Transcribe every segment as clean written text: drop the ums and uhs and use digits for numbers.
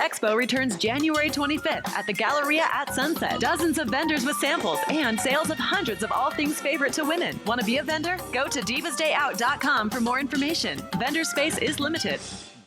Expo returns January 25th at the Galleria at Sunset. Dozens of vendors with samples and sales of hundreds of all things favorite to women. Want to be a vendor? Go to divasdayout.com for more information. Vendor space is limited.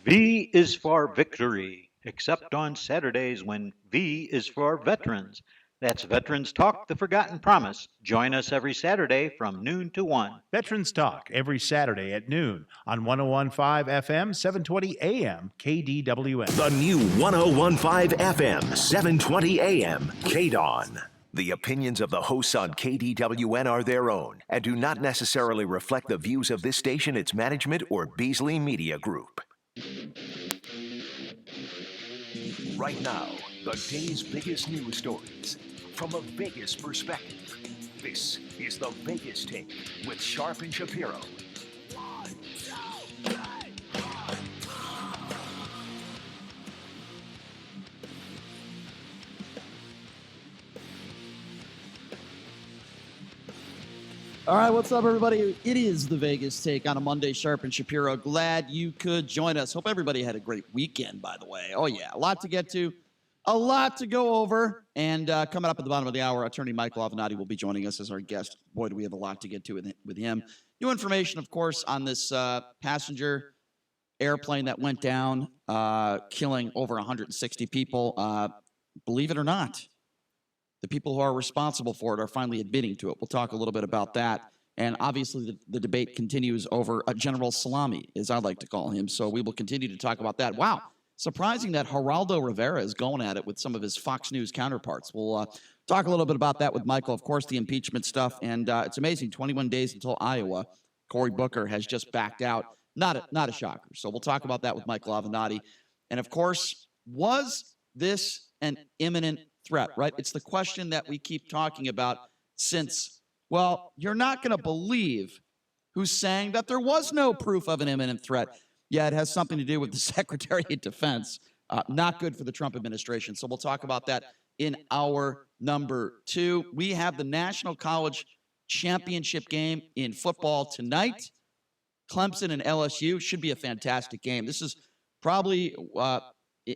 V is for victory, except on Saturdays when V is for veterans. That's Veterans Talk, the Forgotten Promise. Join us every Saturday from noon to 1. Veterans Talk every Saturday at noon on 101.5 FM, 720 AM, KDWN. The new 101.5 FM, 720 AM, KDON. The opinions of the hosts on KDWN are their own and do not necessarily reflect the views of this station, its management, or Beasley Media Group. Right now, the day's biggest news stories from a Vegas perspective. This is the Vegas Take with Sharp and Shapiro. All right, what's up, everybody? It is the Vegas Take on a Monday. Sharp and Shapiro, glad you could join us. Hope everybody had a great weekend, by the way. Oh, yeah, a lot to get to, a lot to go over. And coming up at the bottom of the hour, attorney Michael Avenatti will be joining us as our guest. Boy, do we have a lot to get to with him. New information, of course, on this passenger airplane that went down, killing over 160 people. Believe it or not, the people who are responsible for it are finally admitting to it. We'll talk a little bit about that. And obviously, the debate continues over General Salami, as I like to call him. So we will continue to talk about that. Wow. Surprising that Geraldo Rivera is going at it with some of his Fox News counterparts. We'll talk a little bit about that with Michael. Of course, the impeachment stuff. And it's amazing, 21 days until Iowa. Cory Booker has just backed out. Not a shocker. So we'll talk about that with Michael Avenatti. And, of course, was this an imminent threat, right? It's the question that we keep talking about since, well, you're not going to believe who's saying that there was no proof of an imminent threat. Yeah, it has something to do with the Secretary of Defense. Not good for the Trump administration. So we'll talk about that in hour number 2. We have the National College Championship game in football tonight. Clemson and LSU should be a fantastic game. This is probably,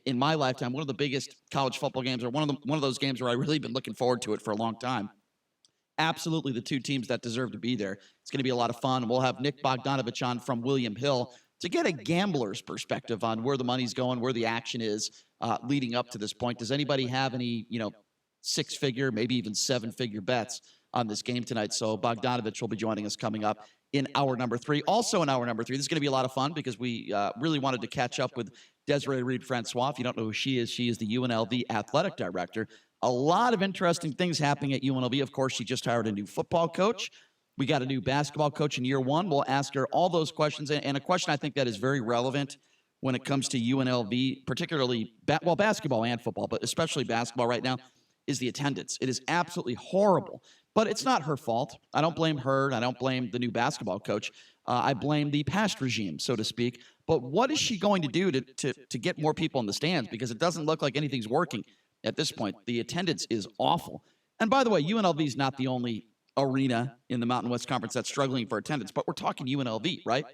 in my lifetime, one of the biggest college football games, or one of those games where I've really been looking forward to it for a long time. Absolutely the two teams that deserve to be there. It's going to be a lot of fun. We'll have Nick Bogdanovich on from William Hill to get a gambler's perspective on where the money's going, where the action is leading up to this point. Does anybody have any, six-figure, maybe even seven-figure bets on this game tonight? So Bogdanovich will be joining us coming up in hour number 3. Also in hour number 3, this is going to be a lot of fun because we really wanted to catch up with Desiree Reed Francois. If you don't know who she is the UNLV athletic director. A lot of interesting things happening at UNLV. Of course, she just hired a new football coach. We got a new basketball coach in year 1. We'll ask her all those questions. And a question I think that is very relevant when it comes to UNLV, particularly, basketball and football, but especially basketball right now, is the attendance. It is absolutely horrible. But it's not her fault. I don't blame her. I don't blame the new basketball coach. I blame the past regime, so to speak. But what is she going to do to get more people in the stands? Because it doesn't look like anything's working at this point. The attendance is awful. And by the way, UNLV is not the only arena in the Mountain West Conference that's struggling for attendance, but we're talking UNLV, right?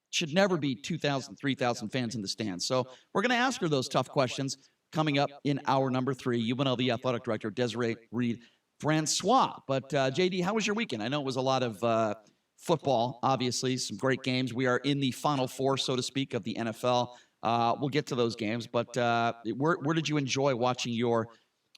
Should never be 2,000, 3,000 fans in the stands. So we're going to ask her those tough questions coming up in hour number 3. UNLV Athletic Director Desiree Reed Francois. But JD, how was your weekend? I know it was a lot of football, obviously, some great games. We are in the Final Four, so to speak, of the NFL. We'll get to those games, but where did you enjoy watching your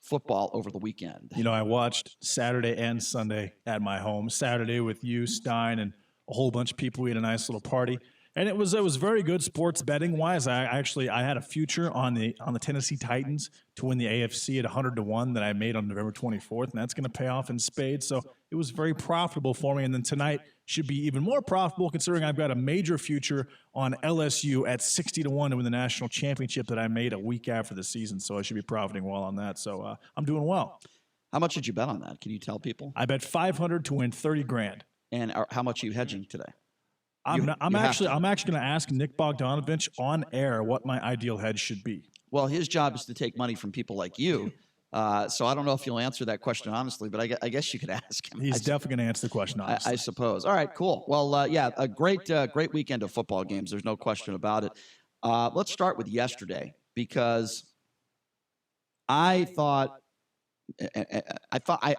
football over the weekend? I watched Saturday and Sunday at my home. Saturday with you, Stein, and a whole bunch of people. We had a nice little party. And it was very good sports betting wise. I had a future on the Tennessee Titans to win the AFC at 100-1 that I made on November 24th, and that's going to pay off in spades. So it was very profitable for me. And then tonight should be even more profitable considering I've got a major future on LSU at 60-1 to win the national championship that I made a week after the season. So I should be profiting well on that. So I'm doing well. How much did you bet on that? Can you tell people? I bet $500 to win $30,000. And how much are you hedging today? I'm actually going to ask Nick Bogdanovich on air what my ideal hedge should be. Well, his job is to take money from people like you. So I don't know if you'll answer that question honestly, but I guess you could ask him. He's definitely going to answer the question honestly. I suppose. All right, cool. Well, a great weekend of football games. There's no question about it. Let's start with yesterday because I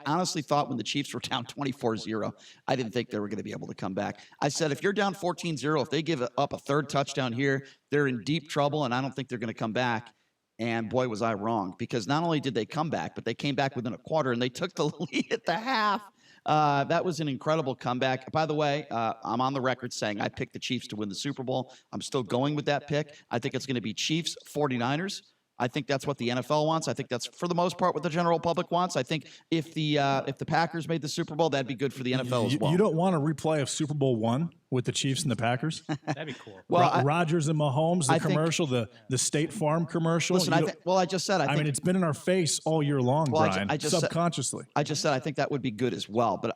honestly thought when the Chiefs were down 24-0, I didn't think they were going to be able to come back. I said, if you're down 14-0, if they give up a third touchdown here, they're in deep trouble, and I don't think they're going to come back. And boy, was I wrong, because not only did they come back, but they came back within a quarter, and they took the lead at the half. That was an incredible comeback. By the way, I'm on the record saying I picked the Chiefs to win the Super Bowl. I'm still going with that pick. I think it's going to be Chiefs, 49ers. I think that's what the NFL wants. I think that's, for the most part, what the general public wants. I think if the Packers made the Super Bowl, that'd be good for the NFL as well. You don't want a replay of Super Bowl I with the Chiefs and the Packers? That'd be cool. Well, Rodgers and Mahomes, the commercial, the State Farm commercial. Listen, I just said. I mean, it's been in our face all year long, Brian, subconsciously. I just said I think that would be good as well. But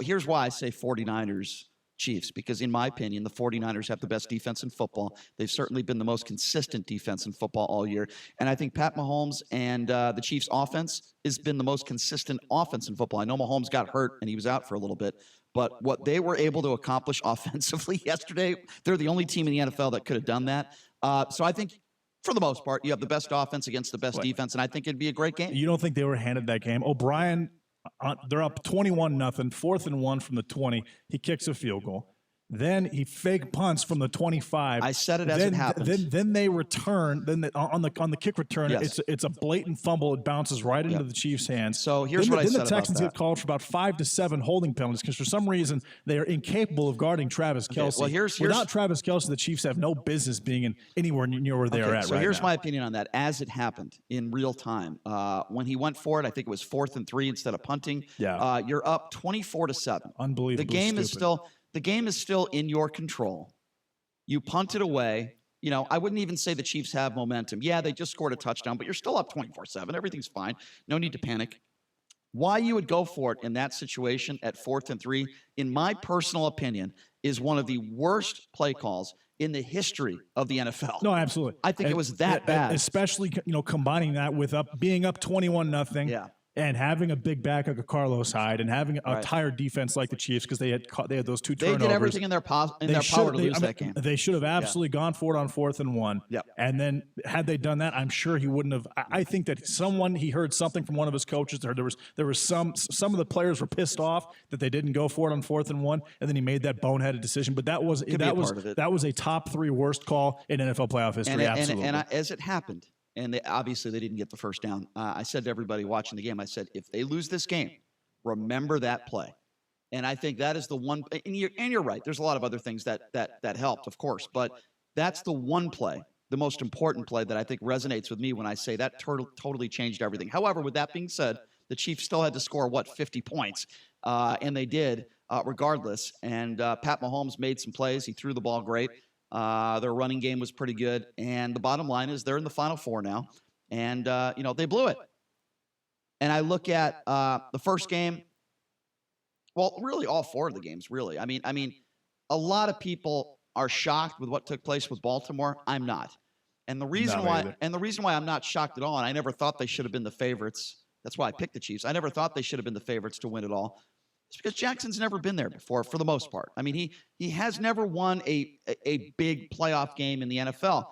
here's why I say 49ers Chiefs, because in my opinion, the 49ers have the best defense in football. They've certainly been the most consistent defense in football all year. And I think Pat Mahomes and the Chiefs offense has been the most consistent offense in football. I know Mahomes got hurt and he was out for a little bit, but what they were able to accomplish offensively yesterday, they're the only team in the NFL that could have done that. So I think, for the most part, you have the best offense against the best defense, and I think it'd be a great game. You don't think they were handed that game? O'Brien, they're up 21-0, 4th and 1 from the 20. He kicks a field goal. Then he fake punts from the 25. I said it as it happened. Then they return. On the kick return, yes. it's a blatant fumble. It bounces right into the Chiefs' hands. So here's what I said Then the Texans about that. get called for about 5 to 7 holding penalties because for some reason they are incapable of guarding Travis Kelce. Well, without Travis Kelce, the Chiefs have no business being anywhere near where they are at so right here's now. my opinion on that. As it happened in real time, when he went for it, I think it was 4th and 3 instead of punting. Yeah. You're up 24-7. Unbelievable. The game is still in your control. You punt it away. You know, I wouldn't even say the Chiefs have momentum. Yeah, they just scored a touchdown, but you're still up 24-7. Everything's fine. No need to panic. Why you would go for it in that situation at 4th and 3, in my personal opinion, is one of the worst play calls in the history of the NFL. No, absolutely. I think it was that bad. Especially, combining that with being up 21-0. Yeah. And having a big back like a Carlos Hyde and having a tired defense like the Chiefs because they had those 2 turnovers. They did everything in their power to lose that game. They should have absolutely gone for it on 4th and 1. Yep. And then had they done that, I'm sure he wouldn't have. I think that he heard something from one of his coaches. There was some of the players were pissed off that they didn't go for it on 4th and 1, and then he made that boneheaded decision. But that was a top 3 worst call in NFL playoff history. Absolutely. And as it happened. And obviously they didn't get the first down. I said to everybody watching the game, I said, if they lose this game, remember that play. And I think that is the one. And you're right. There's a lot of other things that helped, of course. But that's the one play, the most important play that I think resonates with me when I say that totally changed everything. However, with that being said, the Chiefs still had to score, 50 points? And they did, regardless. And Pat Mahomes made some plays. He threw the ball great. Their running game was pretty good. And the bottom line is they're in the Final Four now. And, they blew it. And I look at the first game. Well, really all 4 of the games, really. I mean, a lot of people are shocked with what took place with Baltimore. I'm not. And the reason why I'm not shocked at all, and I never thought they should have been the favorites. That's why I picked the Chiefs. I never thought they should have been the favorites to win it all. It's because Jackson's never been there before, for the most part. I mean, he has never won a big playoff game in the NFL.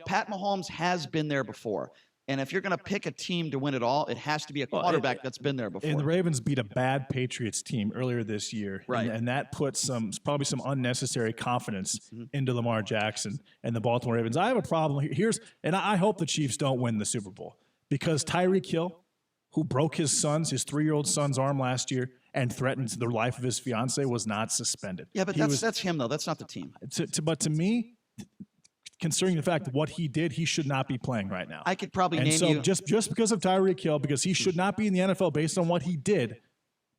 Pat Mahomes has been there before. And if you're going to pick a team to win it all, it has to be a quarterback that's been there before. And the Ravens beat a bad Patriots team earlier this year. Right. And that put probably some unnecessary confidence into Lamar Jackson and the Baltimore Ravens. I have a problem here. And I hope the Chiefs don't win the Super Bowl because Tyreek Hill, who broke his 3-year-old son's arm last year and threatened the life of his fiance, was not suspended. Yeah, but that's him, though. That's not the team. But to me, considering the fact that what he did, he should not be playing right now. I could probably name you. Just because of Tyreek Hill, because he should not be in the NFL based on what he did,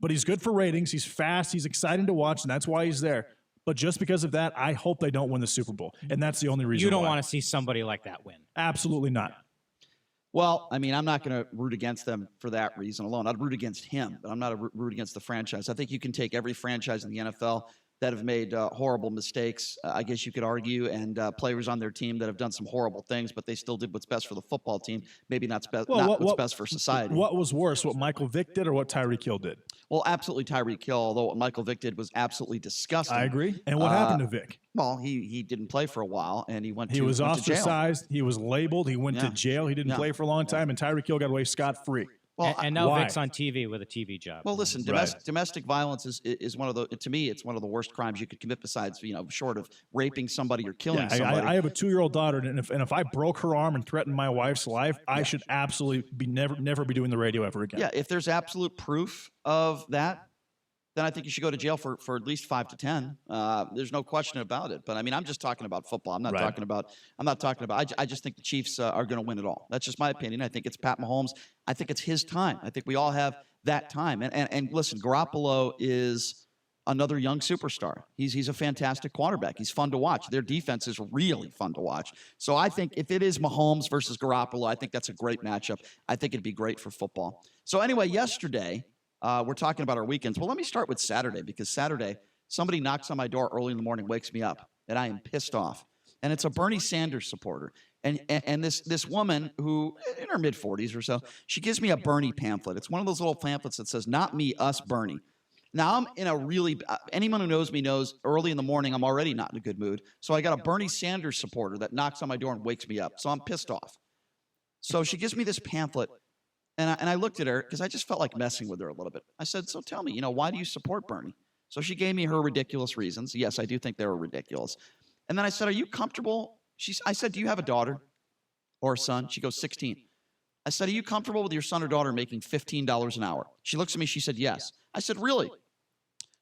but he's good for ratings. He's fast. He's exciting to watch, and that's why he's there. But just because of that, I hope they don't win the Super Bowl, and that's the only reason You don't why. want to see somebody like that win. Absolutely not. Well, I mean, I'm not going to root against them for that reason alone. I'd root against him, but I'm not a root against the franchise. I think you can take every franchise in the NFL that have made horrible mistakes, I guess you could argue, and players on their team that have done some horrible things, but they still did what's best for the football team. Maybe not what's best for society. What was worse, what Michael Vick did or what Tyreek Hill did? Well, absolutely Tyreek Hill, although what Michael Vick did was absolutely disgusting. I agree. And what happened to Vick? Well, he didn't play for a while, and he He was ostracized. He was labeled. He went to jail. He didn't play for a long time, and Tyreek Hill got away scot-free. Well, and now why? Vic's on TV with a TV job. Well, listen, domestic violence is one of the, to me, it's one of the worst crimes you could commit besides, short of raping somebody or killing somebody. I have a 2-year-old daughter, and if I broke her arm and threatened my wife's life, I should absolutely never be doing the radio ever again. Yeah, if there's absolute proof of that, then I think you should go to jail for at least 5 to 10. There's no question about it. But I mean, I'm just talking about football. I'm not talking about. I just think the Chiefs are going to win it all. That's just my opinion. I think it's Pat Mahomes. I think it's his time. I think we all have that time. And listen, Garoppolo is another young superstar. He's a fantastic quarterback. He's fun to watch. Their defense is really fun to watch. So I think if it is Mahomes versus Garoppolo, I think that's a great matchup. I think it'd be great for football. So anyway, yesterday. We're talking about our weekends. Well, let me start with Saturday, because Saturday, somebody knocks on my door early in the morning, wakes me up, and I am pissed off. And it's a Bernie Sanders supporter. And this woman who, in her mid-40s or so, she gives me a Bernie pamphlet. It's one of those little pamphlets that says, "Not me, us, Bernie." Now, I'm in a really, anyone who knows me knows early in the morning, I'm already not in a good mood. So I got a Bernie Sanders supporter that knocks on my door and wakes me up. So I'm pissed off. So she gives me this pamphlet. And I looked at her because I just felt like messing with her a little bit. I said, "So tell me, why do you support Bernie?" So she gave me her ridiculous reasons. Yes, I do think they were ridiculous. And then I said, "Are you comfortable?" I said, "Do you have a daughter or a son?" She goes, 16. I said, "Are you comfortable with your son or daughter making $15 an hour?" She looks at me. She said, "Yes." I said, "Really?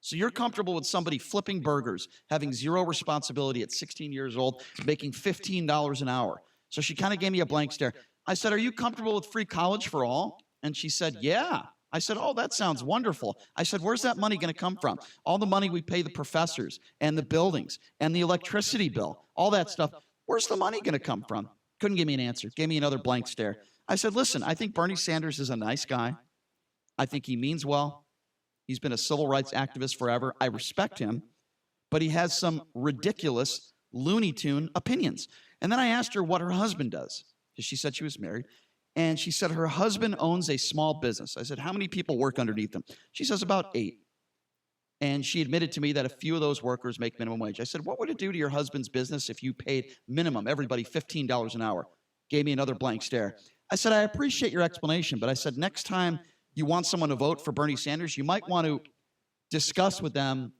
So you're comfortable with somebody flipping burgers, having zero responsibility at 16 years old, making $15 an hour?" So she kind of gave me a blank stare. I said, "Are you comfortable with free college for all?" And she said, "Yeah." I said, "Oh, that sounds wonderful." I said, "Where's that money going to come from? All the money we pay the professors and the buildings and the electricity bill, all that stuff. Where's the money going to come from?" Couldn't give me an answer. Gave me another blank stare. I said, "Listen, I think Bernie Sanders is a nice guy. I think he means well. He's been a civil rights activist forever. I respect him, but he has some ridiculous Looney Tune opinions." And then I asked her what her husband does, because she said she was married. And she said her husband owns a small business. I said, "How many people work underneath him?" She says, "About 8. And she admitted to me that a few of those workers make minimum wage. I said, "What would it do to your husband's business if you paid minimum, everybody $15 an hour?" Gave me another blank stare. I said, "I appreciate your explanation, but I said, next time you want someone to vote for Bernie Sanders, you might want to discuss with them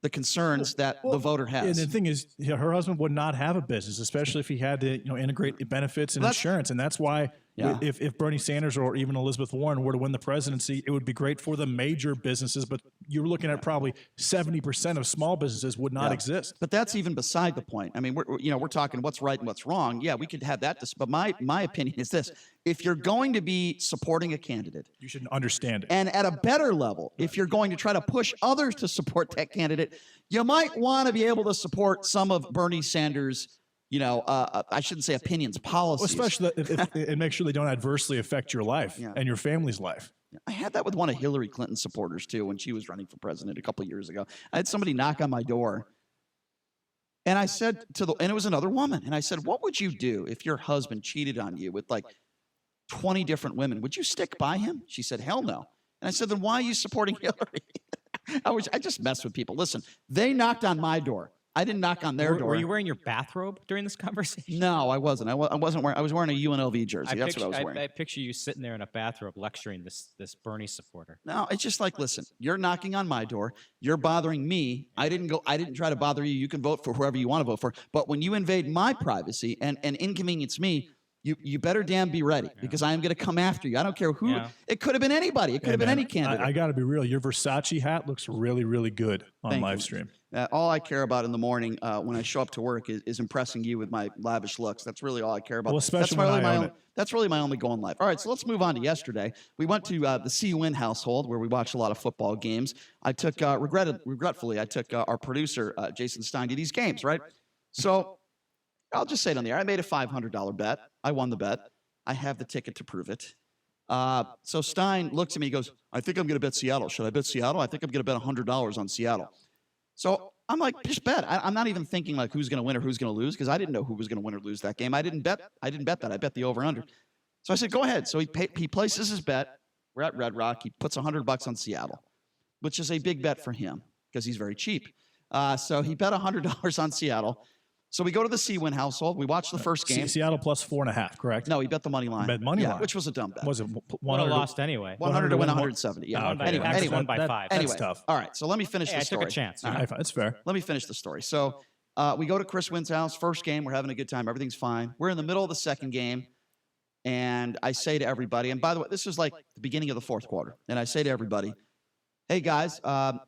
the concerns that the voter has." And the thing is, her husband would not have a business, especially if he had to integrate benefits and insurance. And that's why if Bernie Sanders or even Elizabeth Warren were to win the presidency, it would be great for the major businesses. But you're looking at probably 70% of small businesses would not exist. But that's even beside the point. I mean, we're talking what's right and what's wrong. Yeah, we could have that. But my opinion is this. If you're going to be supporting a candidate, you should understand it. And at a better level, if you're going to try to push others to support that candidate, you might want to be able to support some of Bernie Sanders' I shouldn't say opinions, policies. Well, especially and make sure they don't adversely affect your life and your family's life. I had that with one of Hillary Clinton's supporters, too, when she was running for president a couple of years ago. I had somebody knock on my door, and I said and it was another woman, and I said, "What would you do if your husband cheated on you with like 20 different women? Would you stick by him?" She said, "Hell no." And I said, "Then why are you supporting Hillary?" I just mess with people. Listen, they knocked on my door. I didn't knock on their door. Were you wearing your bathrobe during this conversation? No, I wasn't. I wasn't wearing. I was wearing a UNLV jersey. That's what I was wearing. I picture you sitting there in a bathrobe lecturing this Bernie supporter. No, it's just like, listen, you're knocking on my door. You're bothering me. I didn't try to bother you. You can vote for whoever you want to vote for. But when you invade my privacy and inconvenience me, you better damn be ready, because I am going to come after you. I don't care who. Yeah. It could have been anybody. It could have been any candidate. I got to be real. Your Versace hat looks really, really good on live stream. All I care about in the morning when I show up to work is impressing you with my lavish looks. That's really all I care about. Well, especially when I own it. That's really my only goal in life. All right, so let's move on to yesterday. We went to the CUN household, where we watch a lot of football games. I took, regretfully, our producer, Jason Stein, to these games, right? So I'll just say it on the air. I made a $500 bet. I won the bet. I have the ticket to prove it. So Stein looks at me, he goes, "I think I'm going to bet Seattle. Should I bet Seattle? I think I'm going to bet $100 on Seattle." So I'm like, just bet. I'm not even thinking like who's going to win or who's going to lose because I didn't know who was going to win or lose that game. I didn't bet that. I bet the over/under. So I said, go ahead. So he places his bet. We're at Red Rock. He puts $100 on Seattle, which is a big bet for him because he's very cheap. So he bet $100 on Seattle. So we go to the Seawin household. We watch the first game. Seattle plus 4.5, correct? No, he bet the money line. Bet money line. Which was a dumb bet. Was it Would have 100? lost anyway. 100 to win 170. Yeah. Won by Anyway, Packers anyway, won by 5. Anyway, That's tough. all right. So let me finish Hey, the I story. took a chance. All right. That's fair. Let me finish the story. So we go to Chris Wynn's house. First game, we're having a good time. Everything's fine. We're in the middle of the second game, and I say to everybody, and by the way, this is like the beginning of the fourth quarter, and I say to everybody, hey, guys, how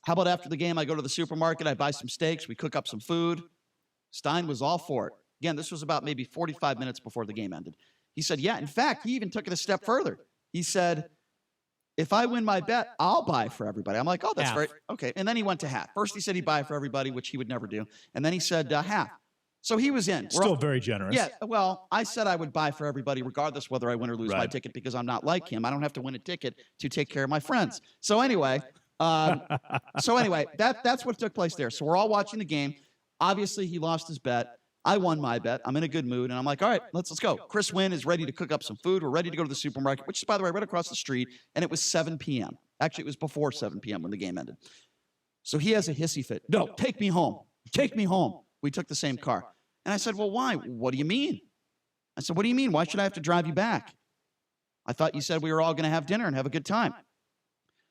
about after the game I go to the supermarket, I buy some steaks, we cook up some food. Stein was all for it. Again, this was about maybe 45 minutes before the game ended. He said, yeah, in fact, he even took it a step further. He said, if I win my bet, I'll buy for everybody. I'm like, oh, that's Half. great. Okay. And then he went to half. First, he said he'd buy for everybody, which he would never do. And then he said half. So he was in. Still very generous. Yeah. Well, I said I would buy for everybody, regardless whether I win or lose my Right. ticket, because I'm not like him. I don't have to win a ticket to take care of my friends. So anyway, that's what took place there. So we're all watching the game. Obviously, he lost his bet. I won my bet. I'm in a good mood, and I'm like, all right, let's go. Chris Wynn is ready to cook up some food. We're ready to go to the supermarket, which is, by the way, right across the street, and it was 7 p.m. Actually, it was before 7 p.m. when the game ended. So he has a hissy fit. No, take me home. Take me home. We took the same car. And I said, well, why? What do you mean? I said, what do you mean? Why should I have to drive you back? I thought you said we were all going to have dinner and have a good time.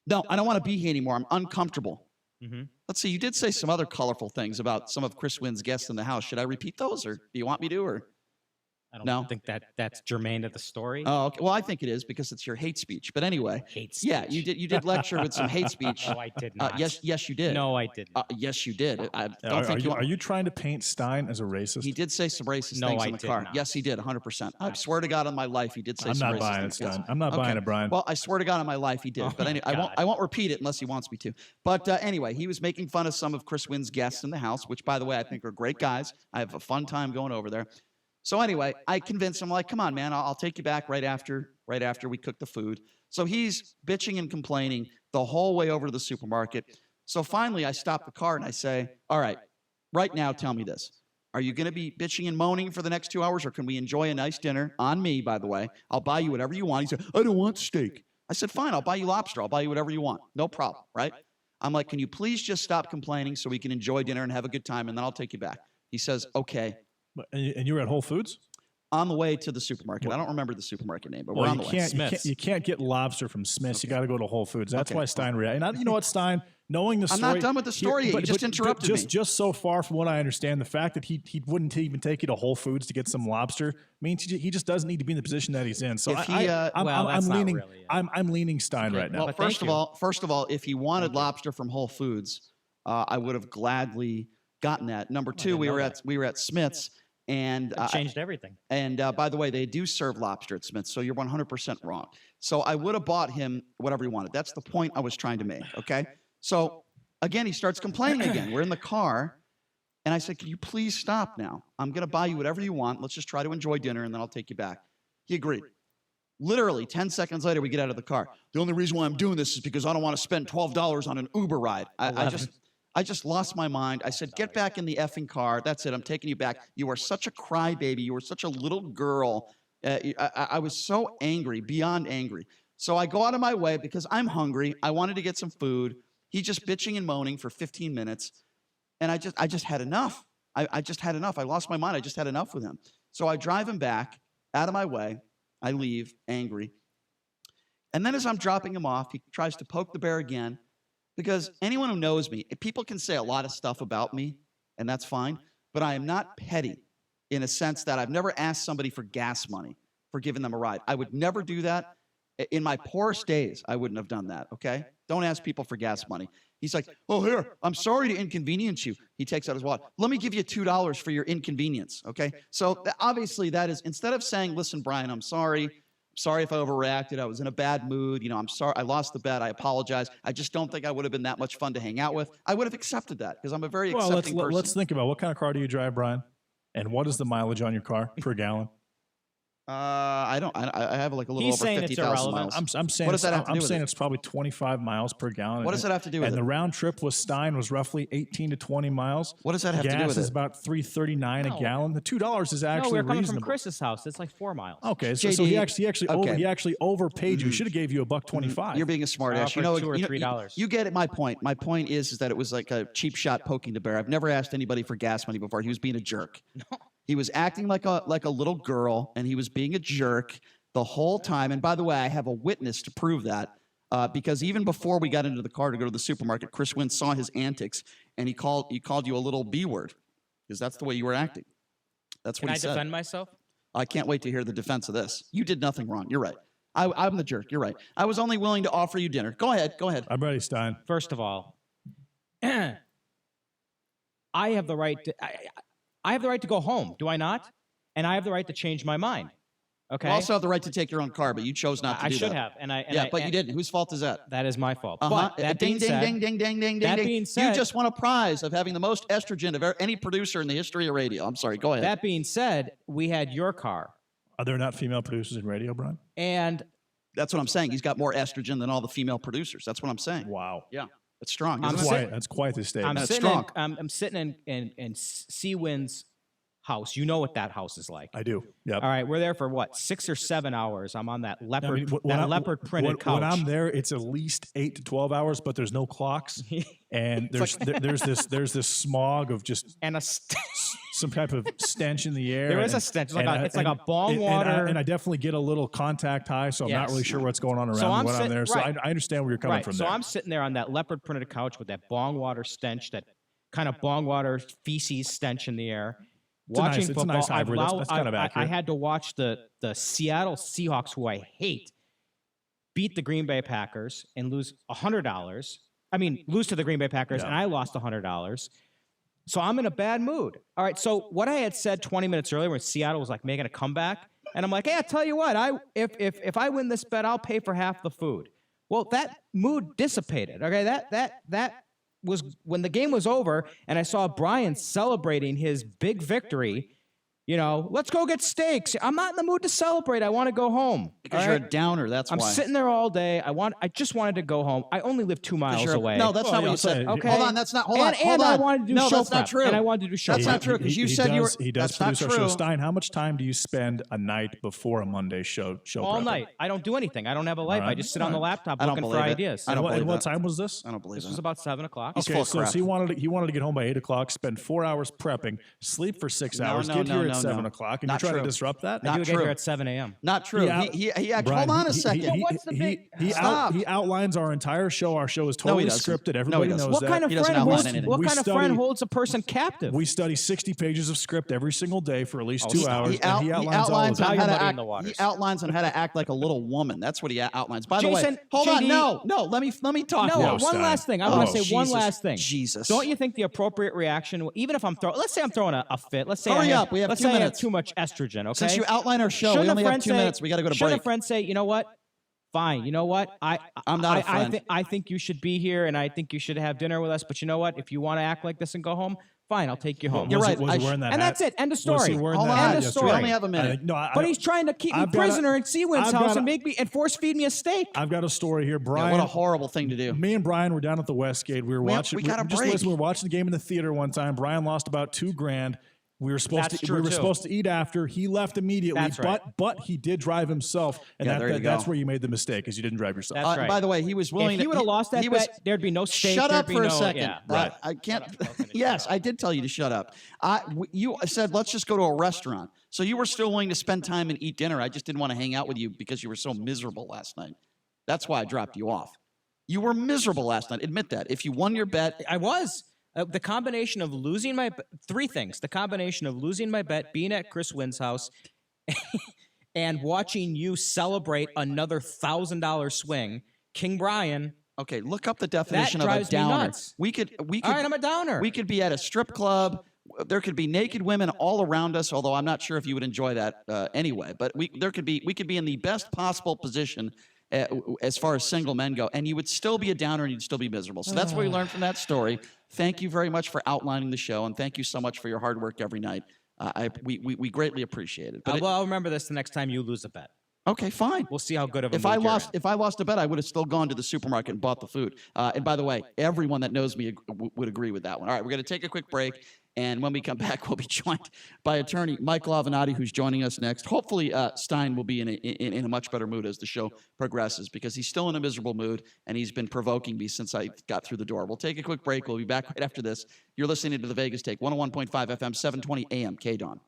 No, I don't want to be here anymore. I'm uncomfortable. Mm-hmm. Let's see. You did say some other colorful things about some of Chris Wynn's guests in the house. Should I repeat those, or do you want me to? Or I don't No? think that's germane to the story. oh, okay. Well, I think it is because it's your hate speech. But anyway, Hate speech. yeah, you did lecture with some hate speech. No, I did not. Yes, you did. No, I didn't. Yes, you did. I don't Are, think are you trying to paint Stein as a racist? He did say some racist No, things I in the did car. not. Yes, he did. 100%. I swear to God on my life, he did say I'm some not racist buying it, things. Yes. Stein. I'm not buying it, Brian. Well, I swear to God on my life, he did. Oh But anyway, my God. I won't repeat it unless he wants me to. But anyway, he was making fun of some of Chris Wynn's guests in the house, which, by the way, I think are great guys. I have a fun time going over there. So anyway, I convinced him, like, come on, man, I'll take you back right after we cook the food. So he's bitching and complaining the whole way over to the supermarket. So finally, I stop the car and I say, all right, right now, tell me this. Are you going to be bitching and moaning for the next 2 hours, or can we enjoy a nice dinner on me, by the way? I'll buy you whatever you want. He said, I don't want steak. I said, fine, I'll buy you lobster. I'll buy you whatever you want. No problem, right? I'm like, can you please just stop complaining so we can enjoy dinner and have a good time, and then I'll take you back. He says, okay. And you were at Whole Foods? On the way to the supermarket. I don't remember the supermarket name, but we're Well, on the way. you can't get lobster from Smith's. You got to go to Whole Foods. That's Okay. why Stein reacted. And you know what, Stein? Knowing the I'm story, not done with the story yet. You just interrupted me. Just so far from what I understand, the fact that he wouldn't even take you to Whole Foods to get some lobster means he just doesn't need to be in the position that he's in. So If he, I'm well, that's not leaning. really it. I'm leaning Stein right now. Well, But first thank of all, if he wanted lobster from Whole Foods, I would have gladly gotten that. Number two, didn't we know were at Smith's, and It changed everything. by the way, they do serve lobster at Smith's, so you're 100% wrong. So I would have bought him whatever he wanted. That's the point I was trying to make. Okay. So again, he starts complaining again. We're in the car, and I said, "Can you please stop now? I'm going to buy you whatever you want. Let's just try to enjoy dinner, and then I'll take you back." He agreed. Literally 10 seconds later, we get out of the car. The only reason why I'm doing this is because I don't want to spend $12 on an Uber ride. I just lost my mind. I said, get back in the effing car. That's it. I'm taking you back. You are such a crybaby. You were such a little girl. I was so angry, beyond angry. So I go out of my way because I'm hungry. I wanted to get some food. He's just bitching and moaning for 15 minutes. And I just had enough. I just had enough. I lost my mind. I just had enough with him. So I drive him back out of my way. I leave angry. And then as I'm dropping him off, he tries to poke the bear again. Because anyone who knows me, people can say a lot of stuff about me, and that's fine, but I am not petty in a sense that I've never asked somebody for gas money for giving them a ride. I would never do that. In my poorest days, I wouldn't have done that, okay? Don't ask people for gas money. He's like, oh, here, I'm sorry to inconvenience you. He takes out his wallet. Let me give you $2 for your inconvenience, okay? So obviously that is, instead of saying, listen, Brian, I'm sorry if I overreacted. I was in a bad mood. I'm sorry. I lost the bet. I apologize. I just don't think I would have been that much fun to hang out with. I would have accepted that because I'm a very accepting person. Let's think about what kind of car do you drive, Brian? And what is the mileage on your car per gallon? I don't. I have like a little He's over saying it's 50,000 irrelevant. miles. I'm saying What does that have to do I'm with saying it? it's probably 25 miles per gallon. What does that have to do with and it? the round trip with Stein was roughly 18 to 20 miles. What does that have to do Gas with is it? about $3.39 a gallon. The $2 is No, actually we were coming reasonable. from Chris's house. It's like 4 miles. Okay, so JD, he actually overpaid you. He should have gave you $1.25. You're being a smart ass. for You know, $2 or you- $3. You get it. My point. My point is that it was like a cheap shot poking the bear. I've never asked anybody for gas money before. He was being a jerk. He was acting like a little girl, and he was being a jerk the whole time. And by the way, I have a witness to prove that. Because even before we got into the car to go to the supermarket, Chris Wynn saw his antics, and he called you a little B word, because that's the way you were acting. That's what Can I he said. defend myself? I can't wait to hear the defense of this. You did nothing wrong. You're right. I'm the jerk. You're right. I was only willing to offer you dinner. Go ahead. Go ahead. I'm ready, Stein. First of all, I have the right to. I have the right to go home, do I not? And I have the right to change my mind. Okay. You also have the right to take your own car, but you chose not to I do should that. have, and I. And Yeah, I, but you and didn't. Whose fault is that? That is my fault. Uh-huh. But that ding, being ding, said, ding, ding, ding, ding, that ding. being You said- just won a prize of having the most estrogen of any producer in the history of radio. I'm sorry. Go ahead. that being said, we had your car, Are there not female producers in radio, Brian? and That's what I'm saying. He's got more estrogen than all the female producers. That's what I'm saying. Wow. Yeah, it's strong. I'm isn't it? saying- That's quite the statement. I'm That's sitting. strong. I'm sitting in Seawind's house. You know what that house is like. I do. Yep. All right, we're there for what, 6 or 7 hours. I'm on that leopard, when leopard printed couch. When I'm there, it's at least 8 to 12 hours, but there's no clocks, and there's this smog of just and some type of stench in the air. There is and- a stench. It's and like I- it's like a and- bong and water. I definitely get a little contact high, so I'm not Yes. really sure what's going on around So me I'm when I'm sit- there. So right. I understand where you're coming right. from So there. I'm sitting there on that leopard printed couch with that bong water stench, that kind of bong water feces stench in the air. It's a nice- Watching it's a football, nice hybrid. I've That's kind of I accurate. had to watch the Seattle Seahawks, who I hate, beat the Green Bay Packers and lose $100. I mean, lose to the Green Bay Packers, Yeah. and I lost $100. So I'm in a bad mood. All right. So what I had said 20 minutes earlier when Seattle was like making a comeback, and I'm like, hey, I tell you what, if I win this bet, I'll pay for half the food. Well, that mood dissipated. Okay, that was when the game was over, and I saw Brian celebrating his big victory. You know, let's go get steaks. I'm not in the mood to celebrate. I want to go home. because all you're a right? downer. That's I'm why. sitting there all day. I just wanted to go home. I only live 2 miles You're a- away. No, that's Well, not what yeah, you said. okay. Hold on. That's not. Hold on. and Hold I on. wanted to do no, show that's not prep, true. And I wanted to do show That's prep. not true, 'cause you said you were- He does that's not produce our show. true. Stein, how much time do you spend a night before a Monday show all prepping? night. I don't do anything. I don't have a life. I right. just sit on the laptop I don't looking for believe it. ideas. I don't And believe what that. time was this? I don't believe This was that. about 7 o'clock. He's Okay, full of so crap. he wanted to get home by 8 o'clock, spend 4 hours prepping, sleep for 6 No, hours, no, get no, here no, at 7 no. o'clock, and Not you're trying true. to disrupt that? I Not do get true. here at 7 a.m. Not true. He He actually. Brian, Hold on a he- second. He, What's the big- Stop. he outlines our entire show. Our show is No, he totally doesn't. scripted. No, he Everybody doesn't. knows What that. kind of He doesn't friend outline holds? anything. What We kind of study- friend holds a person captive? We study 60 pages of script every single day for at least 2 stop. hours, He and he outlines all of on Now it. you're how to muddying act. the waters. He outlines on how to act like a little woman. That's what he outlines. By the Jason, way, hold on. JD No. Let me talk. No, now. Whoa, one Stein. last thing. I Oh, want to say one Jesus. last thing. Jesus. Don't you think the appropriate reaction, even if I'm throwing, let's say I'm throwing a fit. Let's say Hurry I up, we have let's 2 say I minutes. have too much estrogen. Okay. Since you outline our show, Shouldn't we a only have friend 2 say- minutes. We got to go to Shouldn't break. a friend say, you know what? Fine. You know what? I'm not a friend. I think you should be here, and I think you should have dinner with us. But you know what? If you want to act like this and go home, fine. I'll take you home. You're Was right. he- was he wearing that And hat? that's it. End of Was story. he wearing Hold that on. hat End of yesterday? story. We only have a minute. No, But he's trying to keep me I've got a- prisoner in Seawind's I've house got a- and make me and force feed me a steak. I've got a story here, Yeah, Brian. what a horrible thing to do. Me and Brian were down at the Westgate. We were watching. we got a just break. listen, we were watching the game in the theater one time. Brian lost about $2,000. We were supposed That's to. true, We were too. supposed to eat after. He left immediately. That's right. But he did drive himself, and Yeah, there you that's go. where you made the mistake, is you didn't drive yourself. That's right. By the way, he was willing If to. he would have lost that he was, bet, there'd be no steak. Shut there'd up be for a no- second. Yeah. Right. I can't. Shut up. Yes, I did tell you to shut up. You said let's just go to a restaurant. So you were still willing to spend time and eat dinner. I just didn't want to hang out with you because you were so miserable last night. That's why I dropped you off. You were miserable last night. Admit that. If you won your bet, I was. The combination of losing my three things: the combination of losing my bet, being at Chris Wynn's house, and watching you celebrate another $1,000 swing, King Brian. okay, look up the definition of a drives me downer. nuts. We could. All right, I'm a downer. We could be at a strip club. There could be naked women all around us. Although I'm not sure if you would enjoy that anyway. But we could be in the best possible position as far as single men go, and you would still be a downer and you'd still be miserable. So that's what we learned from that story. Thank you very much for outlining the show, and thank you so much for your hard work every night. We greatly appreciate it. But I'll remember this the next time you lose a bet. okay, fine. We'll see how good of a If mood I you're lost, in. if I lost a bet, I would have still gone to the supermarket and bought the food. And by the way, everyone that knows me would agree with that one. All right, we're going to take a quick break, and when we come back, we'll be joined by attorney Michael Avenatti, who's joining us next. Hopefully, Stein will be in a much better mood as the show progresses, because he's still in a miserable mood, and he's been provoking me since I got through the door. We'll take a quick break. We'll be back right after this. You're listening to the Vegas Take, 101.5 FM, 720 AM, KDAWN.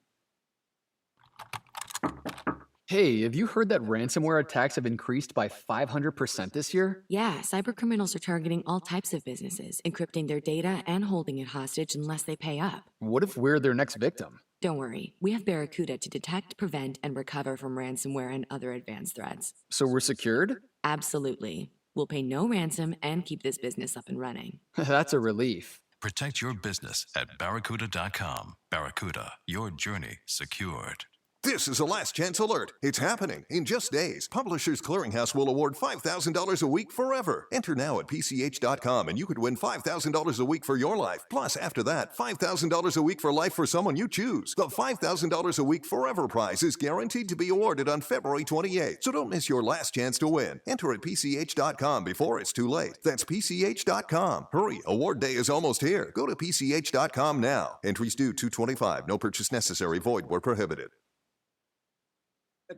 Hey, have you heard that ransomware attacks have increased by 500% this year? Yeah, cybercriminals are targeting all types of businesses, encrypting their data and holding it hostage unless they pay up. What if we're their next victim? Don't worry, we have Barracuda to detect, prevent, and recover from ransomware and other advanced threats. So we're secured? Absolutely. We'll pay no ransom and keep this business up and running. That's a relief. Protect your business at Barracuda.com. Barracuda, your journey secured. This is a last chance alert. It's happening. In just days, Publishers Clearinghouse will award $5,000 a week forever. Enter now at PCH.com and you could win $5,000 a week for your life. Plus, after that, $5,000 a week for life for someone you choose. The $5,000 a week forever prize is guaranteed to be awarded on February 28th. So don't miss your last chance to win. Enter at PCH.com before it's too late. That's PCH.com. Hurry, award day is almost here. Go to PCH.com now. Entries due 2/25. No purchase necessary. Void where prohibited.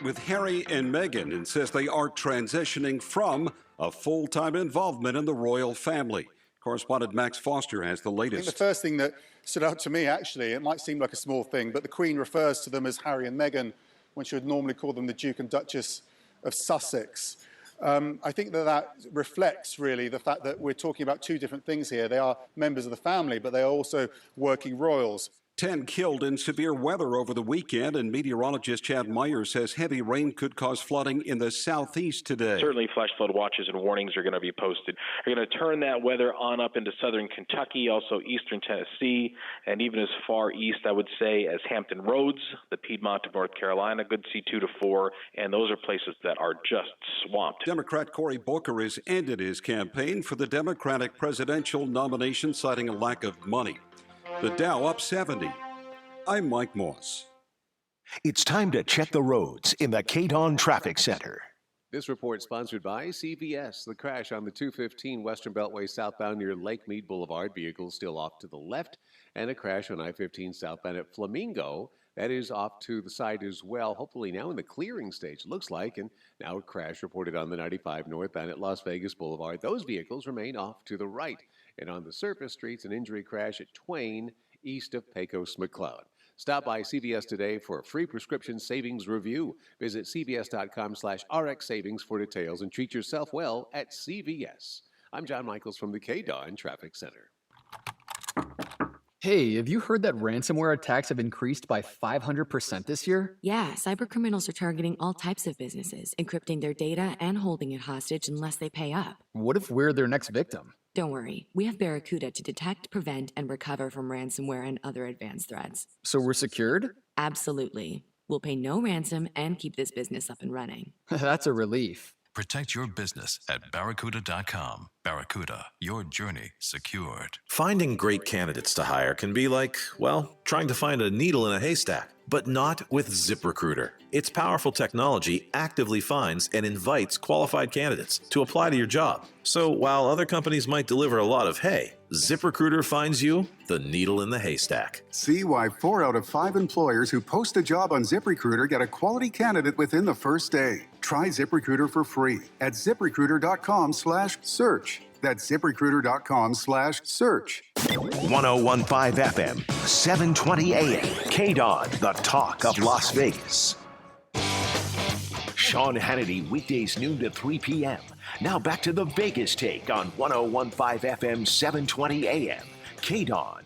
With Harry and Meghan and says they are transitioning from a full-time involvement in the royal family. Correspondent Max Foster has the I latest. think the first thing that stood out to me, actually, it might seem like a small thing, but the Queen refers to them as Harry and Meghan when she would normally call them the Duke and Duchess of Sussex. I think that reflects, really, the fact that we're talking about two different things here. They are members of the family, but they are also working royals. 10 killed in severe weather over the weekend, and meteorologist Chad Meyer says heavy rain could cause flooding in the southeast today. Certainly flash flood watches and warnings are going to be posted. They're going to turn that weather on up into southern Kentucky, also eastern Tennessee, and even as far east, I would say, as Hampton Roads, the Piedmont of North Carolina, good C2 to 4, and those are places that are just swamped. Democrat Cory Booker has ended his campaign for the Democratic presidential nomination, citing a lack of money. The Dow up 70. I'm Mike Moss. It's time to check the roads in the KDAWN Traffic Center. This report sponsored by CVS. The crash on the 215 Western Beltway southbound near Lake Mead Boulevard. Vehicles still off to the left. And a crash on I-15 southbound at Flamingo. That is off to the side as well. Hopefully now in the clearing stage, looks like. And now a crash reported on the 95 northbound at Las Vegas Boulevard. Those vehicles remain off to the right. And on the surface streets, an injury crash at Twain, east of Pecos McLeod. Stop by CVS today for a free prescription savings review. Visit cvs.com/RX savings for details and treat yourself well at CVS. I'm John Michaels from the KDAWN Traffic Center. Hey, have you heard that ransomware attacks have increased by 500% this year? Yeah, cybercriminals are targeting all types of businesses, encrypting their data and holding it hostage unless they pay up. What if we're their next victim? Don't worry, we have Barracuda to detect, prevent, and recover from ransomware and other advanced threats. So we're secured? Absolutely. We'll pay no ransom and keep this business up and running. That's a relief. Protect your business at Barracuda.com. Barracuda, your journey secured. Finding great candidates to hire can be like, well, trying to find a needle in a haystack, but not with ZipRecruiter. Its powerful technology actively finds and invites qualified candidates to apply to your job. So while other companies might deliver a lot of hay, ZipRecruiter finds you the needle in the haystack. See why 4 out of 5 employers who post a job on ZipRecruiter get a quality candidate within the first day. Try ZipRecruiter for free at ZipRecruiter.com/search. That's ZipRecruiter.com/search. 101.5 FM, 720 AM, KDAWN, the talk of Las Vegas. Sean Hannity, weekdays noon to 3 p.m. Now back to the Vegas Take on 101.5 FM, 720 AM, KDAWN.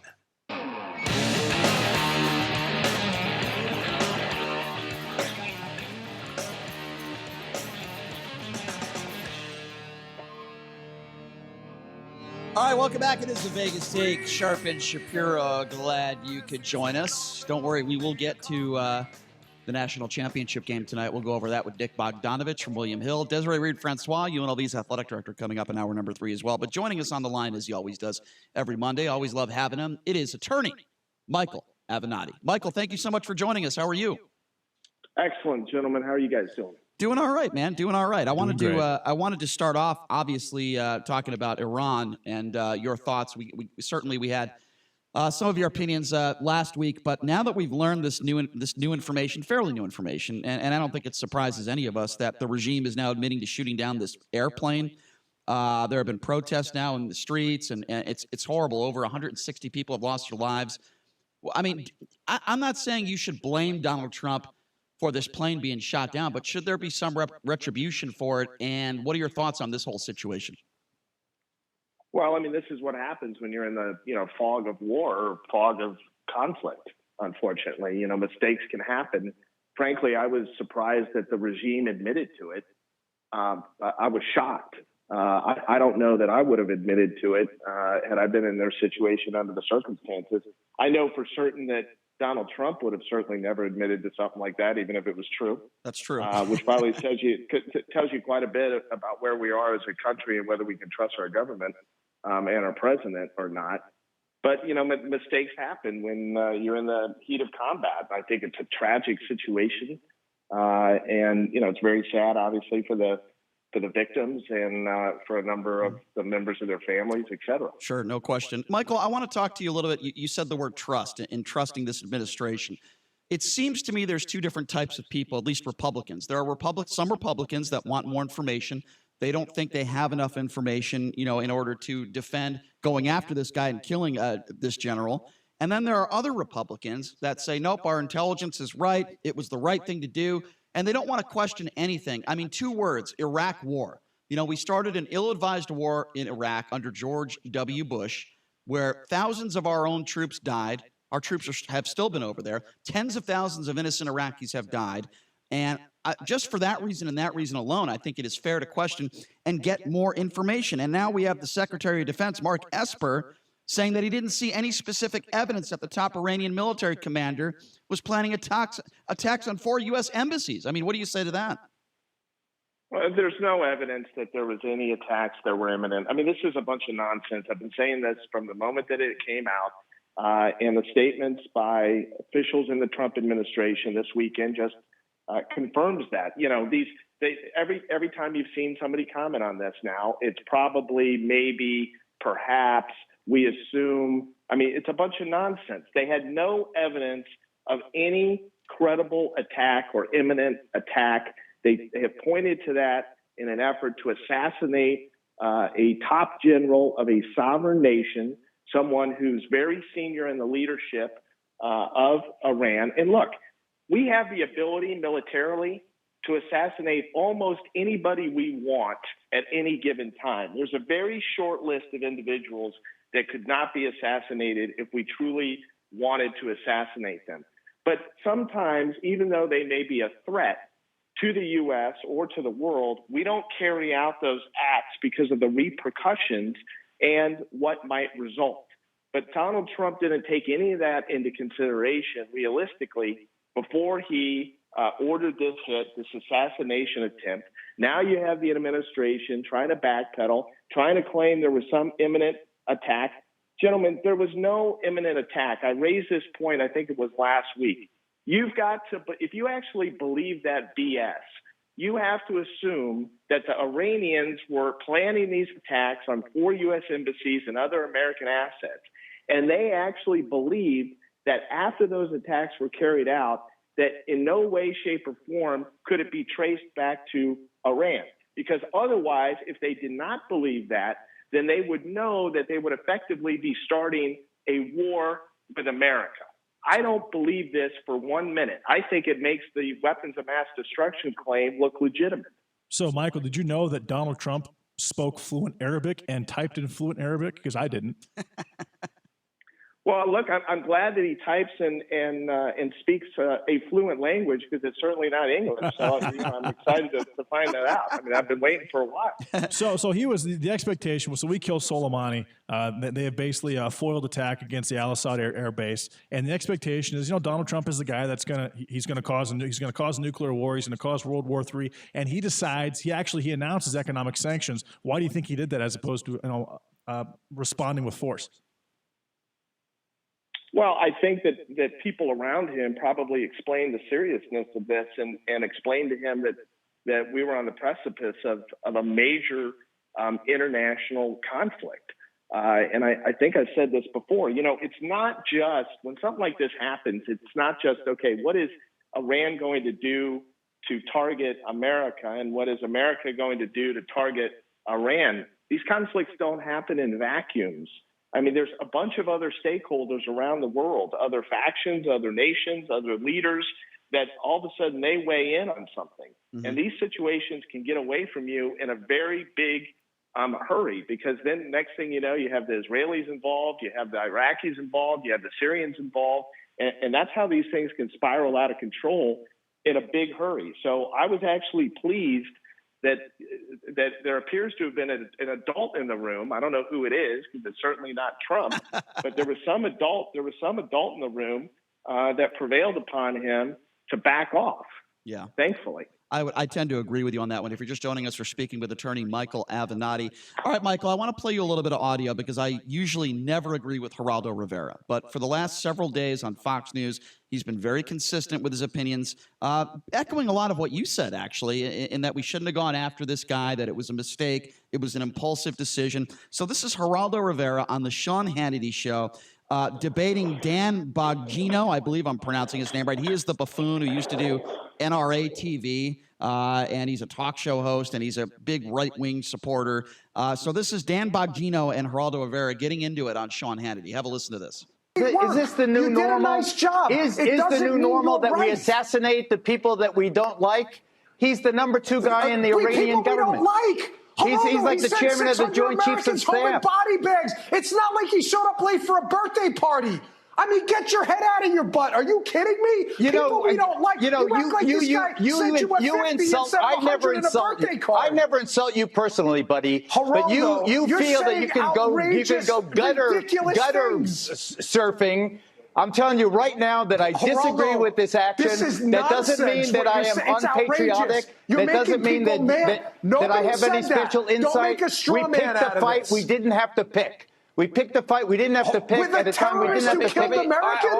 All right, welcome back. It is the Vegas Take. Sharp and Shapiro, glad you could join us. Don't worry, we will get to the national championship game tonight. We'll go over that with Dick Bogdanovich from William Hill. Desiree Reed, Francois, UNLV's athletic director, coming up in hour number 3 as well. But joining us on the line, as he always does every Monday, always love having him, it is attorney Michael Avenatti. Michael, thank you so much for joining us. How are you? Excellent, gentlemen. How are you guys doing? Doing all right, man. Doing all right. I wanted Doing great. to start off, obviously, talking about Iran and your thoughts. We certainly had some of your opinions last week, but now that we've learned this new information, fairly new information, and I don't think it surprises any of us that the regime is now admitting to shooting down this airplane. There have been protests now in the streets, and it's horrible. Over 160 people have lost their lives. Well, I mean, I'm not saying you should blame Donald Trump for this plane being shot down, but should there be some retribution for it? And what are your thoughts on this whole situation? Well, I mean, this is what happens when you're in the fog of war or fog of conflict. Unfortunately, mistakes can happen. Frankly, I was surprised that the regime admitted to it. I was shocked. I don't know that I would have admitted to it had I been in their situation under the circumstances. I know for certain that Donald Trump would have certainly never admitted to something like that, even if it was true. That's true. Which probably tells you quite a bit about where we are as a country and whether we can trust our government and our president or not. But, mistakes happen when you're in the heat of combat. I think it's a tragic situation. And, it's very sad, obviously, for the victims and for a number of the members of their families, et cetera. Sure, no question. Michael, I want to talk to you a little bit. You said the word trust in trusting this administration. It seems to me there's two different types of people, at least Republicans. There are some Republicans that want more information. They don't think they have enough information, in order to defend going after this guy and killing this general. And then there are other Republicans that say, nope, our intelligence is right. It was the right thing to do. And they don't want to question anything. I mean, 2 words, Iraq war. We started an ill-advised war in Iraq under George W. Bush, where thousands of our own troops died. Our troops have still been over there. Tens of thousands of innocent Iraqis have died. And just for that reason and that reason alone, I think it is fair to question and get more information. And now we have the Secretary of Defense, Mark Esper, saying that he didn't see any specific evidence that the top Iranian military commander was planning attacks on 4 U.S. embassies. I mean, what do you say to that? Well, there's no evidence that there was any attacks that were imminent. I mean, this is a bunch of nonsense. I've been saying this from the moment that it came out, and the statements by officials in the Trump administration this weekend just confirms that. Every time you've seen somebody comment on this now, it's probably, maybe, perhaps, we assume. I mean, it's a bunch of nonsense. They had no evidence of any credible attack or imminent attack. They have pointed to that in an effort to assassinate a top general of a sovereign nation, someone who's very senior in the leadership of Iran. And look, we have the ability militarily to assassinate almost anybody we want at any given time. There's a very short list of individuals that could not be assassinated if we truly wanted to assassinate them. But sometimes, even though they may be a threat to the U.S. or to the world, we don't carry out those acts because of the repercussions and what might result. But Donald Trump didn't take any of that into consideration realistically before he ordered this hit, this assassination attempt. Now you have the administration trying to backpedal, trying to claim there was some imminent attack. Gentlemen, there was no imminent attack. I raised this point, I think it was last week. You've got to, if you actually believe that BS, you have to assume that the Iranians were planning these attacks on 4 U.S. embassies and other American assets. And they actually believed that after those attacks were carried out, that in no way, shape, or form could it be traced back to Iran. Because otherwise, if they did not believe that, then they would know that they would effectively be starting a war with America. I don't believe this for 1 minute. I think it makes the weapons of mass destruction claim look legitimate. So, Michael, did you know that Donald Trump spoke fluent Arabic and typed in fluent Arabic? Because I didn't. Well, look, I'm glad that he types and speaks a fluent language, because it's certainly not English. So I'm excited to find that out. I mean, I've been waiting for a while. So he was the expectation was, so we kill Soleimani. They have basically a foiled attack against the Al Assad air base, and the expectation is, Donald Trump is the guy that's he's gonna cause a nuclear war. He's gonna cause World War III, and he decides he announces economic sanctions. Why do you think he did that as opposed to responding with force? Well, I think that people around him probably explained the seriousness of this and explained to him that we were on the precipice of a major international conflict. And I think I've said this before. It's not just when something like this happens, it's not just, okay, what is Iran going to do to target America, and what is America going to do to target Iran? These conflicts don't happen in vacuums. I mean, there's a bunch of other stakeholders around the world, other factions, other nations, other leaders that all of a sudden they weigh in on something. Mm-hmm. And these situations can get away from you in a very big hurry, because then next thing you know, you have the Israelis involved, you have the Iraqis involved, you have the Syrians involved, and that's how these things can spiral out of control in a big hurry. So I was actually pleased that there appears to have been an adult in the room. I don't know who it is, because it's certainly not Trump, but there was some adult in the room that prevailed upon him to back off. Yeah. Thankfully. I tend to agree with you on that one. If you're just joining us, we're speaking with attorney Michael Avenatti. All right, Michael, I want to play you a little bit of audio because I usually never agree with Geraldo Rivera. But for the last several days on Fox News, he's been very consistent with his opinions, echoing a lot of what you said, actually, in that we shouldn't have gone after this guy, that it was a mistake, it was an impulsive decision. So this is Geraldo Rivera on the Sean Hannity show. Debating Dan Bongino, I believe I'm pronouncing his name right. He is the buffoon who used to do NRA TV, and he's a talk show host, and he's a big right-wing supporter. So this is Dan Bongino and Geraldo Rivera getting into it on Sean Hannity. Have a listen to this. Is this the new normal? You did a nice job. Is the new normal that we assassinate the people that we don't like? He's the number 2 guy in the Iranian government. We don't like. He's like the chairman of the Joint Chiefs of Staff. Body bags. It's not like he showed up late for a birthday party. I mean, get your head out of your butt. Are you kidding me? People we don't like. You insult. I never insult you personally, buddy. But you feel that you can go gutter surfing. I'm telling you right now that I disagree with this action. That doesn't mean that I am unpatriotic. That doesn't mean that I have any special insight. We picked the fight we didn't have to pick. We picked the fight we didn't have to pick at a time we didn't have to pick.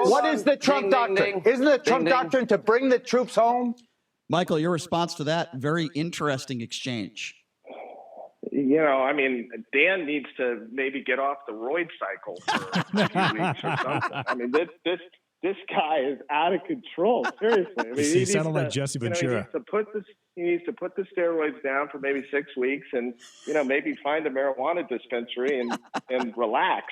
What is the Trump doctrine? Isn't the Trump doctrine to bring the troops home? Michael, your response to that, very interesting exchange. I mean, Dan needs to maybe get off the roid cycle for a few weeks or something. I mean, this guy is out of control. Seriously. I mean, he sounded like Jesse Ventura. He needs to put the steroids down for maybe 6 weeks, and maybe find a marijuana dispensary and relax.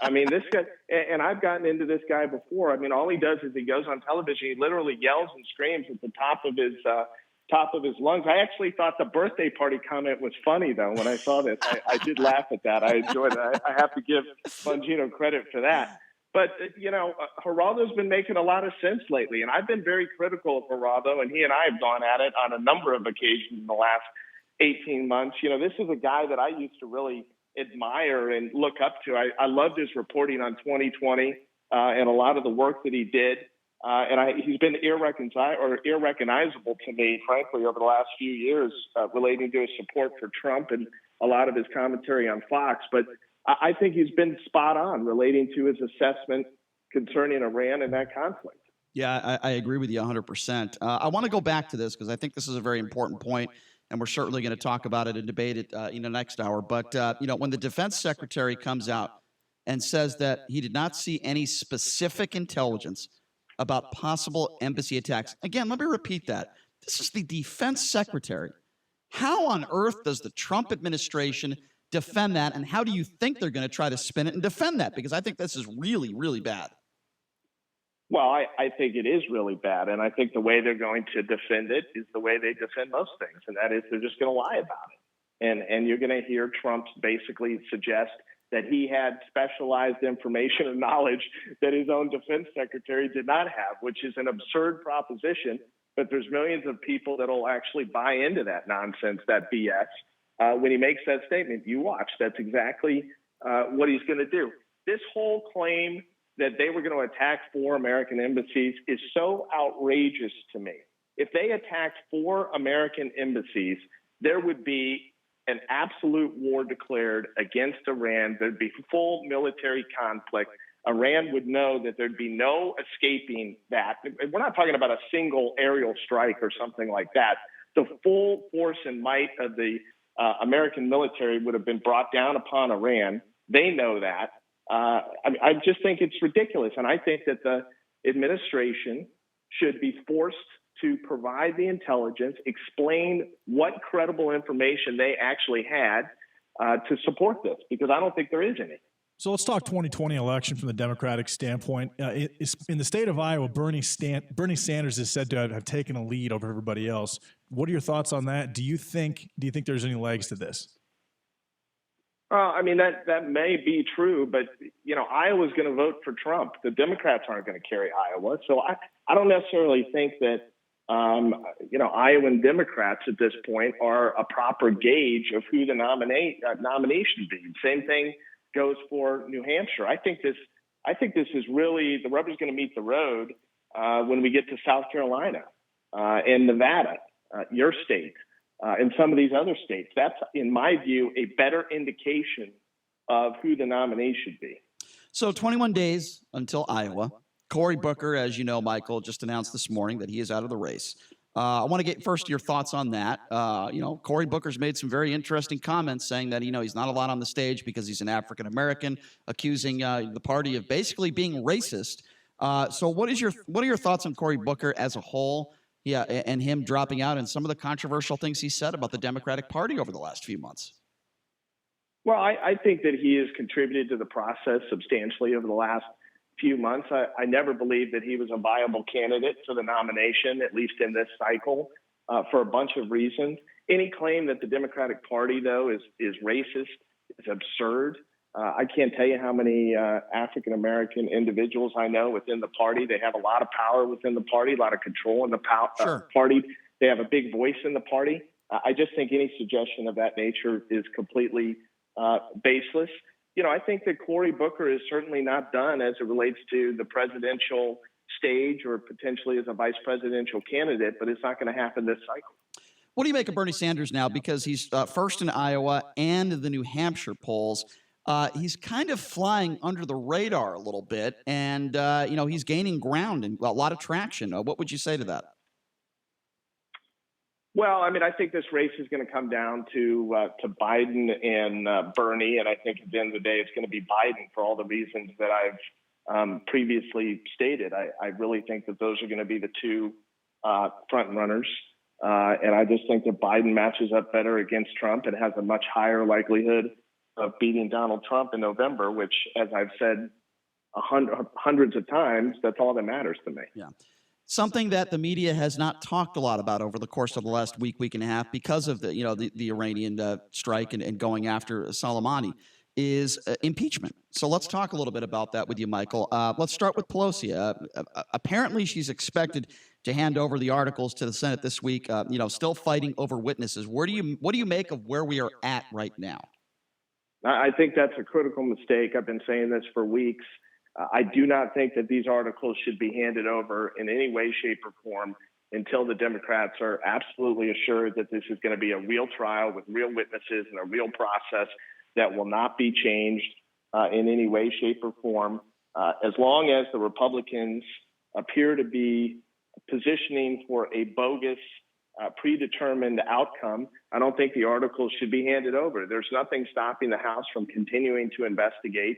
I mean, this guy, and I've gotten into this guy before. I mean, all he does is he goes on television, he literally yells and screams at the top of his lungs. I actually thought the birthday party comment was funny, though. When I saw this, I did laugh at that. I enjoyed it. I have to give Bongino credit for that. But, Geraldo's been making a lot of sense lately, and I've been very critical of Geraldo, and he and I have gone at it on a number of occasions in the last 18 months. This is a guy that I used to really admire and look up to. I loved his reporting on 2020 and a lot of the work that he did. He's been irrecognizable to me, frankly, over the last few years, relating to his support for Trump and a lot of his commentary on Fox. But I think he's been spot on relating to his assessment concerning Iran and that conflict. Yeah, I agree with you 100%. I want to go back to this because I think this is a very important point, and we're certainly going to talk about it and debate it in the next hour. But, when the defense secretary comes out and says that he did not see any specific intelligence about possible embassy attacks. Again, let me repeat that. This is the defense secretary. How on earth does the Trump administration defend that, and how do you think they're going to try to spin it and defend that? Because I think this is really, really bad. Well, I think it is really bad, and I think the way they're going to defend it is the way they defend most things, and that is they're just going to lie about it. And you're going to hear Trump basically suggest that he had specialized information or knowledge that his own defense secretary did not have, which is an absurd proposition. But there's millions of people that will actually buy into that nonsense, that BS. When he makes that statement, you watch. That's exactly what he's going to do. This whole claim that they were going to attack 4 American embassies is so outrageous to me. If they attacked 4 American embassies, there would be an absolute war declared against Iran. There'd be full military conflict. Iran would know that there'd be no escaping that. We're not talking about a single aerial strike or something like that. The full force and might of the American military would have been brought down upon Iran. They know that. I just think it's ridiculous. And I think that the administration should be forced to provide the intelligence, explain what credible information they actually had to support this, because I don't think there is any. So let's talk 2020 election from the Democratic standpoint. In the state of Iowa, Bernie Sanders is said to have taken a lead over everybody else. What are your thoughts on that? Do you think there's any legs to this? I mean, that may be true, but, Iowa's going to vote for Trump. The Democrats aren't going to carry Iowa. So I don't necessarily think that, Iowan Democrats at this point are a proper gauge of who the nomination be. Same thing goes for New Hampshire. I think this is really, the rubber's going to meet the road when we get to South Carolina and Nevada, your state. In some of these other states. That's, in my view, a better indication of who the nominee should be. So 21 days until Iowa. Cory Booker, as you know, Michael, just announced this morning that he is out of the race. I want to get first your thoughts on that. Cory Booker's made some very interesting comments saying that, he's not allowed on the stage because he's an African-American, accusing the party of basically being racist. So what are your thoughts on Cory Booker as a whole? Yeah, and him dropping out and some of the controversial things he said about the Democratic Party over the last few months. Well, I think that he has contributed to the process substantially over the last few months. I never believed that he was a viable candidate for the nomination, at least in this cycle, for a bunch of reasons. Any claim that the Democratic Party, though, is racist is absurd. I can't tell you how many African-American individuals I know within the party. They have a lot of power within the party, a lot of control in the party. They have a big voice in the party. I just think any suggestion of that nature is completely baseless. I think that Cory Booker is certainly not done as it relates to the presidential stage or potentially as a vice presidential candidate, but it's not going to happen this cycle. What do you make of Bernie Sanders now? Because he's first in Iowa and the New Hampshire polls. He's kind of flying under the radar a little bit, and he's gaining ground and a lot of traction. What would you say to that? Well, I mean, I think this race is going to come down to Biden and Bernie, and I think at the end of the day, it's going to be Biden for all the reasons that I've previously stated. I really think that those are going to be the two front runners, and I just think that Biden matches up better against Trump and has a much higher likelihood of beating Donald Trump in November, which, as I've said hundreds of times, that's all that matters to me. Yeah. Something that the media has not talked a lot about over the course of the last week and a half because of the Iranian strike and going after Soleimani is impeachment. So let's talk a little bit about that with you, Michael. Let's start with Pelosi. Apparently, she's expected to hand over the articles to the Senate this week, still fighting over witnesses. What do you make of where we are at right now? I think that's a critical mistake. I've been saying this for weeks. I do not think that these articles should be handed over in any way, shape, or form until the Democrats are absolutely assured that this is going to be a real trial with real witnesses and a real process that will not be changed in any way, shape, or form. As long as the Republicans appear to be positioning for a bogus, predetermined outcome, I don't think the articles should be handed over. There's nothing stopping the House from continuing to investigate,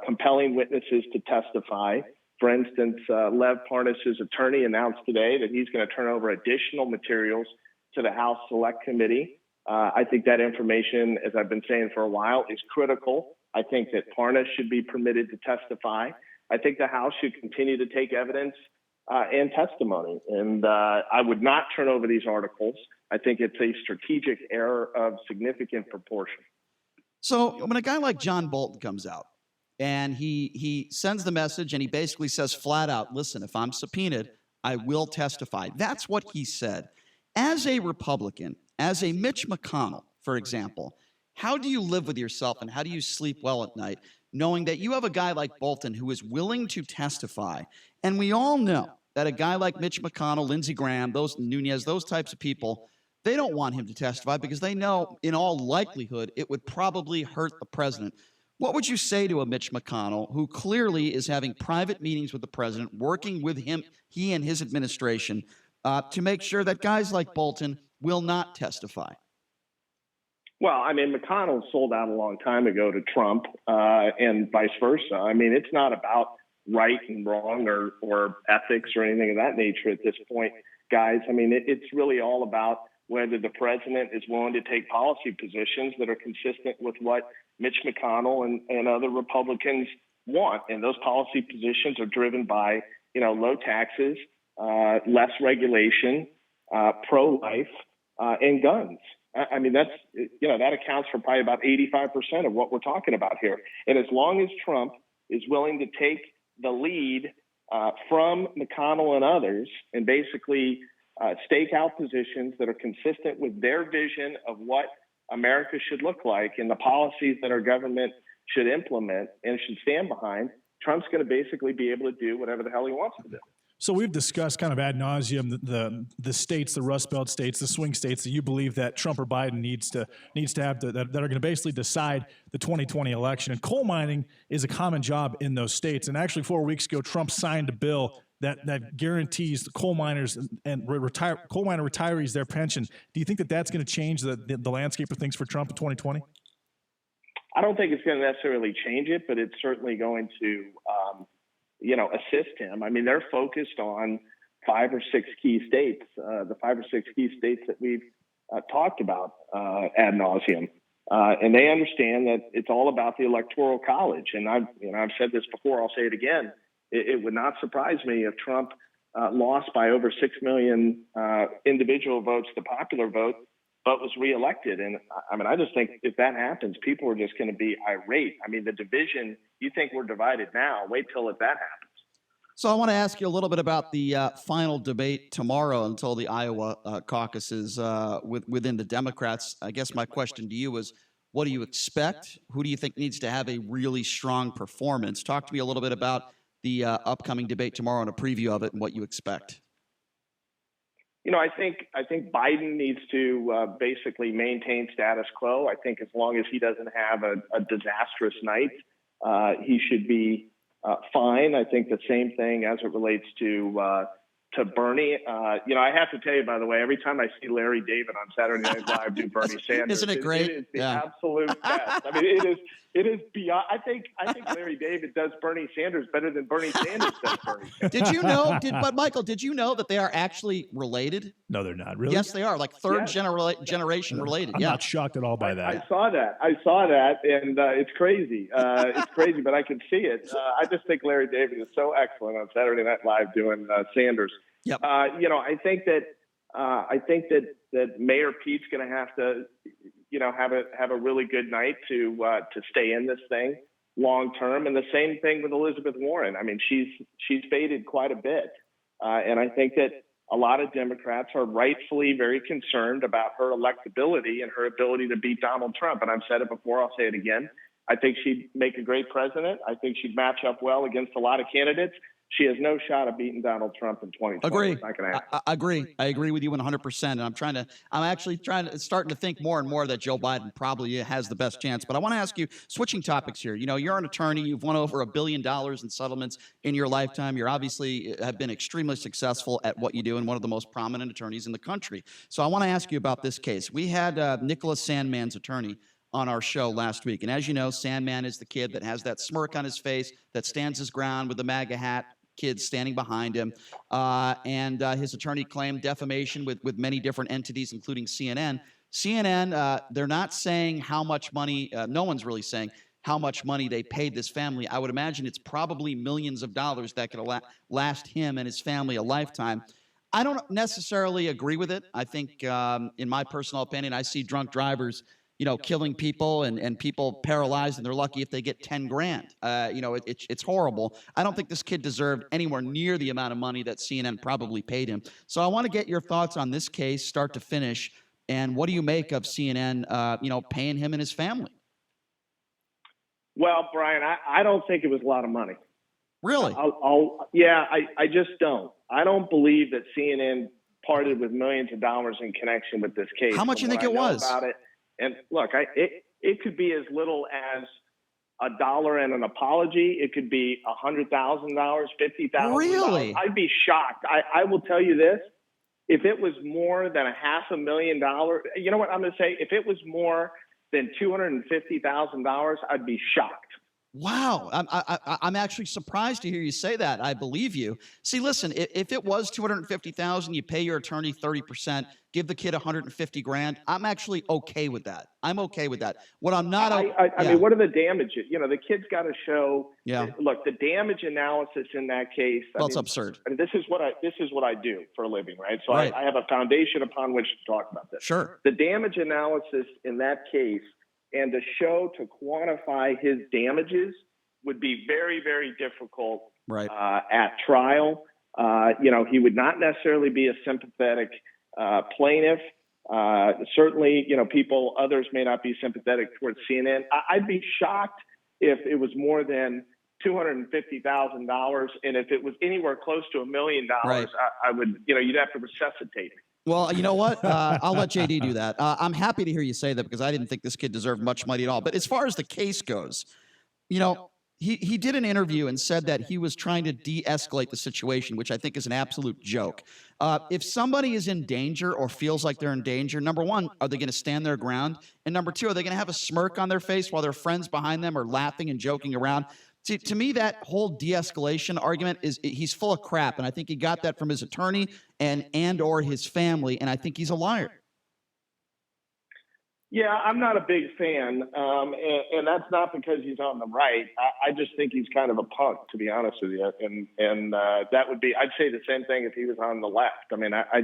compelling witnesses to testify. For instance, Lev Parnas's attorney announced today that he's going to turn over additional materials to the House Select Committee. I think that information, as I've been saying for a while, is critical. I think that Parnas should be permitted to testify. I think the House should continue to take evidence and testimony. And I would not turn over these articles. I think it's a strategic error of significant proportion. So when a guy like John Bolton comes out and he sends the message and he basically says flat out, listen, if I'm subpoenaed, I will testify. That's what he said. As a Republican, as a Mitch McConnell, for example, how do you live with yourself and how do you sleep well at night knowing that you have a guy like Bolton who is willing to testify? And we all know that a guy like Mitch McConnell, Lindsey Graham, those Nunes, those types of people, they don't want him to testify because they know in all likelihood it would probably hurt the president. What would you say to a Mitch McConnell who clearly is having private meetings with the president, working with him, he and his administration, to make sure that guys like Bolton will not testify? Well, I mean, McConnell sold out a long time ago to Trump and vice versa. I mean, it's not about right and wrong or ethics or anything of that nature at this point, guys. I mean, it's really all about whether the president is willing to take policy positions that are consistent with what Mitch McConnell and other Republicans want. And those policy positions are driven by, low taxes, less regulation, pro-life, and guns. I mean, that accounts for probably about 85% of what we're talking about here. And as long as Trump is willing to take the lead from McConnell and others and basically stake out positions that are consistent with their vision of what America should look like and the policies that our government should implement and should stand behind, Trump's going to basically be able to do whatever the hell he wants to do. So we've discussed kind of ad nauseum the states, the Rust Belt states, the swing states that you believe that Trump or Biden needs to have that are going to basically decide the 2020 election. And coal mining is a common job in those states. And actually 4 weeks ago, Trump signed a bill that guarantees the coal miners and coal miner retirees their pension. Do you think that that's going to change the landscape of things for Trump in 2020? I don't think it's going to necessarily change it, but it's certainly going to, assist him. I mean, they're focused on 5 or 6 key states, the 5 or 6 key states that we've talked about ad nauseum. And they understand that it's all about the Electoral College. And I've said this before, I'll say it again. It would not surprise me if Trump lost by over 6 million individual votes, the popular vote, but was reelected. And I mean, I just think if that happens, people are just going to be irate. I mean, the division, you think we're divided now, wait till that happens. So I want to ask you a little bit about the final debate tomorrow until the Iowa caucuses within the Democrats. I guess my question to you is, what do you expect? Who do you think needs to have a really strong performance? Talk to me a little bit about the upcoming debate tomorrow and a preview of it and what you expect. I think Biden needs to basically maintain status quo. I think as long as he doesn't have a disastrous night, he should be fine. I think the same thing as it relates to Bernie. I have to tell you, by the way, every time I see Larry David on Saturday Night Live do Bernie Sanders, isn't it great? It is the absolute best. I mean, it is beyond. I think Larry David does Bernie Sanders better than Bernie Sanders does Bernie Sanders. Did you know? But Michael, did you know that they are actually related? No, they're not. Really? Yes, they are. Like third generation related. I'm not shocked at all by that. I saw that, and it's crazy. It's crazy, but I can see it. I just think Larry David is so excellent on Saturday Night Live doing Sanders. Yep. I think that Mayor Pete's going to have to, have a really good night to stay in this thing long term. And the same thing with Elizabeth Warren. I mean, she's faded quite a bit, and I think that a lot of Democrats are rightfully very concerned about her electability and her ability to beat Donald Trump. And I've said it before, I'll say it again. I think she'd make a great president. I think she'd match up well against a lot of candidates. She has no shot of beating Donald Trump in 2020. Agree. It's not going to happen. I agree. I agree with you 100%. And I'm actually starting to think more and more that Joe Biden probably has the best chance. But I want to ask you, switching topics here. You're an attorney. You've won over $1 billion in settlements in your lifetime. You're obviously have been extremely successful at what you do and one of the most prominent attorneys in the country. So I want to ask you about this case. We had Nicholas Sandmann's attorney on our show last week. And as you know, Sandmann is the kid that has that smirk on his face, that stands his ground with the MAGA hat, kids standing behind him. And his attorney claimed defamation with many different entities, including CNN. CNN, they're not saying how much money, no one's really saying how much money they paid this family. I would imagine it's probably millions of dollars that could last him and his family a lifetime. I don't necessarily agree with it. I think, in my personal opinion, I see drunk drivers killing people and people paralyzed, and they're lucky if they get 10 grand. It's horrible. I don't think this kid deserved anywhere near the amount of money that CNN probably paid him. So I want to get your thoughts on this case, start to finish, and what do you make of CNN, paying him and his family? Well, Brian, I don't think it was a lot of money. Really? I just don't. I don't believe that CNN parted with millions of dollars in connection with this case. How much do you think it was? About it, and look, it could be as little as $1 and an apology. It could be $100,000, $50,000. Really? I'd be shocked. I will tell you this. If it was more than $500,000, you know what I'm going to say? If it was more than $250,000, I'd be shocked. Wow, I'm actually surprised to hear you say that. I believe you. See, listen, if it was $250,000, you pay your attorney 30%, give the kid $150,000. I'm actually okay with that. I'm okay with that. What I'm not. I mean, what are the damages? You know, the kid's got to show. Yeah. Look, the damage analysis in that case. Well, it's absurd. I mean, this is what I do for a living, right? So Right. I have a foundation upon which to talk about this. Sure. The damage analysis in that case and to quantify his damages would be very, very difficult Right. at trial. You know, he would not necessarily be a sympathetic plaintiff. Certainly, you know, others may not be sympathetic towards CNN. I'd be shocked if it was more than $250,000, and if it was anywhere close to $1 million, Right. I would, you know, you'd have to resuscitate me. Well, you know what? I'll let JD do that. I'm happy to hear you say that because I didn't think this kid deserved much money at all. But as far as the case goes, you know, he did an interview and said that he was trying to de-escalate the situation, which I think is an absolute joke. If somebody is in danger or feels like they're in danger, number one, are they going to stand their ground? And number two, are they going to have a smirk on their face while their friends behind them are laughing and joking around? To me, that whole de-escalation argument he's full of crap, and I think he got that from his attorney and or his family, and I think he's a liar. Yeah, I'm not a big fan, and that's not because he's on the right. I just think he's kind of a punk, to be honest with you. And that would be, I'd say the same thing if he was on the left. I mean, I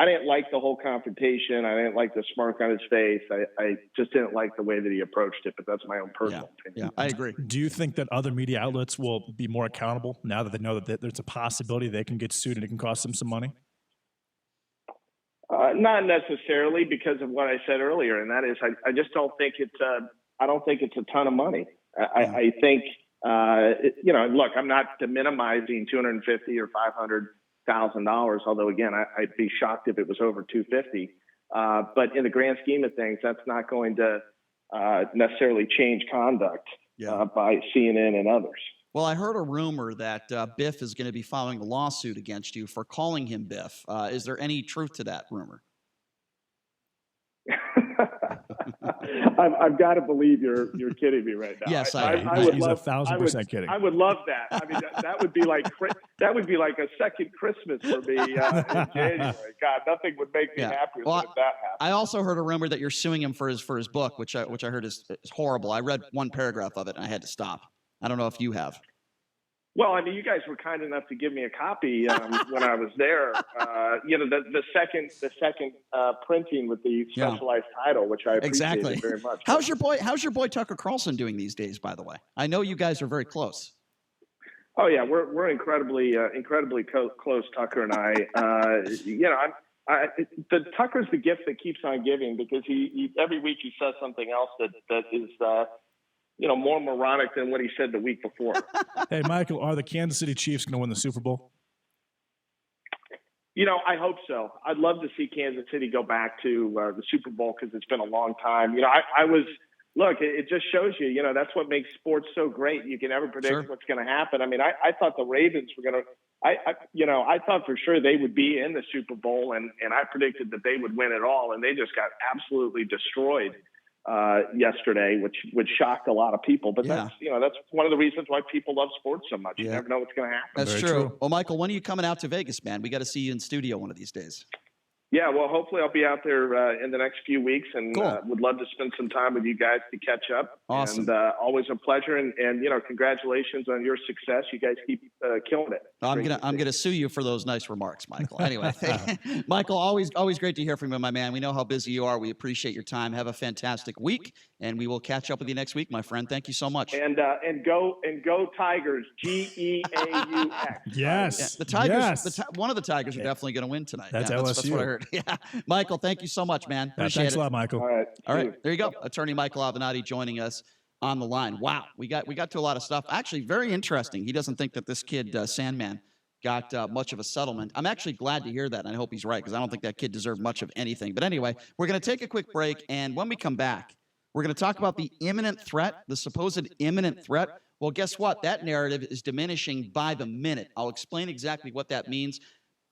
didn't like the whole confrontation. I didn't like the smirk on his face. I just didn't like the way that he approached it. But that's my own personal opinion. Yeah, I agree. Do you think that other media outlets will be more accountable now that they know that there's a possibility they can get sued and it can cost them some money? Not necessarily because of what I said earlier, and that is I just don't think it's a ton of money. I think you know, look, I'm not minimizing $250,000 or $500,000, although again I'd be shocked if it was over $250,000. But in the grand scheme of things, that's not going to necessarily change conduct by CNN and others. Well, I heard a rumor that Biff is going to be filing a lawsuit against you for calling him Biff. Is there any truth to that rumor? I've got to believe you're kidding me right now. Yes, I would he's 1,000% kidding. I would love that. I mean, that would be like a second Christmas for me in January. God, nothing would make me happier than if that happened. I also heard a rumor that you're suing him for his book, which I heard is horrible. I read one paragraph of it and I had to stop. I don't know if you have. Well, I mean, you guys were kind enough to give me a copy when I was there. You know, the second printing with the specialized title, which I appreciate very much. How's your boy Tucker Carlson doing these days? By the way, I know you guys are very close. Oh yeah, we're incredibly close, Tucker and I. You know, the Tucker's the gift that keeps on giving because he every week he says something else that is. You know, more moronic than what he said the week before. Hey, Michael, are the Kansas City Chiefs going to win the Super Bowl? You know, I hope so. I'd love to see Kansas City go back to the Super Bowl because it's been a long time. You know, look, it just shows you, you know, that's what makes sports so great. You can never predict what's going to happen. I mean, I thought the Ravens were going to, I thought for sure they would be in the Super Bowl and I predicted that they would win it all. And they just got absolutely destroyed yesterday, which shocked a lot of people. But that's one of the reasons why people love sports so much. You never know what's going to happen. That's true. Well, Michael, when are you coming out to Vegas, man? We got to see you in studio one of these days. Yeah, well, hopefully I'll be out there in the next few weeks and would love to spend some time with you guys to catch up. Awesome. And always a pleasure. And you know, congratulations on your success. You guys keep killing it. I'm gonna sue you for those nice remarks, Michael. Anyway, Michael, always great to hear from you, my man. We know how busy you are. We appreciate your time. Have a fantastic week, and we will catch up with you next week, my friend. Thank you so much. And go Tigers, GEAUX. Yes. Yeah, the Tigers. Yes. One of the Tigers are definitely going to win tonight. That's LSU. LSU. That's what I heard. Yeah, Michael, thank you so much, man. Appreciate thanks it. a lot, Michael. All right. There you go. Attorney Michael Avenatti joining us on the line. Wow, we got to a lot of stuff. Actually, very interesting. He doesn't think that this kid Sandman got much of a settlement. I'm actually glad to hear that, and I hope he's right because I don't think that kid deserved much of anything. But anyway, we're going to take a quick break, and when we come back, We're going to talk about the imminent threat, the supposed imminent threat. Well, guess what? That narrative is diminishing by the minute. I'll explain exactly what that means.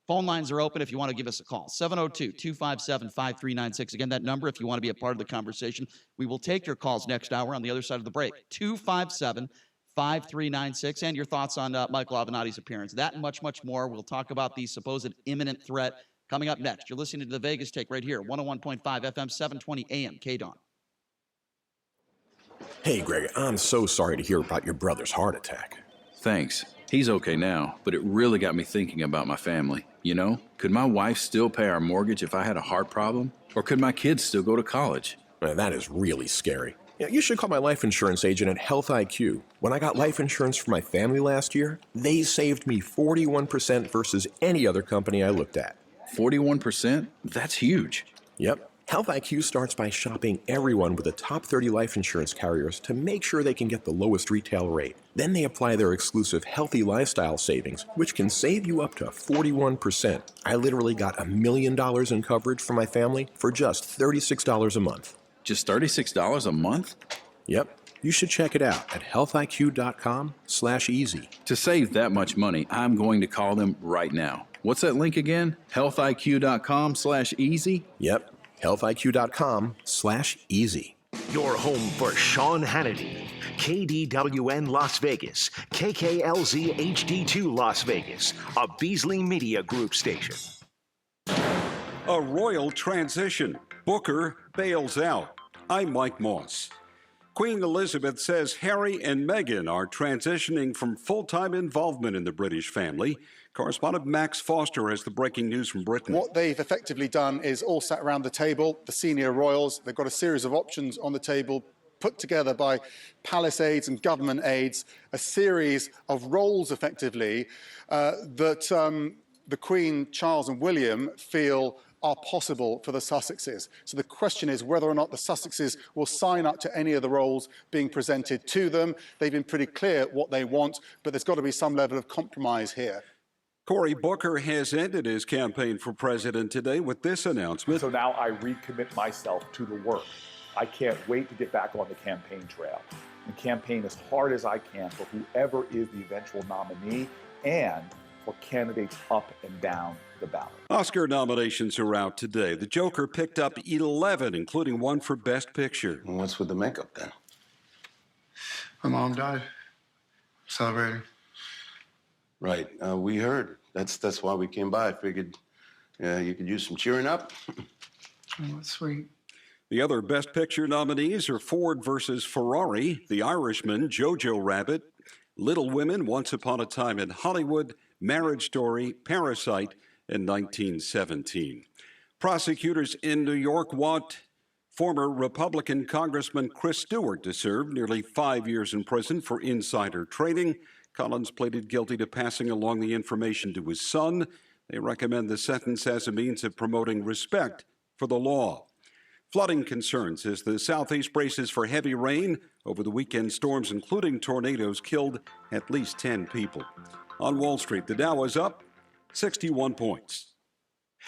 Phone lines are open if you want to give us a call. 702-257-5396. Again, that number if you want to be a part of the conversation. We will take your calls next hour on the other side of the break. 257-5396. And your thoughts on Michael Avenatti's appearance. That and much, much more. We'll talk about the supposed imminent threat coming up next. You're listening to the Vegas Take right here, 101.5 FM, 720 AM, KDON. Hey, Greg, I'm so sorry to hear about your brother's heart attack. Thanks. He's okay now, but it really got me thinking about my family. You know, could my wife still pay our mortgage if I had a heart problem? Or could my kids still go to college? Man, that is really scary. Yeah, you should call my life insurance agent at Health IQ. When I got life insurance for my family last year, they saved me 41% versus any other company I looked at. 41%? That's huge. Yep. Health IQ starts by shopping everyone with the top 30 life insurance carriers to make sure they can get the lowest retail rate. Then they apply their exclusive healthy lifestyle savings, which can save you up to 41%. I literally got $1 million in coverage for my family for just $36 a month. Just $36 a month? Yep. You should check it out at healthiq.com/easy. To save that much money, I'm going to call them right now. What's that link again? healthiq.com/easy? Yep. healthiq.com/easy. Your home for Sean Hannity. KDWN Las Vegas, KKLZ HD2 Las Vegas, a Beasley Media Group station. A royal transition. Booker bails out. I'm Mike Moss. Queen Elizabeth says Harry and Meghan are transitioning from full-time involvement in the British family. Correspondent Max Foster has the breaking news from Britain. What they've effectively done is all sat around the table, the senior royals. They've got a series of options on the table put together by palace aides and government aides, a series of roles effectively that the Queen, Charles and William feel are possible for the Sussexes. So the question is whether or not the Sussexes will sign up to any of the roles being presented to them. They've been pretty clear what they want, but there's got to be some level of compromise here. Cory Booker has ended his campaign for president today with this announcement. So now I recommit myself to the work. I can't wait to get back on the campaign trail and campaign as hard as I can for whoever is the eventual nominee and for candidates up and down the ballot. Oscar nominations are out today. The Joker picked up 11, including one for Best Picture. What's with the makeup then? My mom died. Celebrating. Right. We heard. That's why we came by. I figured you could use some cheering up. Oh, that's sweet. The other Best Picture nominees are Ford versus Ferrari, The Irishman, Jojo Rabbit, Little Women, Once Upon a Time in Hollywood, Marriage Story, Parasite, and 1917. Prosecutors in New York want former Republican Congressman Chris Stewart to serve nearly 5 years in prison for insider trading. Collins pleaded guilty to passing along the information to his son. They recommend the sentence as a means of promoting respect for the law. Flooding concerns as the southeast braces for heavy rain. Over the weekend, storms, including tornadoes, killed at least 10 people. On Wall Street, the Dow is up 61 points.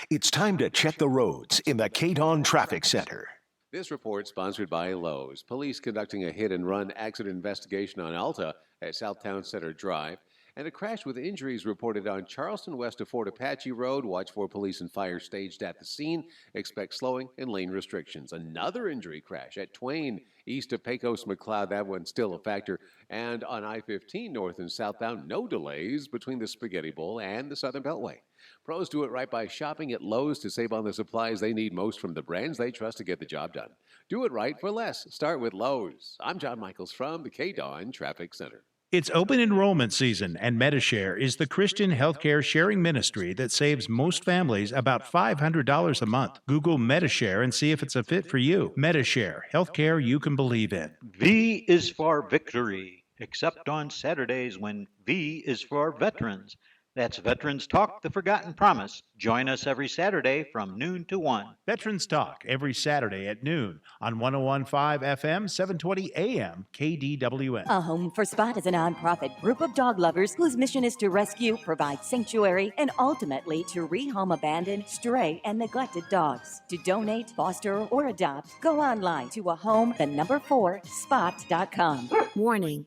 It's time to check the roads in the KDON Traffic Center. This report sponsored by Lowe's. Police conducting a hit-and-run accident investigation on Alta at Southtown Center Drive. And a crash with injuries reported on Charleston west of Fort Apache Road. Watch for police and fire staged at the scene. Expect slowing and lane restrictions. Another injury crash at Twain east of Pecos McLeod. That one's still a factor. And on I-15 north and southbound, no delays between the Spaghetti Bowl and the Southern Beltway. Pros do it right by shopping at Lowe's to save on the supplies they need most from the brands they trust to get the job done. Do it right for less. Start with Lowe's. I'm John Michaels from the KDON Traffic Center. It's open enrollment season, and Medishare is the Christian healthcare sharing ministry that saves most families about $500 a month. Google Medishare and see if it's a fit for you. Medishare, healthcare you can believe in. V is for victory, except on Saturdays when V is for veterans. That's Veterans Talk, the Forgotten Promise. Join us every Saturday from noon to 1. Veterans Talk every Saturday at noon on 101.5 FM, 720 AM, KDWN. A Home for Spot is a nonprofit group of dog lovers whose mission is to rescue, provide sanctuary, and ultimately to rehome abandoned, stray, and neglected dogs. To donate, foster, or adopt, go online to ahome4spot.com. Warning: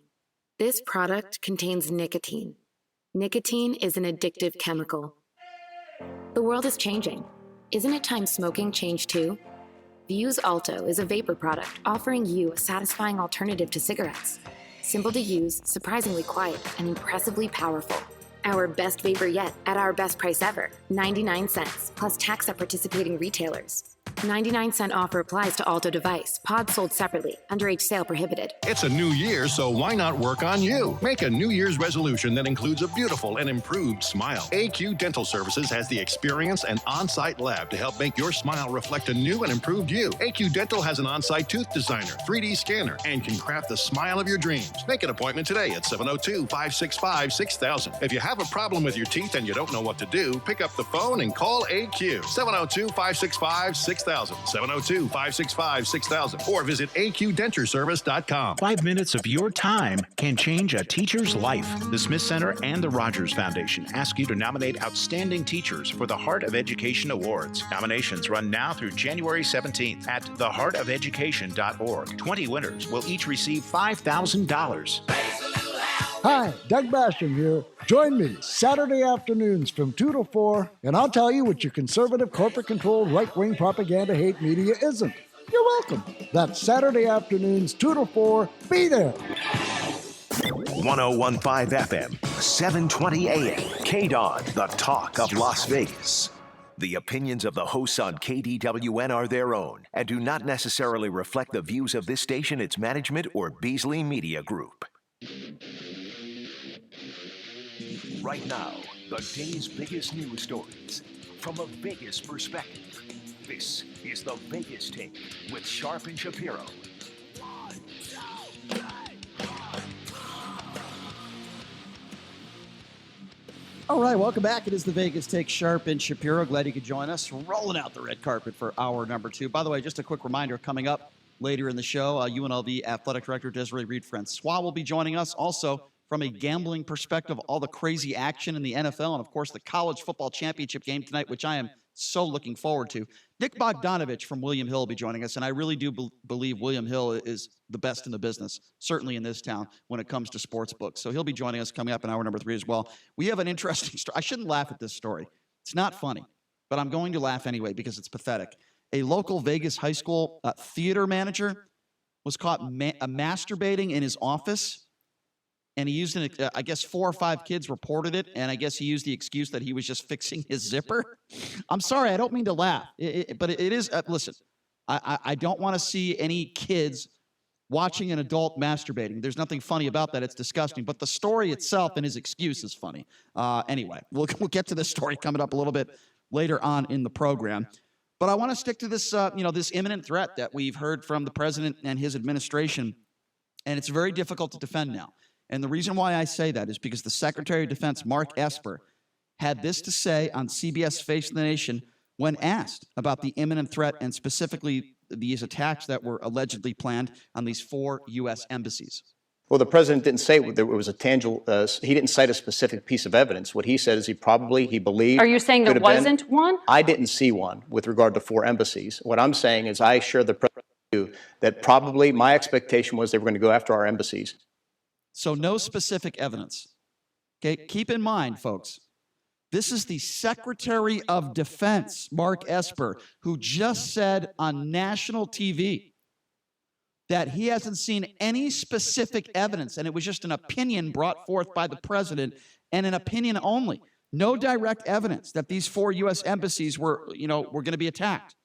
this product contains nicotine. Nicotine is an addictive chemical. The world is changing. Isn't it time smoking changed too? Vuse Alto is a vapor product offering you a satisfying alternative to cigarettes. Simple to use, surprisingly quiet, and impressively powerful. Our best vapor yet at our best price ever, 99 cents, plus tax at participating retailers. 99-cent offer applies to Alto device. Pods sold separately. Underage sale prohibited. It's a new year, so why not work on you? Make a New Year's resolution that includes a beautiful and improved smile. AQ Dental Services has the experience and on-site lab to help make your smile reflect a new and improved you. AQ Dental has an on-site tooth designer, 3D scanner, and can craft the smile of your dreams. Make an appointment today at 702-565-6000. If you have a problem with your teeth and you don't know what to do, pick up the phone and call AQ. 702-565-6000. 702-565-6000 or visit aqdentureservice.com. 5 minutes of your time can change a teacher's life. The Smith Center and the Rogers Foundation ask you to nominate outstanding teachers for the Heart of Education Awards. Nominations run now through January 17th at theheartofeducation.org. 20 winners will each receive $5,000. Hi, Doug Basham here. Join me Saturday afternoons from 2 to 4, and I'll tell you what your conservative, corporate-controlled, right-wing propaganda hate media isn't. You're welcome. That's Saturday afternoons, 2 to 4. Be there. 101.5 FM, 720 AM, KDON, the talk of Las Vegas. The opinions of the hosts on KDWN are their own and do not necessarily reflect the views of this station, its management, or Beasley Media Group. Right now, the day's biggest news stories from a Vegas perspective. This is the Vegas Take with Sharp and Shapiro. All right, welcome back. It is the Vegas Take, Sharp and Shapiro. Glad you could join us. Rolling out the red carpet for hour number 2. By the way, just a quick reminder, coming up later in the show, UNLV Athletic Director Desiree Reed Francois will be joining us. Also, from a gambling perspective, all the crazy action in the NFL and, of course, the college football championship game tonight, which I am so looking forward to. Nick Bogdanovich from William Hill will be joining us, and I really do believe William Hill is the best in the business, certainly in this town, when it comes to sports books. So he'll be joining us coming up in hour number 3 as well. We have an interesting story. I shouldn't laugh at this story. It's not funny, but I'm going to laugh anyway because it's pathetic. A local Vegas high school theater manager was caught masturbating in his office. And he used I guess 4 or 5 kids reported it, and I guess he used the excuse that he was just fixing his zipper. I'm sorry, I don't mean to laugh, but it is. Listen, I don't want to see any kids watching an adult masturbating. There's nothing funny about that. It's disgusting. But the story itself and his excuse is funny. Anyway, we'll get to this story coming up a little bit later on in the program. But I want to stick to this, this imminent threat that we've heard from the president and his administration, and it's very difficult to defend now. And the reason why I say that is because the Secretary of Defense, Mark Esper, had this to say on CBS Face the Nation when asked about the imminent threat and specifically these attacks that were allegedly planned on these 4 U.S. embassies. Well, the president didn't say it was a tangible, he didn't cite a specific piece of evidence. What he said is he believed. Are you saying there wasn't one? I didn't see one with regard to 4 embassies. What I'm saying is I assured the president that probably my expectation was they were going to go after our embassies. So no specific evidence. Okay, keep in mind, folks, this is the Secretary of Defense, Mark Esper, who just said on national TV that he hasn't seen any specific evidence, and it was just an opinion brought forth by the president, and an opinion only. No direct evidence that these 4 U.S. embassies were going to be attacked.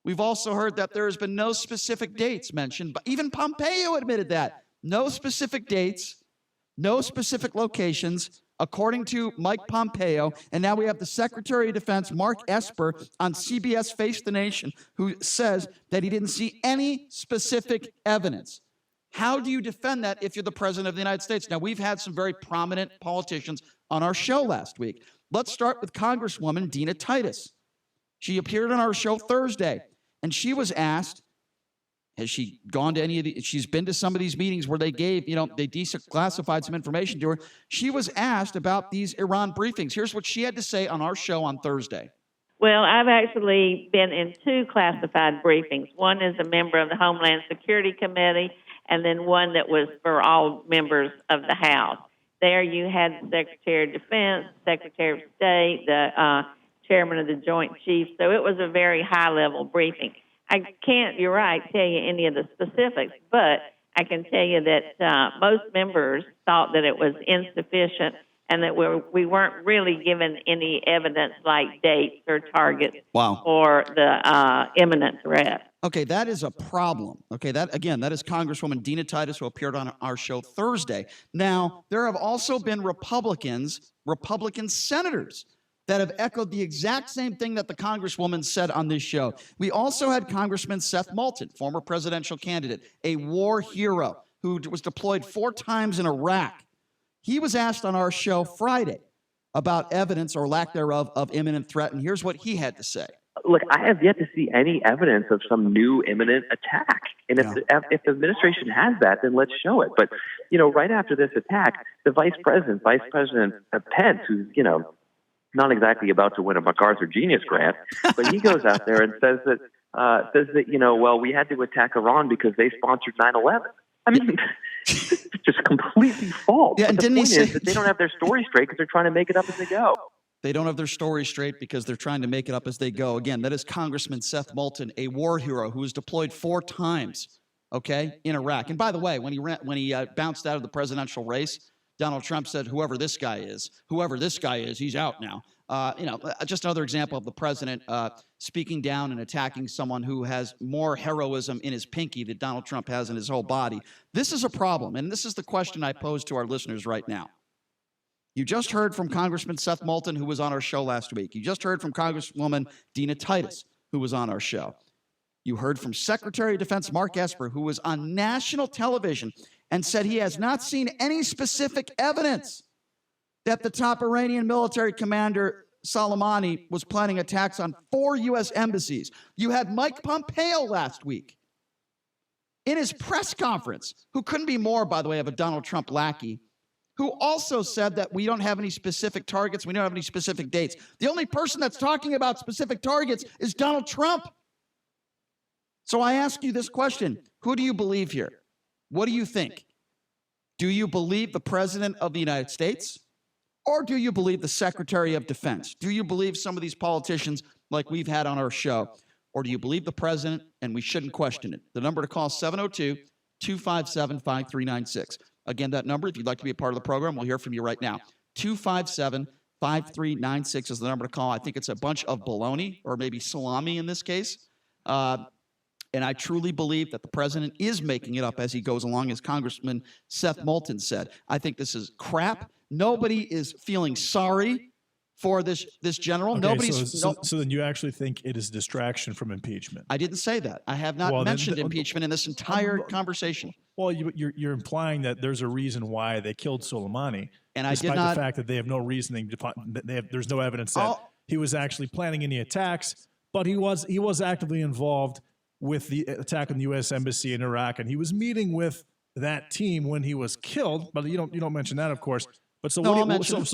We've also heard that there has been no specific dates mentioned, but even Pompeo admitted that. No specific dates, no specific locations, according to Mike Pompeo. And now we have the Secretary of Defense, Mark Esper, on CBS Face the Nation, who says that he didn't see any specific evidence. How do you defend that if you're the president of the United States? Now, we've had some very prominent politicians on our show last week. Let's start with Congresswoman Dina Titus. She appeared on our show Thursday, and she was asked, has she gone to any of the, she's been to some of these meetings where they gave, they declassified some information to her. She was asked about these Iran briefings. Here's what she had to say on our show on Thursday. Well, I've actually been in 2 classified briefings. One is a member of the Homeland Security Committee, and then one that was for all members of the House. There you had the Secretary of Defense, Secretary of State, the chairman of the Joint Chiefs. So it was a very high-level briefing. I can't, you're right, tell you any of the specifics, but I can tell you that most members thought that it was insufficient and that we weren't really given any evidence like dates or targets or the imminent threat. Okay, that is a problem. Okay, that is Congresswoman Dina Titus, who appeared on our show Thursday. Now, there have also been Republican senators that have echoed the exact same thing that the Congresswoman said on this show. We also had Congressman Seth Moulton, former presidential candidate, a war hero who was deployed 4 times in Iraq. He was asked on our show Friday about evidence or lack thereof of imminent threat, and here's what he had to say. Look, I have yet to see any evidence of some new imminent attack. And if the administration has that, then let's show it. But, right after this attack, the Vice President Pence, who's, not exactly about to win a MacArthur Genius Grant, but he goes out there and says that, we had to attack Iran because they sponsored 9/11. I mean, it's just completely false. Yeah, but and the didn't point he say is that they don't have their story straight because they're trying to make it up as they go. They don't have their story straight because they're trying to make it up as they go. Again, that is Congressman Seth Moulton, a war hero who was deployed 4 times, in Iraq. And by the way, when he bounced out of the presidential race, Donald Trump said, whoever this guy is, he's out now. Just another example of the president speaking down and attacking someone who has more heroism in his pinky than Donald Trump has in his whole body. This is a problem, and this is the question I pose to our listeners right now. You just heard from Congressman Seth Moulton, who was on our show last week. You just heard from Congresswoman Dina Titus, who was on our show. You heard from Secretary of Defense Mark Esper, who was on national television and said he has not seen any specific evidence that the top Iranian military commander, Soleimani, was planning attacks on 4 U.S. embassies. You had Mike Pompeo last week in his press conference, who couldn't be more, by the way, of a Donald Trump lackey, who also said that we don't have any specific targets, we don't have any specific dates. The only person that's talking about specific targets is Donald Trump. So I ask you this question. Who do you believe here? What do you think? Do you believe the President of the United States? Or do you believe the Secretary of Defense? Do you believe some of these politicians like we've had on our show? Or do you believe the President and we shouldn't question it? The number to call is 702-257-5396. Again, that number, if you'd like to be a part of the program, we'll hear from you right now. 257-5396 is the number to call. I think it's a bunch of baloney, or maybe salami in this case. And I truly believe that the president is making it up as he goes along, as Congressman Seth Moulton said. I think this is crap. Nobody is feeling sorry for this general. Okay, so then you actually think it is distraction from impeachment? I didn't say that. I have not mentioned impeachment in this entire conversation. Well, you're implying that there's a reason why they killed Soleimani, and despite the fact that they have no reasoning. There's no evidence that he was actually planning any attacks, but he was actively involved with the attack on the U.S. Embassy in Iraq, and he was meeting with that team when he was killed. But you don't mention that, of course. But so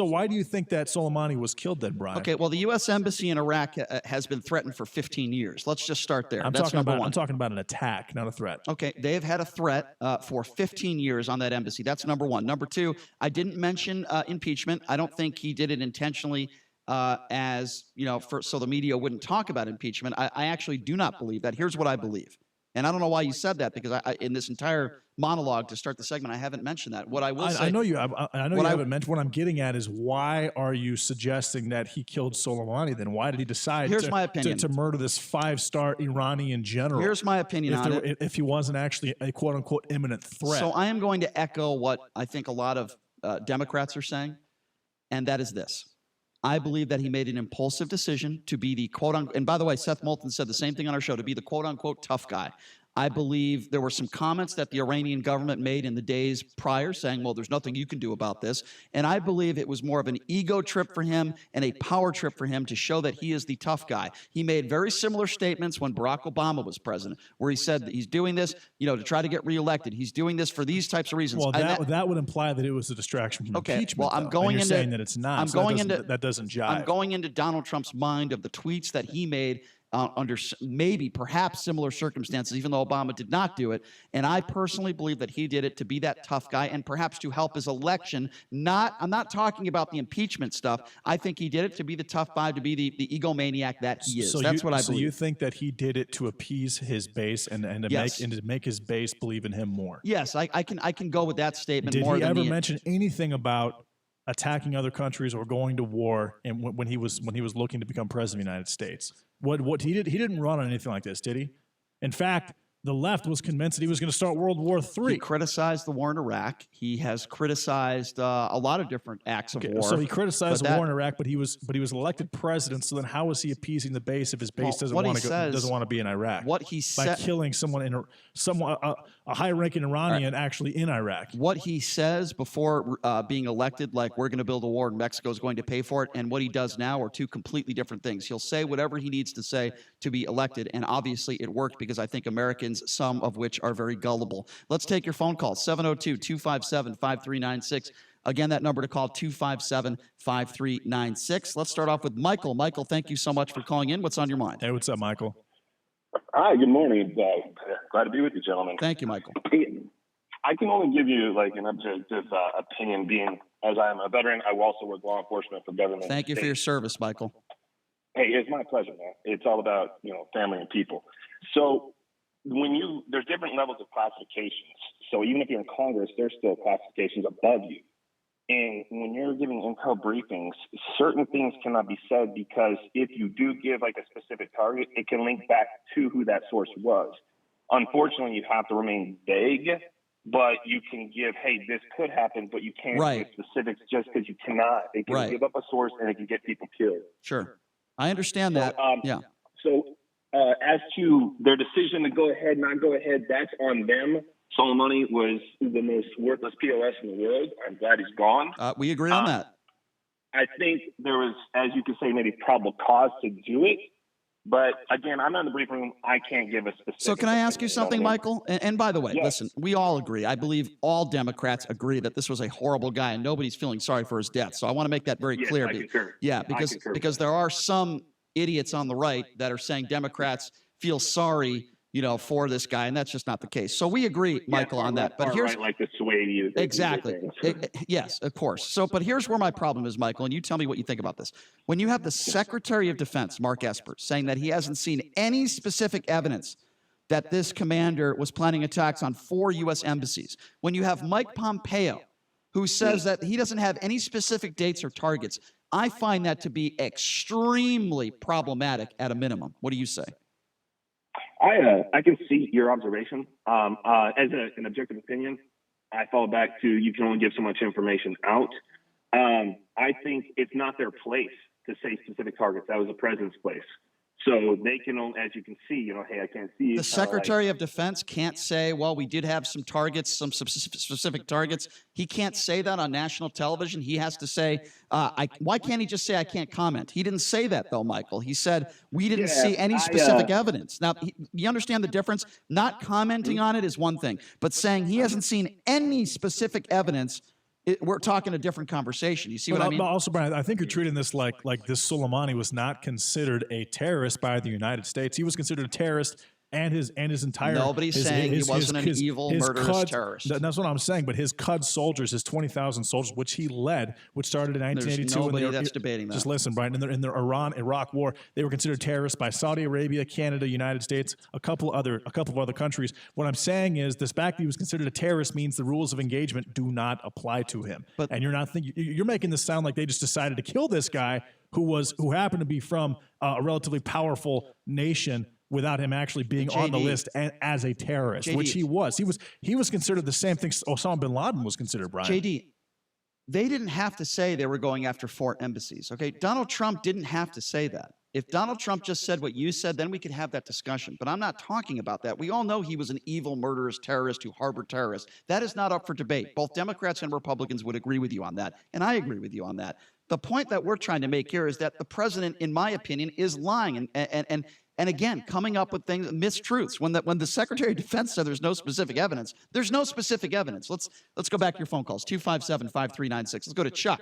why do you think that Soleimani was killed then, Brian? Okay, well, the U.S. Embassy in Iraq has been threatened for 15 years. Let's just start there. That's number one. I'm talking about an attack, not a threat. Okay, they have had a threat for 15 years on that embassy. That's number one. Number two, I didn't mention impeachment. I don't think he did it intentionally so the media wouldn't talk about impeachment. I actually do not believe that. Here's what I believe. And I don't know why you said that, because I in this entire monologue to start the segment, I haven't mentioned that. What I will say, I know you haven't mentioned. What I'm getting at is, why are you suggesting that he killed Soleimani? Then why did he decide to murder this 5-star Iranian general? Here's my opinion on it. If he wasn't actually a quote unquote imminent threat. So I am going to echo what I think a lot of Democrats are saying, and that is this. I believe that he made an impulsive decision to be the quote-unquote, and by the way, Seth Moulton said the same thing on our show, to be the quote-unquote tough guy. I believe there were some comments that the Iranian government made in the days prior saying, well, there's nothing you can do about this. And I believe it was more of an ego trip for him and a power trip for him to show that he is the tough guy. He made very similar statements when Barack Obama was president, where he said that he's doing this, to try to get reelected. He's doing this for these types of reasons. Well, that would imply that it was a distraction from impeachment. Well, I'm going into saying that it's not. That doesn't jive. I'm going into Donald Trump's mind of the tweets that he made under perhaps similar circumstances, even though Obama did not do it. And I personally believe that he did it to be that tough guy and perhaps to help his election. I'm not talking about the impeachment stuff. I think he did it to be the tough guy, to be the egomaniac that he is. That's what I believe. So you think that he did it to appease his base and to make his base believe in him more? Yes, I can go with that statement. Did he ever mention anything about attacking other countries or going to war? And when he was looking to become president of the United States, what he didn't run on anything like this, did he? In fact, the left was convinced that he was going to start World War III. He criticized the war in Iraq. He has criticized a lot of different acts of war. So he criticized the war in Iraq, but he was elected president. So then, how is he appeasing the base if his base doesn't want to be in Iraq? What he said by killing someone a high-ranking Iranian actually in Iraq. What he says before being elected, like we're going to build a war and Mexico is going to pay for it, and what he does now are two completely different things. He'll say whatever he needs to say to be elected, and obviously it worked because I think Americans, some of which are very gullible. Let's take your phone call, 702-257-5396. Again, that number to call, 257-5396. Let's start off with Michael. Michael, thank you so much for calling in. What's on your mind? Hey, what's up, Michael? Hi, good morning. Glad to be with you, gentlemen. Thank you, Michael. I can only give you an objective opinion, being as I am a veteran. I will also work law enforcement for government. Thank you for your service, Michael. Hey, it's my pleasure, man. It's all about family and people. So there's different levels of classifications. So even if you're in Congress, there's still classifications above you. And when you're giving intel briefings, certain things cannot be said because if you do give a specific target, it can link back to who that source was. Unfortunately, you have to remain vague, but you can give, hey, this could happen, but you can't give specifics just because you cannot. It can give up a source and it can get people killed. Sure. I understand that. Yeah. So as to their decision to go ahead, not go ahead, that's on them. Soleimani was the most worthless POS in the world. I'm glad he's gone. We agree on that. I think there was, as you could say, maybe probable cause to do it. But again, I'm not in the briefing room. I can't give a specific. So can I ask you something, Michael? And by the way, listen, we all agree. I believe all Democrats agree that this was a horrible guy and nobody's feeling sorry for his death. So I want to make that very clear. I concur. Yeah, because there are some idiots on the right that are saying Democrats feel sorry for this guy, and that's just not the case. So we agree, Michael, on that. But here's like the sway exactly. Yes, of course. So, but here's where my problem is, Michael, and you tell me what you think about this. When you have the Secretary of Defense, Mark Esper, saying that he hasn't seen any specific evidence that this commander was planning attacks on 4 U.S. embassies, when you have Mike Pompeo, who says that he doesn't have any specific dates or targets, I find that to be extremely problematic at a minimum. What do you say? I can see your observation. As an objective opinion, I fall back to you can only give so much information out. I think it's not their place to say specific targets. That was the president's place. So they can, as you can see, hey, I can't see. The Secretary of Defense can't say, well, we did have some targets, some specific targets. He can't say that on national television. He has to say, why can't he just say, I can't comment? He didn't say that, though, Michael. He said, we didn't see any specific evidence. Now, you understand the difference? Not commenting on it is one thing, but saying he hasn't seen any specific evidence, we're talking a different conversation. You see what I mean? But also, Brian, I think you're treating this like this Soleimani was not considered a terrorist by the United States. He was considered a terrorist, and his entire. Nobody's saying he wasn't an evil, murderous terrorist. That's what I'm saying. But his Qud soldiers, his 20,000 soldiers, which he led, which started in 1982. There's nobody that's debating that. Just listen, Brian. In the Iran-Iraq war, they were considered terrorists by Saudi Arabia, Canada, United States, a couple of other countries. What I'm saying is, this fact that he was considered a terrorist means the rules of engagement do not apply to him. And you're making this sound like they just decided to kill this guy who happened to be from a relatively powerful nation, without him actually being on the list as a terrorist, JD, which he was. He was considered the same thing Osama bin Laden was considered, Brian. JD, they didn't have to say they were going after 4 embassies, okay? Donald Trump didn't have to say that. If Donald Trump just said what you said, then we could have that discussion. But I'm not talking about that. We all know he was an evil, murderous terrorist who harbored terrorists. That is not up for debate. Both Democrats and Republicans would agree with you on that, and I agree with you on that. The point that we're trying to make here is that the president, in my opinion, is lying and again, coming up with things, mistruths. When the Secretary of Defense said there's no specific evidence, there's no specific evidence. Let's go back to your phone calls, 257-5396. Let's go to Chuck.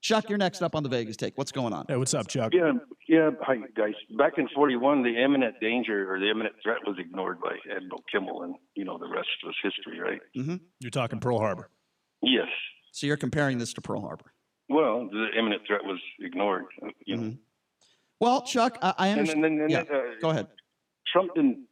Chuck, you're next up on the Vegas Take. What's going on? Hey, what's up, Chuck? Yeah. Hi, guys. Back in 41, the imminent danger or the imminent threat was ignored by Admiral Kimmel, and the rest was history, right? Mm-hmm. You're talking Pearl Harbor. Yes. So you're comparing this to Pearl Harbor. Well, the imminent threat was ignored. Mm-hmm. Well, Chuck, I understand. Go ahead. Trump didn't.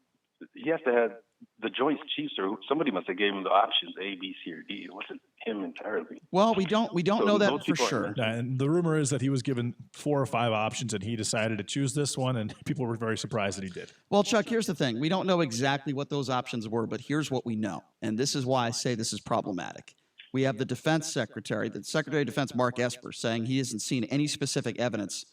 He has to have the Joint Chiefs, or somebody must have gave him the options A, B, C, or D. It wasn't him entirely. Well, we don't know that for sure. And the rumor is that he was given 4 or 5 options, and he decided to choose this one, and people were very surprised that he did. Well, Chuck, here's the thing. We don't know exactly what those options were, but here's what we know, and this is why I say this is problematic. We have the Defense Secretary, the Secretary of Defense, Mark Esper, saying he hasn't seen any specific evidence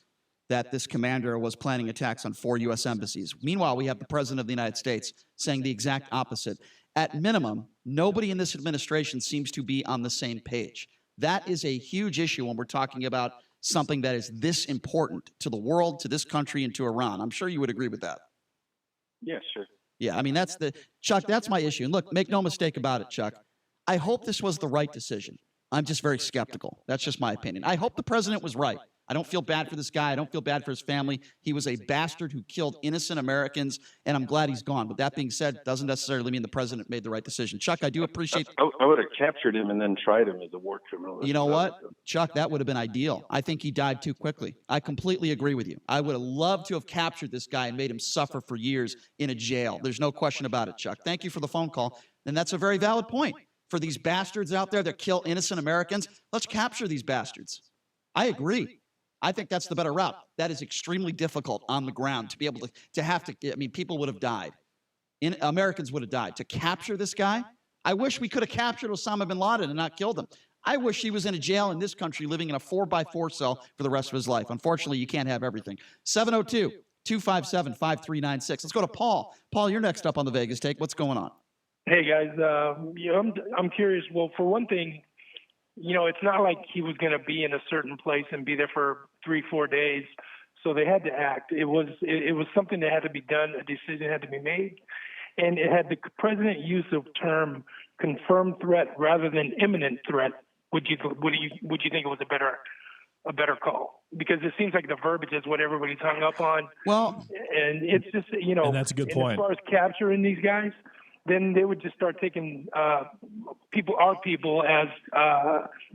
that this commander was planning attacks on 4 U.S. embassies. Meanwhile, we have the President of the United States saying the exact opposite. At minimum, nobody in this administration seems to be on the same page. That is a huge issue when we're talking about something that is this important to the world, to this country, and to Iran. I'm sure you would agree with that. Yeah, sure. Yeah, I mean, Chuck, that's my issue. And look, make no mistake about it, Chuck. I hope this was the right decision. I'm just very skeptical. That's just my opinion. I hope the president was right. I don't feel bad for this guy. I don't feel bad for his family. He was a bastard who killed innocent Americans, and I'm glad he's gone. But that being said, doesn't necessarily mean the president made the right decision. Chuck, I do appreciate... I would have captured him and then tried him as a war criminal. You know what, Chuck, that would have been ideal. I think he died too quickly. I completely agree with you. I would have loved to have captured this guy and made him suffer for years in a jail. There's no question about it, Chuck. Thank you for the phone call. And that's a very valid point. For these bastards out there that kill innocent Americans, let's capture these bastards. I agree. I think that's the better route. That is extremely difficult on the ground to be able to have to, I mean, people would have died. Americans would have died. To capture this guy, I wish we could have captured Osama bin Laden and not killed him. I wish he was in a jail in this country living in a 4x4 cell for the rest of his life. Unfortunately, you can't have everything. 702-257-5396. Let's go to Paul. Paul, you're next up on the Vegas Take. What's going on? Hey, guys. I'm curious. Well, for one thing, it's not like he was going to be in a certain place and be there for 3-4 days. So they had to act. It was something that had to be done. A decision had to be made. And it had the president use of term confirmed threat rather than imminent threat. Would you think it was a better call? Because it seems like the verbiage is what everybody's hung up on. Well, and it's just, and that's a good point. As far as capturing these guys, then they would just start taking our people as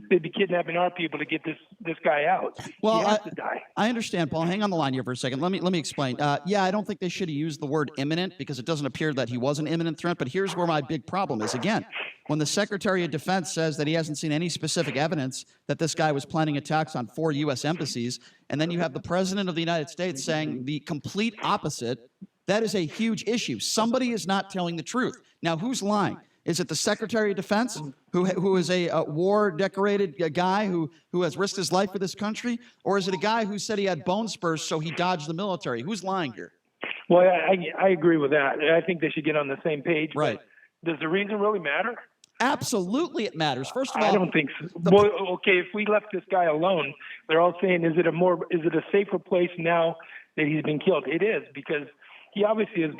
they'd be kidnapping our people to get this guy out. Well, he has to die. I understand, Paul. Hang on the line here for a second. Let me explain. Yeah, I don't think they should have used the word imminent because it doesn't appear that he was an imminent threat. But here's where my big problem is. Again, when the Secretary of Defense says that he hasn't seen any specific evidence that this guy was planning attacks on 4 U.S. embassies, and then you have the President of the United States saying the complete opposite, that is a huge issue. Somebody is not telling the truth. Now, who's lying? Is it the Secretary of Defense, who is a war-decorated guy who has risked his life for this country? Or is it a guy who said he had bone spurs, so he dodged the military? Who's lying here? Well, I agree with that. I think they should get on the same page. Right. Does the reason really matter? Absolutely it matters. First of all, I don't think so. Well, okay, if we left this guy alone, they're all saying, is it a safer place now that he's been killed? It is, because he obviously was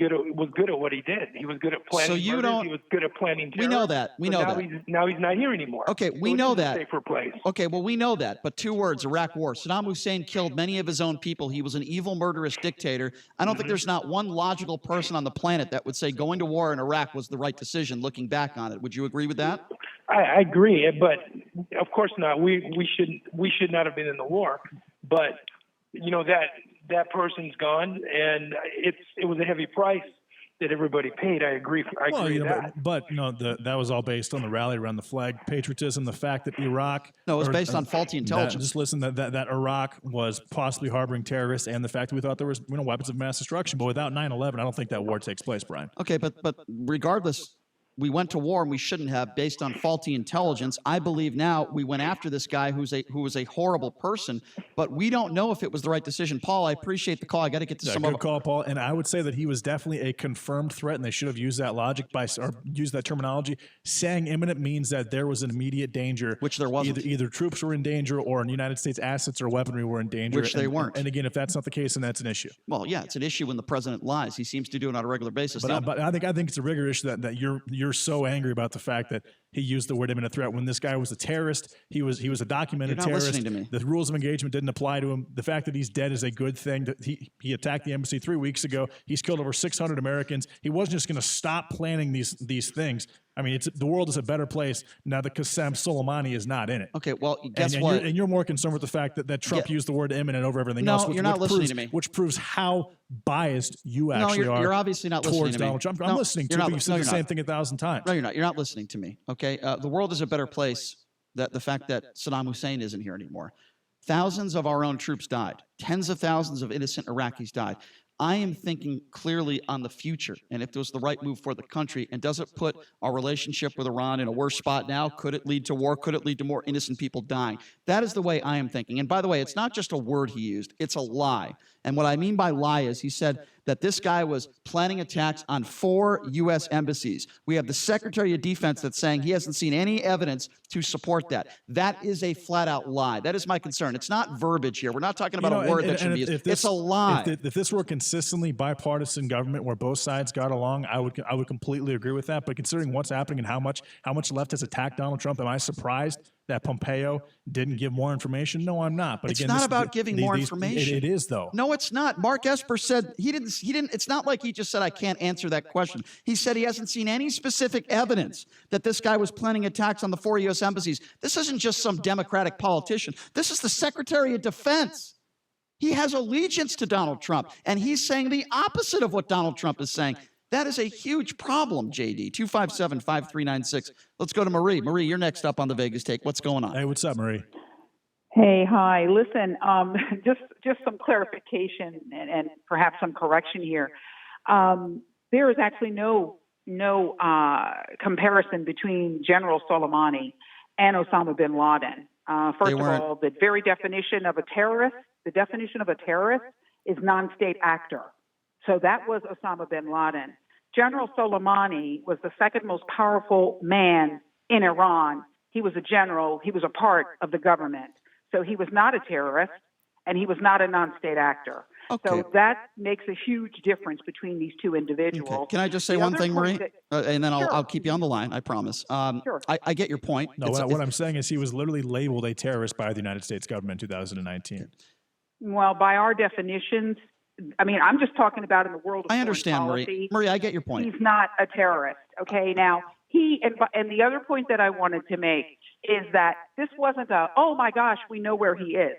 good at what he did. He was good at planning. So you murders. He was good at planning terror. We know that. We know that. Now he's not here anymore. Okay, we so know that. A safer place. Okay, well, we know that. But 2 words: Iraq War. Saddam Hussein killed many of his own people. He was an evil, murderous dictator. I don't think there's not one logical person on the planet that would say going to war in Iraq was the right decision. Looking back on it, would you agree with that? I agree, but of course not. We should not have been in the war. But that person's gone, and it was a heavy price that everybody paid. I agree. With that. But that was all based on the rally around the flag patriotism, the fact that Iraq. No, it was based on faulty intelligence. Just listen, that Iraq was possibly harboring terrorists, and the fact that we thought there was weapons of mass destruction. But without 9/11, I don't think that war takes place, Brian. Okay, but regardless, we went to war and we shouldn't have based on faulty intelligence. I believe now we went after this guy who was a horrible person, but we don't know if it was the right decision. Paul, I appreciate the call. I got to get to some good of call, Paul. And I would say that he was definitely a confirmed threat, and they should have used that logic or used that terminology. Saying imminent means that there was an immediate danger, which there wasn't. Either troops were in danger, or in the United States assets or weaponry were in danger, which they weren't. And again, if that's not the case, then that's an issue. Well, yeah, it's an issue when the president lies. He seems to do it on a regular basis. But I think it's a bigger issue that you're so angry about the fact that he used the word imminent threat when this guy was a terrorist. He was a documented You're not terrorist. listening to me. The rules of engagement didn't apply to him. The fact that he's dead is a good thing. He attacked the embassy 3 weeks ago. He's killed over 600 Americans. He wasn't just going to stop planning these things. I mean, the world is a better place now that Qasem Soleimani is not in it. Okay, well, guess what? You're more concerned with the fact that Trump used the word imminent over everything else. No, you're not listening to me. Which proves how biased you actually are. You're obviously not listening towards to me. Donald Trump. I'm listening to you. You've said the same thing 1,000 times. No, you're not. You're not listening to me. Okay, the world is a better place. That the fact that Saddam Hussein isn't here anymore. Thousands of our own troops died. Tens of thousands of innocent Iraqis died. I am thinking clearly on the future and if it was the right move for the country. And does it put our relationship with Iran in a worse spot now? Could it lead to war? Could it lead to more innocent people dying? That is the way I am thinking. And by the way, it's not just a word he used. It's a lie. And what I mean by lie is he said that this guy was planning attacks on 4 U.S. embassies. We have the Secretary of Defense that's saying he hasn't seen any evidence to support that. That is a flat-out lie. That is my concern. It's not verbiage here. We're not talking about a word that should be used. It's a lie. If this were consistently bipartisan government where both sides got along, I would completely agree with that. But considering what's happening and how much left has attacked Donald Trump, am I surprised that Pompeo didn't give more information? No, I'm not. But it's again, not about giving more information. It is, though. No, it's not. Mark Esper said he didn't. It's not like he just said, I can't answer that question. He said he hasn't seen any specific evidence that this guy was planning attacks on the 4 U.S. embassies. This isn't just some Democratic politician. This is the Secretary of Defense. He has allegiance to Donald Trump, and he's saying the opposite of what Donald Trump is saying. That is a huge problem, JD. 257-5396. Let's go to Marie. Marie, you're next up on the Vegas Take. What's going on? Hey, what's up, Marie? Hey, hi. Listen, just some clarification and perhaps some correction here. There is actually no comparison between General Soleimani and Osama bin Laden. First of all, the very definition of a terrorist, is non-state actor. So that was Osama bin Laden. General Soleimani was the second most powerful man in Iran. He was a general. He was a part of the government. So he was not a terrorist, and he was not a non-state actor. Okay. So that makes a huge difference between these two individuals. Okay. Can I just say one thing, Marie? And then I'll keep you on the line, I promise. Sure. I get your point. No, what I'm saying is he was literally labeled a terrorist by the United States government in 2019. Well, by our definitions, I mean, I'm just talking about in the world of I understand, policy. Marie, I get your point. He's not a terrorist. Okay, now and the other point that I wanted to make is that this wasn't oh my gosh, we know where he is.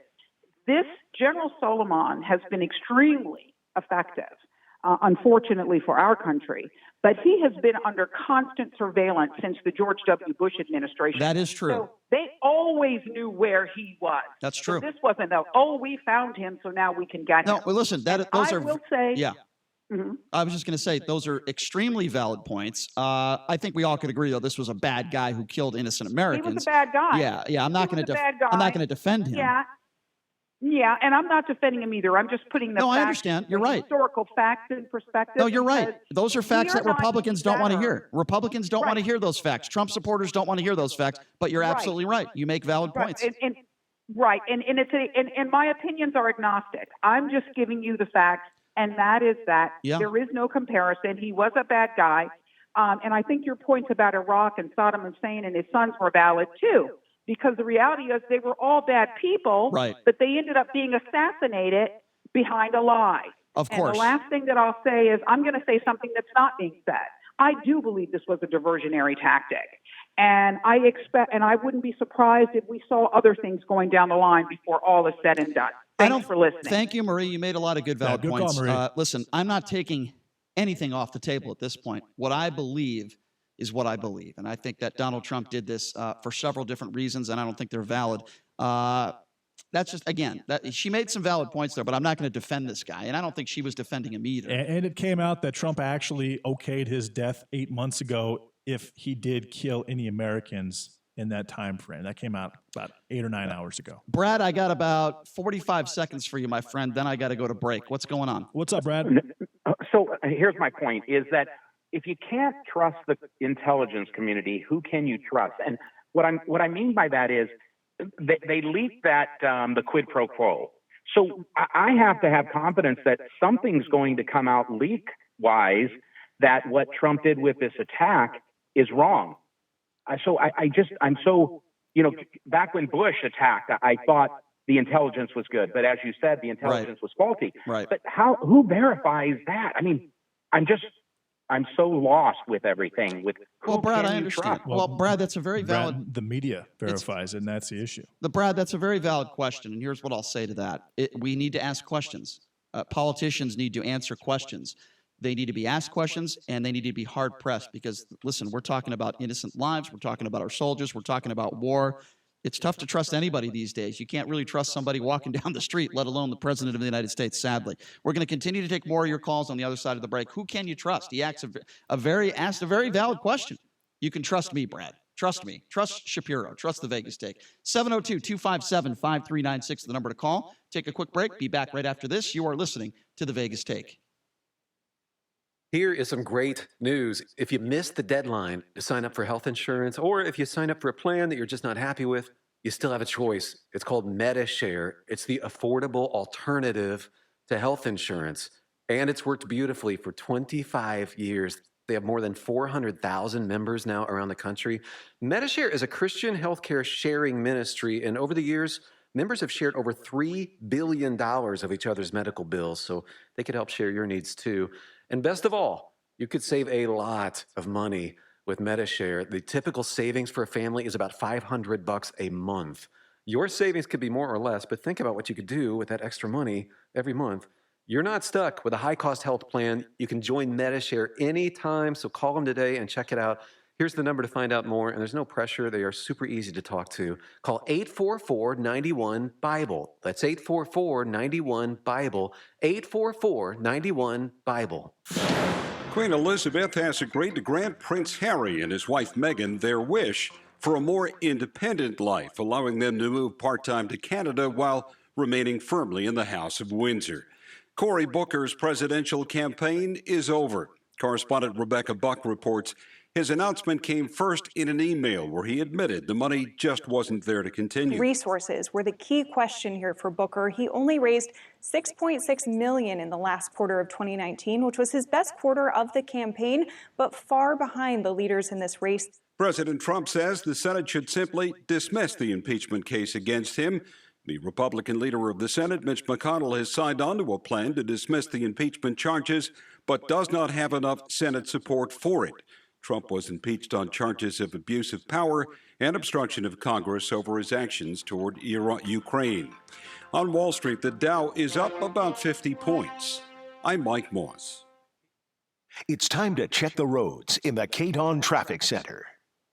This General Soleimani has been extremely effective, unfortunately for our country, but he has been under constant surveillance since the George W. Bush administration. That is true. So they always knew where he was. That's true. So this wasn't we found him, so now we can get him. No, well, listen, those I are. will say, yeah. Mm-hmm. I was just going to say those are extremely valid points. I think we all could agree, though, this was a bad guy who killed innocent Americans. He was a bad guy. Yeah. I'm not going to defend him. Yeah, and I'm not defending him either. I'm just putting the I understand. You're right. Historical facts in perspective. No, you're right. Those are facts that Republicans don't want to hear. Republicans don't want to hear those facts. Trump supporters don't want to hear those facts. But you're absolutely right. You make valid points. And my opinions are agnostic. I'm just giving you the facts, and that is that there is no comparison. He was a bad guy, and I think your points about Iraq and Saddam Hussein and his sons were valid too. Because the reality is they were all bad people, but they ended up being assassinated behind a lie. Of course. And the last thing that I'll say is I'm going to say something that's not being said. I do believe this was a diversionary tactic. And I wouldn't be surprised if we saw other things going down the line before all is said and done. Thanks for listening. Thank you, Marie. You made a lot of good valid points. Call, Marie. Listen, I'm not taking anything off the table at this point. What I believe is what I believe. And I think that Donald Trump did this for several different reasons, and I don't think they're valid. That's just, again, she made some valid points there, but I'm not going to defend this guy, and I don't think she was defending him either. And it came out that Trump actually okayed his death 8 months ago if he did kill any Americans in that time frame. That came out about 8 or 9 hours ago. Brad, I got about 45 seconds for you, my friend. Then I got to go to break. What's going on? What's up, Brad? So here's my point, is that if you can't trust the intelligence community, who can you trust? And what I mean by that is they leaked that the quid pro quo. So I have to have confidence that something's going to come out leak-wise that what Trump did with this attack is wrong. I'm so, back when Bush attacked, I thought the intelligence was good. But as you said, the intelligence was faulty. Right. But who verifies that? I mean, I'm so lost with everything. Well, Brad, can I you understand. trust? Well, Brad, that's a very valid. Brad, the media verifies it, and that's the issue. Brad, that's a very valid question, and here's what I'll say to that. We need to ask questions. Politicians need to answer questions. They need to be asked questions, and they need to be hard-pressed because, listen, we're talking about innocent lives. We're talking about our soldiers. We're talking about war. It's tough to trust anybody these days. You can't really trust somebody walking down the street, let alone the President of the United States, sadly. We're going to continue to take more of your calls on the other side of the break. Who can you trust? He asked a very valid question. You can trust me, Brad. Trust me. Trust Shapiro. Trust the Vegas Take. 702-257-5396, the number to call. Take a quick break. Be back right after this. You are listening to the Vegas Take. Here is some great news. If you missed the deadline to sign up for health insurance, or if you sign up for a plan that you're just not happy with, you still have a choice. It's called MediShare. It's the affordable alternative to health insurance, and it's worked beautifully for 25 years. They have more than 400,000 members now around the country. MediShare is a Christian healthcare sharing ministry, and over the years, members have shared over $3 billion of each other's medical bills, so they could help share your needs too. And best of all, you could save a lot of money with MediShare. The typical savings for a family is about $500 a month. Your savings could be more or less, but think about what you could do with that extra money every month. You're not stuck with a high-cost health plan. You can join MediShare anytime, so call them today and check it out. Here's the number to find out more, and there's no pressure. They are super easy to talk to. Call 844-91-BIBLE. That's 844-91-BIBLE. 844-91-BIBLE. Queen Elizabeth has agreed to grant Prince Harry and his wife Meghan their wish for a more independent life, allowing them to move part-time to Canada while remaining firmly in the House of Windsor. Cory Booker's presidential campaign is over. Correspondent Rebecca Buck reports his announcement came first in an email where he admitted the money just wasn't there to continue. Resources were the key question here for Booker. He only raised $6.6 million in the last quarter of 2019, which was his best quarter of the campaign, but far behind the leaders in this race. President Trump says the Senate should simply dismiss the impeachment case against him. The Republican leader of the Senate, Mitch McConnell, has signed on to a plan to dismiss the impeachment charges, but does not have enough Senate support for it. Trump was impeached on charges of abuse of power and obstruction of Congress over his actions toward Ukraine. On Wall Street, the Dow is up about 50 points. I'm Mike Moss. It's time to check the roads in the KDON Traffic Center.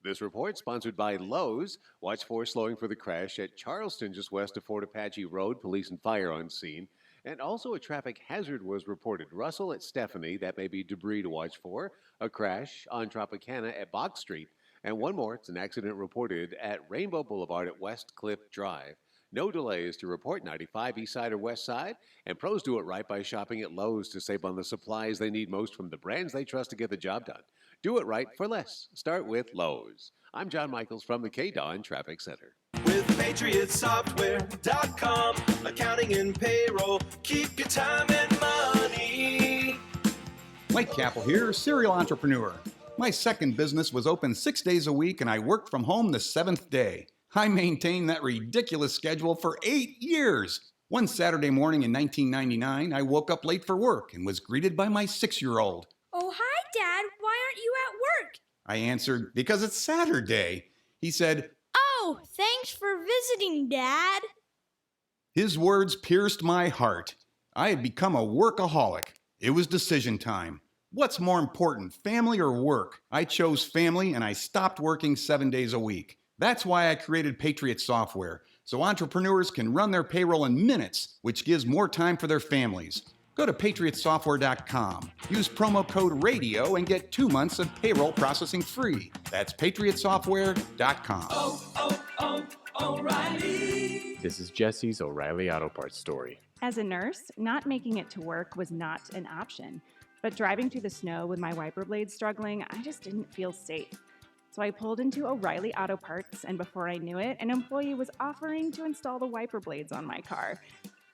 This report sponsored by Lowe's. Watch for slowing for the crash at Charleston, just west of Fort Apache Road. Police and fire on scene. And also a traffic hazard was reported. Russell at Stephanie, that may be debris to watch for. A crash on Tropicana at Box Street. And one more, it's an accident reported at Rainbow Boulevard at West Cliff Drive. No delays to report 95 east side or west side. And pros do it right by shopping at Lowe's to save on the supplies they need most from the brands they trust to get the job done. Do it right for less. Start with Lowe's. I'm John Michaels from the KDON Traffic Center. With PatriotSoftware.com, accounting and payroll, keep your time and money. Mike Capel here, serial entrepreneur. My second business was open 6 days a week and I worked from home the 7th day. I maintained that ridiculous schedule for 8 years. One Saturday morning in 1999, I woke up late for work and was greeted by my 6-year-old. Oh, hi, Dad. Why aren't you at work? I answered, because it's Saturday. He said, Oh, thanks for visiting, Dad. His words pierced my heart. I had become a workaholic. It was decision time. What's more important, family or work? I chose family and I stopped working 7 days a week. That's why I created Patriot Software, so entrepreneurs can run their payroll in minutes, which gives more time for their families. Go to patriotsoftware.com. Use promo code RADIO and get 2 months of payroll processing free. That's patriotsoftware.com. O'Reilly. This is Jesse's O'Reilly Auto Parts story. As a nurse, not making it to work was not an option. But driving through the snow with my wiper blades struggling, I just didn't feel safe. So I pulled into O'Reilly Auto Parts, and before I knew it, an employee was offering to install the wiper blades on my car.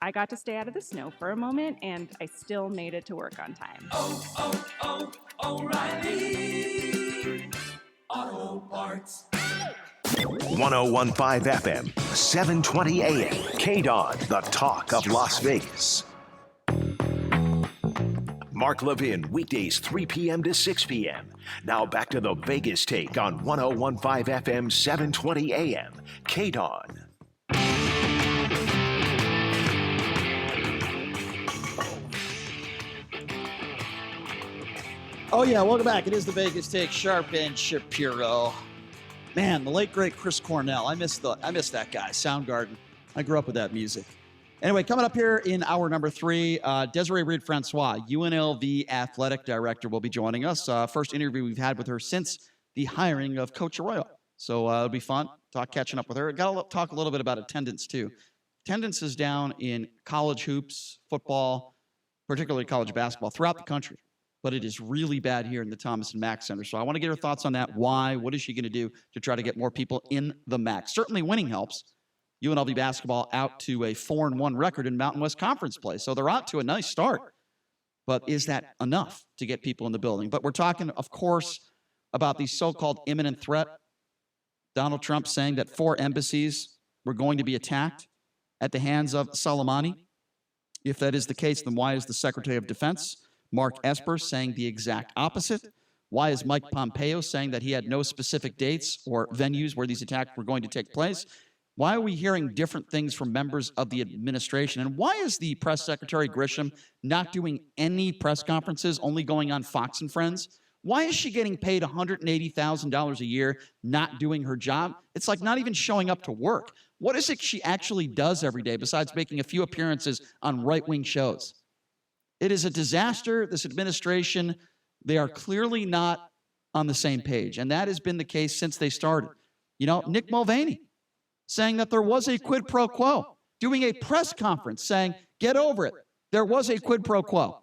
I got to stay out of the snow for a moment, and I still made it to work on time. O'Reilly Auto Parts. 1015 FM, 720 AM, KDON, the talk of Las Vegas. Mark Levin, weekdays 3 p.m. to 6 p.m. Now back to the Vegas Take on 1015 FM, 720 AM, KDON. Oh, yeah, welcome back. It is the Vegas Take, Sharp and Shapiro. Man, the late, great Chris Cornell. I miss that guy, Soundgarden. I grew up with that music. Anyway, coming up here in hour number 3, Desiree Reed Francois, UNLV athletic director, will be joining us. First interview we've had with her since the hiring of Coach Arroyo. So it'll be fun, catching up with her. Got to talk a little bit about attendance, too. Attendance is down in college hoops, football, particularly college basketball, throughout the country. But it is really bad here in the Thomas and Mack Center. So I want to get her thoughts on that. Why? What is she going to do to try to get more people in the Mack? Certainly winning helps. UNLV basketball out to a 4-1 record in Mountain West Conference play. So they're out to a nice start. But is that enough to get people in the building? But we're talking, of course, about the so-called imminent threat. Donald Trump saying that 4 embassies were going to be attacked at the hands of Soleimani. If that is the case, then why is the Secretary of Defense, Mark Esper, saying the exact opposite? Why is Mike Pompeo saying that he had no specific dates or venues where these attacks were going to take place? Why are we hearing different things from members of the administration? And why is the press secretary, Grisham, not doing any press conferences, only going on Fox and Friends? Why is she getting paid $180,000 a year, not doing her job? It's like not even showing up to work. What is it she actually does every day besides making a few appearances on right-wing shows? It is a disaster. This administration, they are clearly not on the same page. And that has been the case since they started. You know, Nick Mulvaney saying that there was a quid pro quo, doing a press conference saying, get over it. There was a quid pro quo.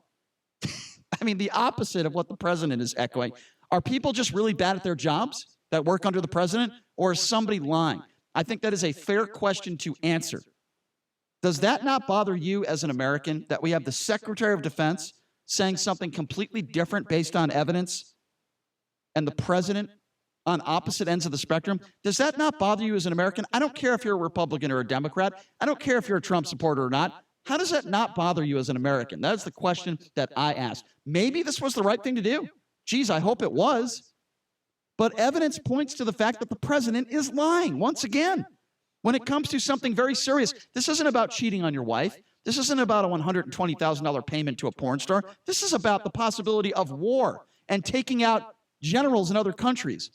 I mean, the opposite of what the president is echoing. Are people just really bad at their jobs that work under the president, or is somebody lying? I think that is a fair question to answer. Does that not bother you as an American that we have the Secretary of Defense saying something completely different based on evidence and the president on opposite ends of the spectrum? Does that not bother you as an American? I don't care if you're a Republican or a Democrat. I don't care if you're a Trump supporter or not. How does that not bother you as an American? That's the question that I ask. Maybe this was the right thing to do. Geez, I hope it was. But evidence points to the fact that the president is lying once again. When it comes to something very serious, this isn't about cheating on your wife. This isn't about a $120,000 payment to a porn star. This is about the possibility of war and taking out generals in other countries.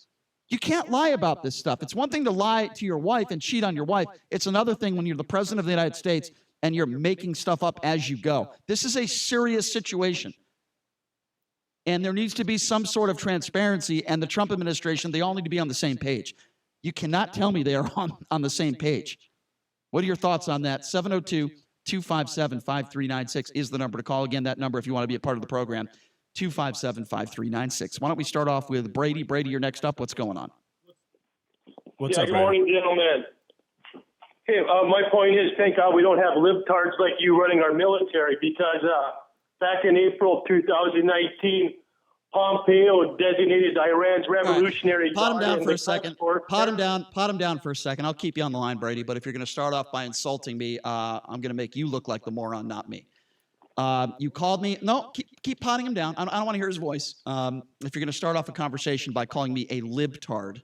You can't lie about this stuff. It's one thing to lie to your wife and cheat on your wife. It's another thing when you're the president of the United States and you're making stuff up as you go. This is a serious situation. And there needs to be some sort of transparency, and the Trump administration, they all need to be on the same page. You cannot tell me they are on the same page. What are your thoughts on that? 702-257-5396 is the number to call. Again, that number if you want to be a part of the program, 257-5396. Why don't we start off with Brady? Brady, you're next up. What's going on? What's up, good Brady? morning, gentlemen. Hey, my point is, thank God we don't have libtards like you running our military, because back in April 2019, Pompeo designated Iran's revolutionary Pot him guard down in for the a second. Pot him down for a second. I'll keep you on the line, Brady, but if you're going to start off by insulting me, I'm going to make you look like the moron, not me. You called me. No, keep potting him down. I don't want to hear his voice. If you're going to start off a conversation by calling me a libtard,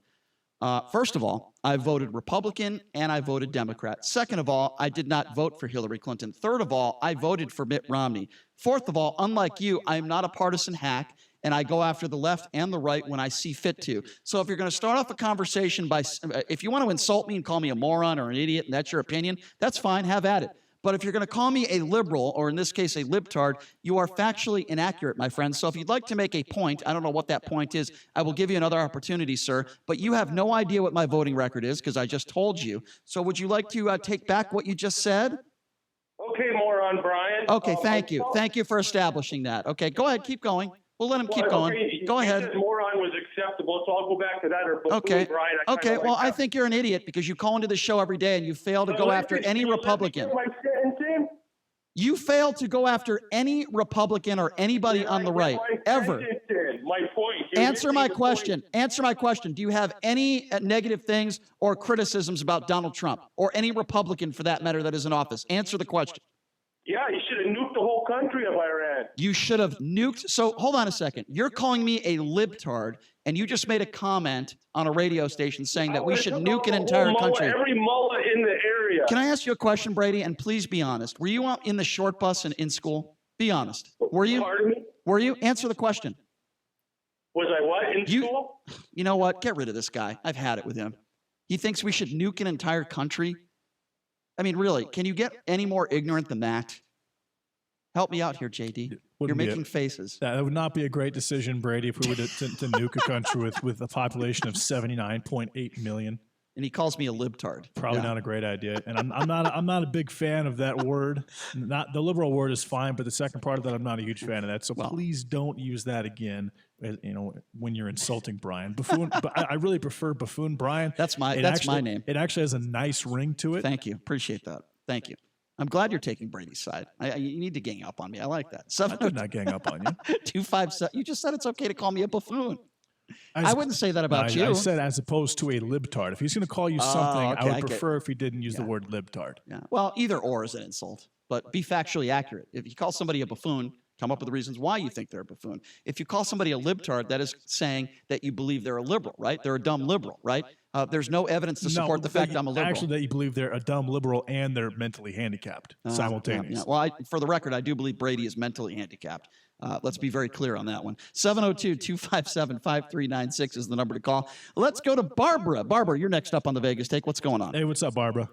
first of all, I voted Republican and I voted Democrat. Second of all, I did not vote for Hillary Clinton. Third of all, I voted for Mitt Romney. Fourth of all, unlike you, I am not a partisan hack, and I go after the left and the right when I see fit to. So if you're going to start off a conversation by, if you want to insult me and call me a moron or an idiot, and that's your opinion, that's fine, have at it. But if you're going to call me a liberal, or in this case, a libtard, you are factually inaccurate, my friend. So if you'd like to make a point, I don't know what that point is, I will give you another opportunity, sir. But you have no idea what my voting record is because I just told you. So would you like to take back what you just said? Okay, moron, Brian. Okay, thank you. Thank you for establishing that. Okay, go ahead, keep going. We'll let him keep going. Go ahead. You said moron was acceptable, so I'll go back to that. Or buffoon, Okay. Brian. Okay. Well, I think you're an idiot because you call into the show every day and you fail to go after any Republican. You fail to go after any Republican or anybody on the right, ever. My point. Answer my question. Answer my question. Do you have any negative things or criticisms about Donald Trump or any Republican for that matter that is in office? Answer the question. Yeah, you should have nuked the whole country of Iran. You should have nuked. So hold on a second. You're calling me a libtard, and you just made a comment on a radio station saying that we should nuke an entire country. Every mullah in the area. Can I ask you a question, Brady? And please be honest. Were you out in the short bus and in school? Be honest. Were you? Pardon me? Were you? Answer the question. Was I what in school? You know what? Get rid of this guy. I've had it with him. He thinks we should nuke an entire country. I mean, really, can you get any more ignorant than that? Help me out here, JD. You're making faces. That would not be a great decision, Brady, if we were to nuke a country with a population of 79.8 million. And he calls me a libtard. Probably not a great idea. And I'm not a big fan of that word. Not the liberal word is fine, but the second part of that, I'm not a huge fan of that. So please don't use that again. You know, when you're insulting Brian. Buffoon. But I really prefer buffoon Brian. That's my name. It actually has a nice ring to it. Thank you. Appreciate that. Thank you. I'm glad you're taking Brady's side. You need to gang up on me. I like that. I did not gang up on you. 257. You just said it's okay to call me a buffoon. I wouldn't say that about you. I said as opposed to a libtard. If he's going to call you something, I would prefer if he didn't use the word libtard. Yeah. Well, either or is an insult, but be factually accurate. If you call somebody a buffoon, come up with the reasons why you think they're a buffoon. If you call somebody a libtard, that is saying that you believe they're a liberal, right? They're a dumb liberal, right? There's no evidence to support the fact I'm a liberal. Actually, that you believe they're a dumb liberal and they're mentally handicapped simultaneously. Yeah. Well, for the record, I do believe Brady is mentally handicapped. Let's be very clear on that one. 702-257-5396 is the number to call. Let's go to Barbara. Barbara, you're next up on the Vegas Take. What's going on? Hey, what's up, Barbara?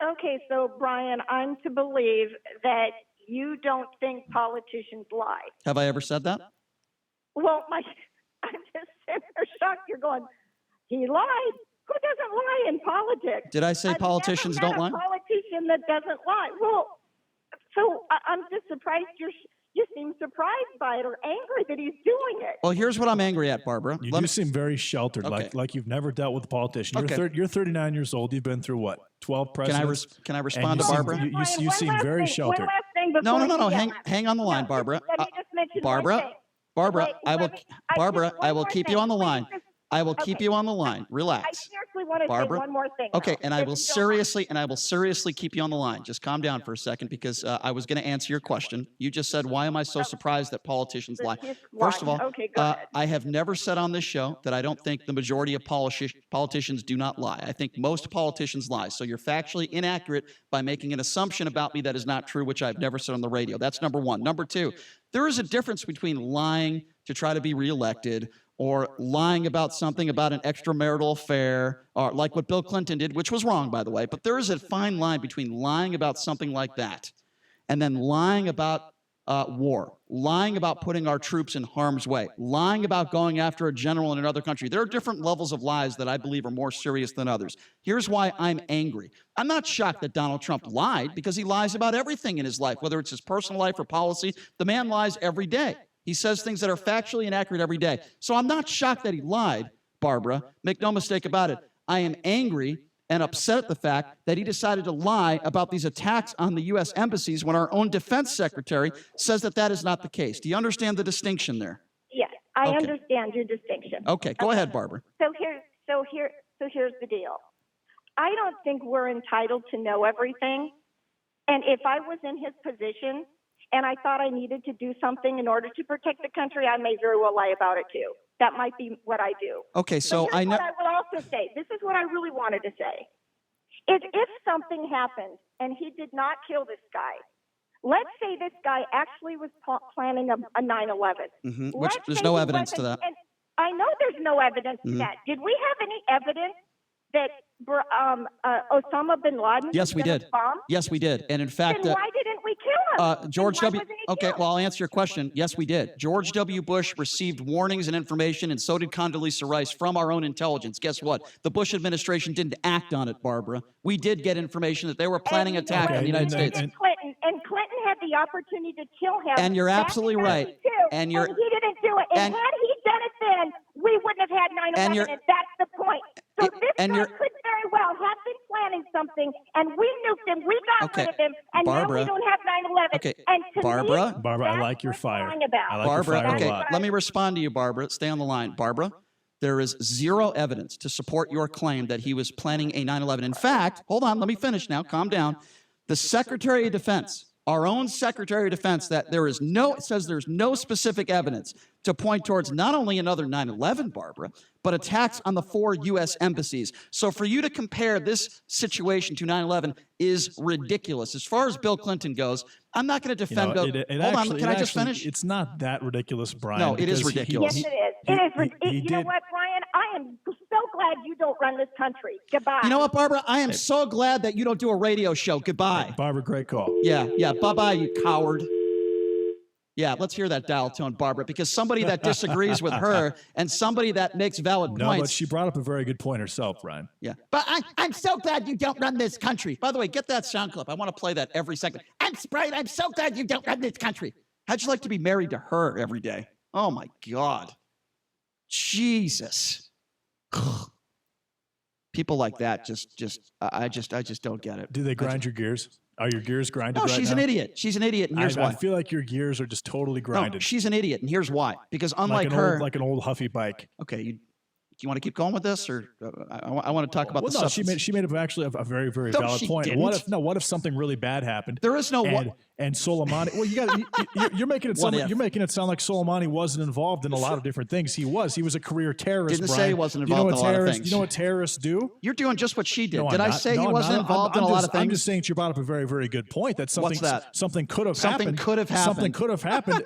Okay, so Brian, I'm to believe that you don't think politicians lie. Have I ever said that? Well, I'm just sitting there shocked. You're going, he lied. Who doesn't lie in politics? Did I say politicians don't lie? A politician that doesn't lie. Well, so I'm just surprised you seem surprised by it or angry that he's doing it. Well, here's what I'm angry at, Barbara. You seem very sheltered, like you've never dealt with a politician. You're 39 years old. You've been through what? 12 presidents? Can I respond to Barbara? You seem very sheltered. One last thing before No. Hang on the line, Barbara. Let me just mention Barbara, one thing. Barbara, I will more keep thing. you on the Let me line. I will keep you on the line. I Relax. seriously want to Barbara? say one more thing. Okay, and I will If you don't seriously keep you on the line. Just calm down for a second because I was going to answer your question. You just said, why am I so surprised that politicians lie? First of all, Okay, go ahead. I have never said on this show that I don't think the majority of politicians do not lie. I think most politicians lie. So you're factually inaccurate by making an assumption about me that is not true, which I've never said on the radio. That's number one. Number two, there is a difference between lying to try to be reelected or lying about something about an extramarital affair, or like what Bill Clinton did, which was wrong, by the way. But there is a fine line between lying about something like that and then lying about war, lying about putting our troops in harm's way, lying about going after a general in another country. There are different levels of lies that I believe are more serious than others. Here's why I'm angry. I'm not shocked that Donald Trump lied because he lies about everything in his life, whether it's his personal life or policy. The man lies every day. He says things that are factually inaccurate every day. So I'm not shocked that he lied, Barbara. Make no mistake about it. I am angry and upset at the fact that he decided to lie about these attacks on the U.S. embassies when our own defense secretary says that that is not the case. Do you understand the distinction there? Yes, I Okay. understand your distinction. Okay, go ahead, Barbara. So here's the deal. I don't think we're entitled to know everything. And if I was in his position and I thought I needed to do something in order to protect the country, I may very well lie about it too. That might be what I do. Okay, so here's I know. what I will also say. This is what I really wanted to say. If something happened and he did not kill this guy, let's say this guy actually was planning a 9/11. Which there's no evidence to that. And I know there's no evidence to that. Did we have any evidence that Osama bin Laden Yes, we was gonna did. bomb? Yes, we did. And in fact, Then why didn't we kill him? George Then why W. wasn't he Okay, killed? well, I'll answer your question. Yes, we did. George W. Bush received warnings and information, and so did Condoleezza Rice from our own intelligence. Guess what? The Bush administration didn't act on it, Barbara. We did get information that they were planning an attack on the United States. And Clinton had the opportunity to kill him. And you're back absolutely in right. 92, And he didn't do it. And had he done it then, we wouldn't have had 9/11, and that's the point. So this guy could very well have been planning something, and we nuked him. We got rid of him, and Barbara. now we don't have 9/11. Okay, And to Barbara. me, Barbara, I like your fire. lying about. I like Barbara, your fire okay, a lot. let me respond to you, Barbara. Stay on the line. Barbara, there is zero evidence to support your claim that he was planning a 9/11. In fact, hold on, let me finish now. Calm down. The Secretary of Defense, our own Secretary of Defense, that says there's no specific evidence to point towards not only another 9/11, Barbara, but attacks on the 4 U.S. embassies. So for you to compare this situation to 9/11 is ridiculous. As far as Bill Clinton goes, I'm not going to defend Bill. Hold on, can I just finish? It's not that ridiculous, Brian. No, it is because ridiculous. Yes, it is. You know what, Brian? I am so glad you don't run this country. Goodbye. You know what, Barbara? I am so glad that you don't do a radio show. Goodbye. Barbara, great call. Yeah. Bye-bye, you coward. Yeah, let's hear that dial tone, Barbara, because somebody that disagrees with her and somebody that makes valid No, points. but she brought up a very good point herself, Brian. Yeah. But I'm so glad you don't run this country. By the way, get that sound clip. I want to play that every second. I'm so glad you don't run this country. How'd you like to be married to her every day? Oh, my God. Jesus. People like that I just don't get it. Do they grind your gears? Are your gears grinded No, right she's now? an idiot. She's an idiot, and here's why. I feel like your gears are just totally grinded. No, she's an idiot, and here's why. Because unlike her, like an old Huffy bike. Okay, do you want to keep going with this, or I want to talk about the No, substance? she made actually a very, very No, valid she point. didn't. What if something really bad happened? There is no and Soleimani. Well, you're making it sound like, Soleimani wasn't involved in a lot of different things. He was a career terrorist. Didn't Brian. say he wasn't involved in a lot of things. You know what terrorists do? You're doing just what she did. No, Did I say he wasn't involved in a lot of things? I'm just saying you brought up a very, very good point. That something What's that? something could have Something happened. could have happened. Something could have happened.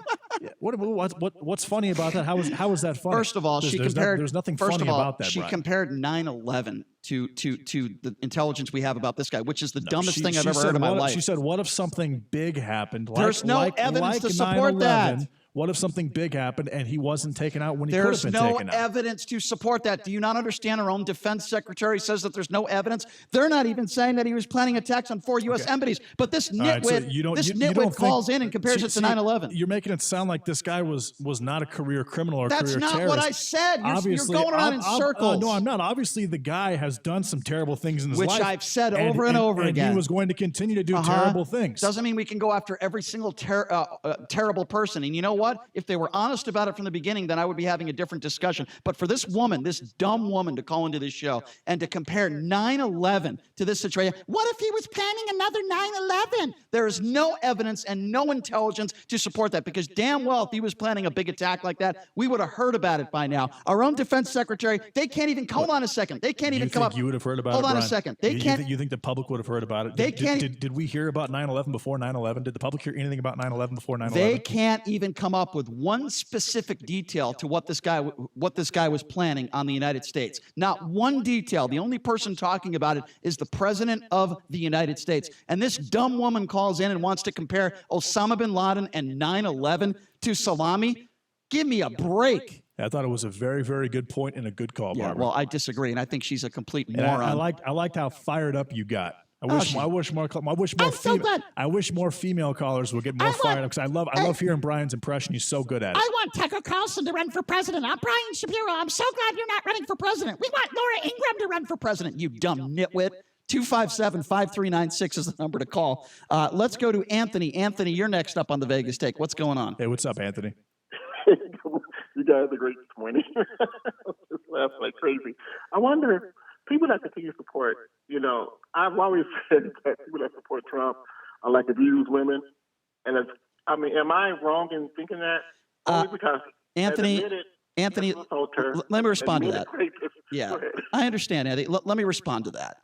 What's funny about that? How is that funny? First of all, there's nothing funny about that. She Brian. compared 9/11 to the intelligence we have about this guy, which is the dumbest thing I've She ever heard in my life. She said, "What if something big happened?" There's no evidence to support 9/11, that. What if something big happened and he wasn't taken out when he could have There's been no taken out? evidence to support that. Do you not understand? Our own defense secretary says that there's no evidence. They're not even saying that he was planning attacks on 4 U.S. embassies. But this nitwit, calls in and compares it to 9/11. You're making it sound like this guy was not a career criminal or That's career not terrorist. what I said. You're Obviously, going around in circles. No, I'm not. Obviously, the guy has done some terrible things in his Which life. I've said over and over again. And he was going to continue to do terrible things. Doesn't mean we can go after every single terrible person. And you know what? If they were honest about it from the beginning, then I would be having a different discussion. But for this woman, this dumb woman, to call into this show and to compare 9/11 to this situation, what if he was planning another 9/11? There is no evidence and no intelligence to support that, because damn well, if he was planning a big attack like that, we would have heard about it by now. Our own defense secretary, they can't even, hold on a second, they can't even come up. You would have heard about hold it, on Brian? a second. You think the public would have heard about it? Did we hear about 9/11 before 9/11? Did the public hear anything about 9/11 before 9/11? They can't even come up with one specific detail to what this guy was planning on the United States. Not one detail. The only person talking about it is the President of the United States. And this dumb woman calls in and wants to compare Osama bin Laden and 9/11 to salami. Give me a break. I thought it was a very, very good point and a good call, Yeah, Barbara. well, I disagree, and I think she's a complete And moron. I liked how fired up you got. I wish more female callers would get more fired up, because I love hearing Brian's impression. He's so good at it. I want Tucker Carlson to run for president. I'm Brian Shapiro. I'm so glad you're not running for president. We want Laura Ingraham to run for president. You dumb nitwit. 257-5396 is the number to call. Let's go to Anthony. Anthony, you're next up on the Vegas Take. What's going on? Hey, what's up, Anthony? You guys are great this morning. Just laughing like crazy. I wonder, people that continue to support, I've always said that people that support Trump are like abused women. And am I wrong in thinking that? Only because Anthony, Anthony, let me respond to that. Yeah, I understand, Anthony. Let me respond to that.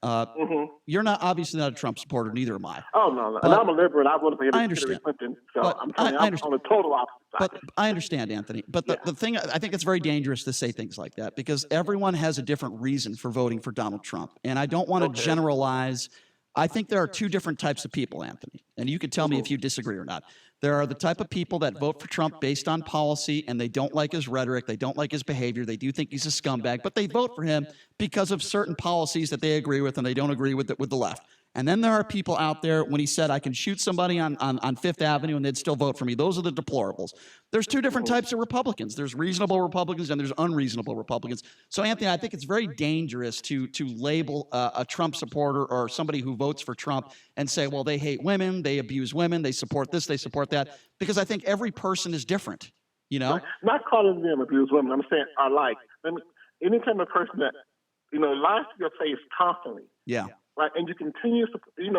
You're not obviously not a Trump supporter, neither am I. Oh, no. And I'm a liberal. I voted for Hillary Clinton. So I'm telling you, I'm on the total opposite side. But I understand, Anthony. But the thing, I think it's very dangerous to say things like that because everyone has a different reason for voting for Donald Trump. And I don't want to generalize. I think there are two different types of people, Anthony. And you can tell me if you disagree or not. There are the type of people that vote for Trump based on policy, and they don't like his rhetoric, they don't like his behavior, they do think he's a scumbag, but they vote for him because of certain policies that they agree with and they don't agree with the left. And then there are people out there, when he said, I can shoot somebody on Fifth Avenue and they'd still vote for me. Those are the deplorables. There's two different types of Republicans. There's reasonable Republicans and there's unreasonable Republicans. So, Anthony, I think it's very dangerous to label a Trump supporter or somebody who votes for Trump and say, well, they hate women, they abuse women, they support this, they support that, because I think every person is different, you know? Not calling them abuse women. I'm saying I like. Any kind of person that, lies to your face constantly. Yeah. Right, and you continue to support him,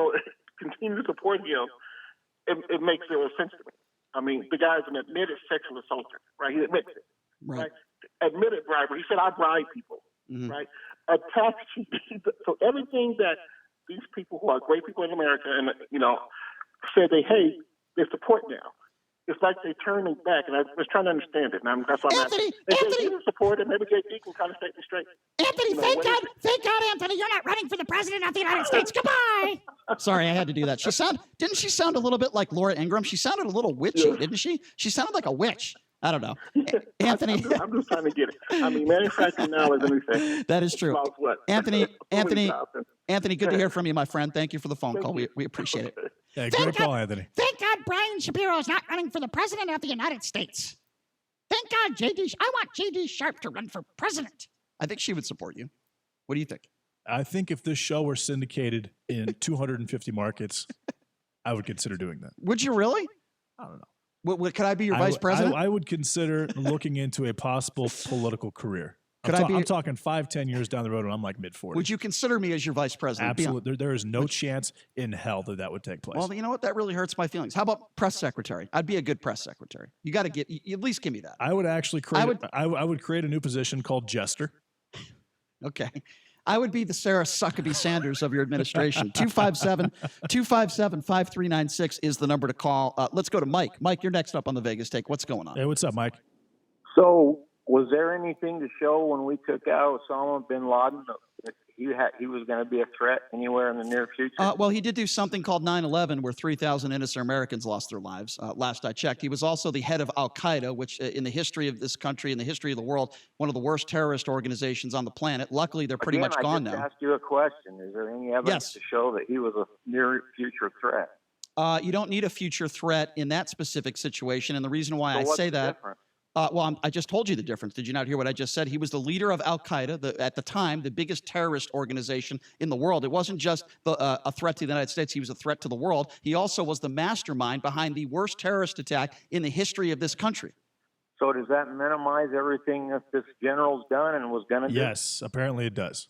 it makes zero sense to me. I mean, the guy's an admitted sexual assaulter, right? He admits it, right? Admitted bribery. He said, I bribe people, right? Attached, so everything that these people who are great people in America and, say they hate, they support now. It's like they turn it back, and I was trying to understand it. And that's why I'm asking. If they didn't support it, maybe JP can kind of set me straight. Anthony, thank God, Anthony, you're not running for the president of the United States. Goodbye. Sorry, I had to do that. Didn't she sound a little bit like Laura Ingraham? She sounded a little witchy, didn't she? She sounded like a witch. I don't know. Anthony. I'm just trying to get it. I mean, manufacturing now is anything. That is true. What? Anthony, good to hear from you, my friend. Thank you for the phone call. We appreciate it. Yeah, great call, Anthony. Thank God Brian Shapiro is not running for the president of the United States. Thank God I want J.D. Sharp to run for president. I think she would support you. What do you think? I think if this show were syndicated in 250 markets, I would consider doing that. Would you really? I don't know. Could I be your vice president? I would consider looking into a possible political career. I'm talking 5-10 years down the road, and I'm like mid-40s. Would you consider me as your vice president? Absolutely. There is no chance in hell that would take place. Well, you know what? That really hurts my feelings. How about press secretary? I'd be a good press secretary. You got to at least give me that. I would actually create. I would create a new position called jester. Okay. I would be the Sarah Suckabee Sanders of your administration. 257-5396 is the number to call. Let's go to Mike. Mike, you're next up on the Vegas Take. What's going on? Hey, what's up, Mike? So, was there anything to show when we took out Osama bin Laden that he was going to be a threat anywhere in the near future? Well, he did do something called 9/11 where 3,000 innocent Americans lost their lives. Last I checked. He was also the head of Al-Qaeda, which in the history of this country, in the history of the world, one of the worst terrorist organizations on the planet. Luckily, they're pretty much gone now. I just asked you a question. Is there any evidence to show that he was a near future threat? You don't need a future threat in that specific situation. And the reason why I say that... I just told you the difference. Did you not hear what I just said? He was the leader of Al-Qaeda, at the time, the biggest terrorist organization in the world. It wasn't just a threat to the United States. He was a threat to the world. He also was the mastermind behind the worst terrorist attack in the history of this country. So does that minimize everything that this general's done and was going to do? Yes, apparently it does.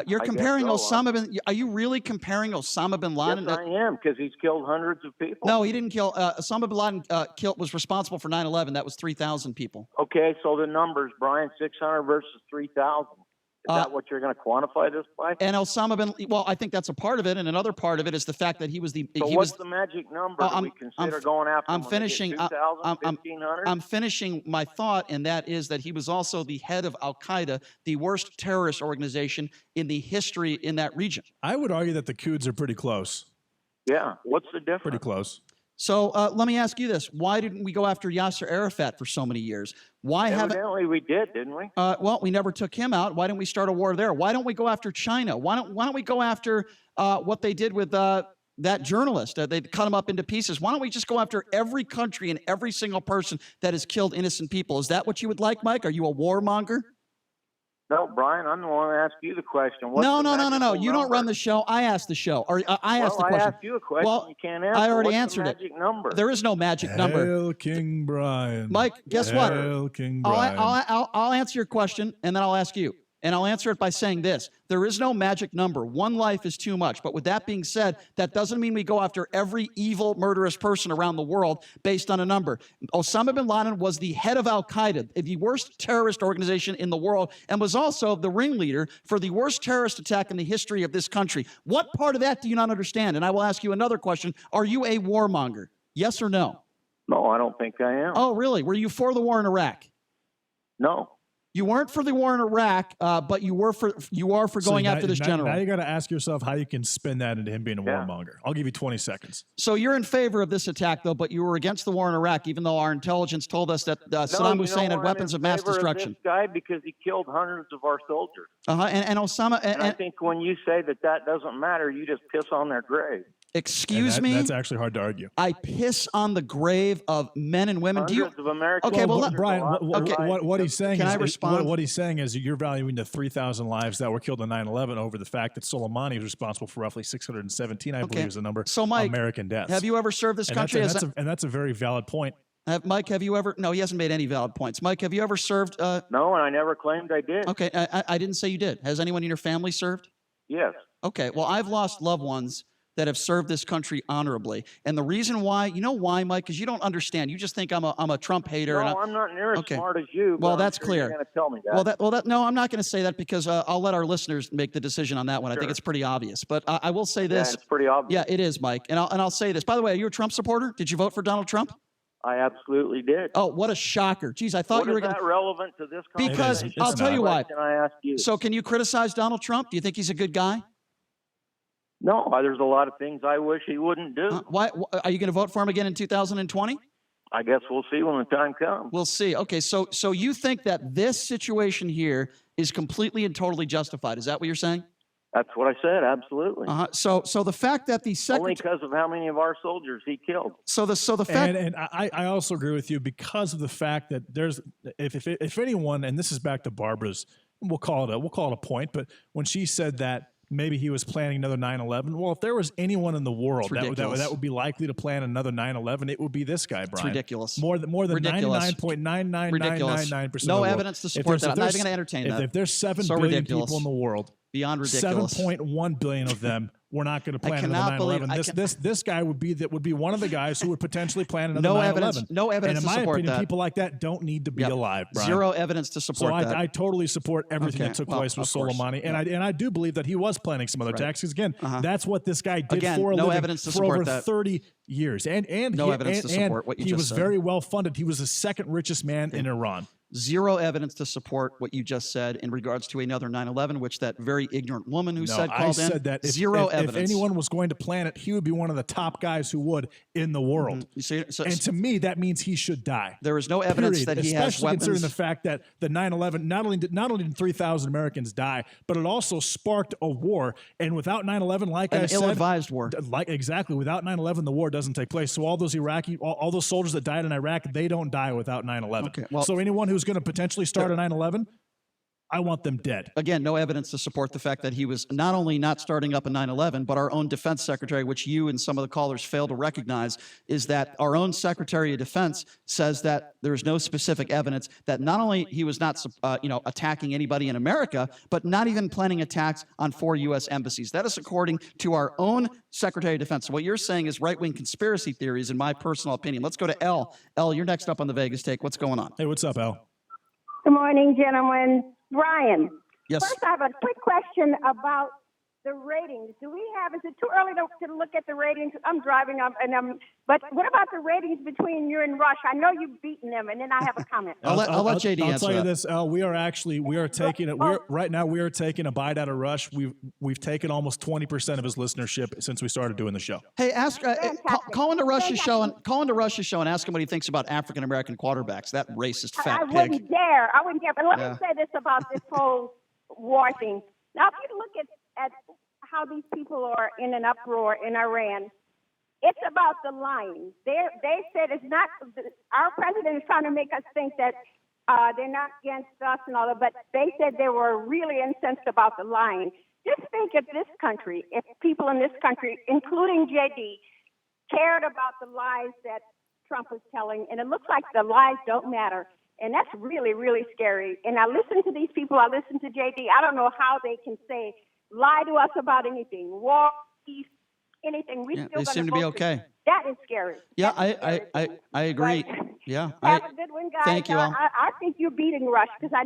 You're comparing Osama bin... Are you really comparing Osama bin Laden? Yes, I am, because he's killed hundreds of people. No, he didn't kill... Osama bin Laden was responsible for 9/11. That was 3,000 people. Okay, so the numbers, Brian, 600 versus 3,000. Is that what you're going to quantify this by? And Osama bin... Well, I think that's a part of it, and another part of it is the fact that he was the... So what's the magic number that we consider going after? I'm finishing... 2,000, 1,500? I'm finishing my thought, and that is that he was also the head of Al-Qaeda, the worst terrorist organization in the history in that region. I would argue that the Couds are pretty close. Yeah, what's the difference? Pretty close. So let me ask you this. Why didn't we go after Yasser Arafat for so many years? Evidently we did, didn't we? Well, we never took him out. Why didn't we start a war there? Why don't we go after China? Why don't we go after what they did with that journalist? They cut him up into pieces. Why don't we just go after every country and every single person that has killed innocent people? Is that what you would like, Mike? Are you a warmonger? No, Brian, I'm the one to ask you the question. No. You don't run the show. I asked the show. Or I asked the question. I asked you a question. Well, you can't answer. I already What's answered the magic number? There is no magic number. Hail King Brian. Mike, guess what? Hail King Brian. I'll answer your question, and then I'll ask you. And I'll answer it by saying this. There is no magic number. One life is too much. But with that being said, that doesn't mean we go after every evil, murderous person around the world based on a number. Osama bin Laden was the head of Al-Qaeda, the worst terrorist organization in the world, and was also the ringleader for the worst terrorist attack in the history of this country. What part of that do you not understand? And I will ask you another question. Are you a warmonger? Yes or no? No, I don't think I am. Oh, really? Were you for the war in Iraq? No. You weren't for the war in Iraq, but you are for going after this general. Now you got to ask yourself how you can spin that into him being a warmonger. I'll give you 20 seconds. So you're in favor of this attack, though, but you were against the war in Iraq, even though our intelligence told us that Saddam Hussein had weapons of mass destruction. This guy because he killed hundreds of our soldiers. And Osama. And I think when you say that doesn't matter, you just piss on their grave. Excuse me? That's actually hard to argue. I piss on the grave of men and women. Hundreds of Americans. Okay, well, Brian, what he's saying Can is, I respond? What he's saying is you're valuing the 3,000 lives that were killed in 9/11 over the fact that Soleimani was responsible for roughly 617, I believe is the number, so, Mike, American deaths. Have you ever served this country? And that's a very valid point. Mike, have you ever? No, he hasn't made any valid points. Mike, have you ever served? No, and I never claimed I did. Okay, I didn't say you did. Has anyone in your family served? Yes. Okay, well, I've lost loved ones that have served this country honorably. And the reason why, you know why, Mike? Because you don't understand. You just think I'm a Trump hater. No, I'm not near as smart as you. Well, but that's I'm sure clear. You're going to tell me that. No, I'm not going to say that because I'll let our listeners make the decision on that one. I think it's pretty obvious. But I will say this. Yeah, it's pretty obvious. Yeah, it is, Mike. And I'll say this. By the way, are you a Trump supporter? Did you vote for Donald Trump? I absolutely did. Oh, what a shocker. Geez, I thought you were going to... relevant to this conversation? Because I'll tell you why. I ask you. So can you criticize Donald Trump? Do you think he's a good guy? No, there's a lot of things I wish he wouldn't do. Why are you going to vote for him again in 2020? I guess we'll see when the time comes. We'll see. Okay, so you think that this situation here is completely and totally justified? Is that what you're saying? That's what I said. Absolutely. So the fact that the only because of how many of our soldiers he killed. So the fact and I also agree with you because of the fact that there's if anyone, and this is back to Barbara's, we'll call it a point, but when she said that maybe he was planning another 9/11. Well, if there was anyone in the world that would be likely to plan another 9/11, it would be this guy, Brian. It's ridiculous. More than 99.99999%. No evidence to support that. I'm not even going to entertain that. If there's 7 billion people in the world, beyond ridiculous, 7.1 billion of them were not going to plan another 9/11. This guy would be one of the guys who would potentially plan another 9/11. No evidence and in to my support opinion, that. people like that don't need to be alive, Brian. Zero evidence to support that. So I totally support everything that took place with Soleimani, and I do believe that he was planning some other attacks. Because again, that's what this guy did for a living evidence to for support over that. 30 years, and no evidence to support what you he just was said. very well funded. He was the second richest man in Iran. Zero evidence to support what you just said in regards to another 9/11, which that very ignorant woman who called in. I said that if anyone was going to plan it, he would be one of the top guys who would in the world. And to me, that means he should die. There is no evidence that he has especially weapons. considering the fact that the 9/11 not only did 3,000 Americans die, but it also sparked a war. And without 9/11, like I said, an ill-advised war. Exactly, without 9/11, the war doesn't take place. So all those all those soldiers that died in Iraq, they don't die without 9/11. Okay, well, so anyone who's going to potentially start a 9/11, I want them dead. Again, no evidence to support the fact that he was not only not starting up a 9/11, but our own defense secretary, which you and some of the callers fail to recognize, is that our own Secretary of Defense says that there is no specific evidence that not only he was not, attacking anybody in America, but not even planning attacks on 4 U.S. embassies. That is according to our own Secretary of Defense. So what you're saying is right-wing conspiracy theories, in my personal opinion. Let's go to Elle. Elle, you're next up on the Vegas Take. What's going on? Hey, what's up, Elle? Good morning, gentlemen. Brian. Yes. First, I have a quick question about the ratings. Is it too early to look at the ratings? I'm driving up, but what about the ratings between you and Rush? I know you've beaten them, and then I have a comment. I'll let JD answer I'll tell you that. this, Elle. We are taking it. Right now we are taking a bite out of Rush. We've taken almost 20% of his listenership since we started doing the show. Hey, call into Rush's show and ask him what he thinks about African American quarterbacks. That racist fat I pig. wouldn't dare. But let me say this about this whole war thing. Now, if you look at how these people are in an uproar in Iran, it's about the lying. They said it's not. Our president is trying to make us think that they're not against us and all that, but they said they were really incensed about the lying. Just think of this country, if people in this country, including JD, cared about the lies that Trump was telling, and it looks like the lies don't matter. And that's really, really scary. And I listen to these people. I listen to JD. I don't know how they can lie to us about anything. War, peace, anything. We Yeah, still they seem to be okay. That is scary. Yeah, I agree. Yeah. Have a good one, guys. Thank you all. I think you're beating Rush because I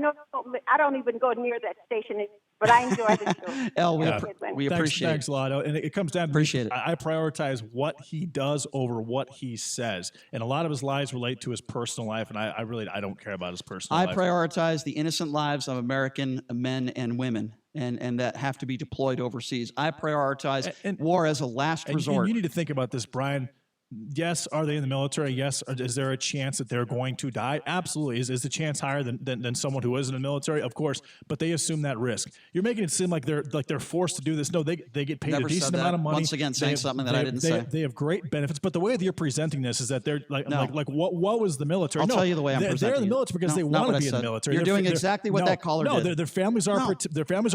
don't even go near that station, but I enjoy the show. El, we Thanks, appreciate thanks a lot. And it comes down to Appreciate it. I prioritize what he does over what he says. And a lot of his lies relate to his personal life, and I really don't care about his personal I life. prioritize the innocent lives of American men and women. And that have to be deployed overseas. I prioritize war as a last resort. And you need to think about this, Brian. Yes, are they in the military? Yes. Is there a chance that they're going to die? Absolutely. Is the chance higher than someone who isn't in the military? Of course. But they assume that risk. You're making it seem like they're forced to do this. No, they get paid Never a decent said that. amount of money. Once again, saying something that I didn't say. They have great benefits. But the way that you're presenting this is that they're like what was the military? I'll tell you the way I'm presenting They're in the military because they want to be in the military. You're doing exactly what that caller did. No, their families are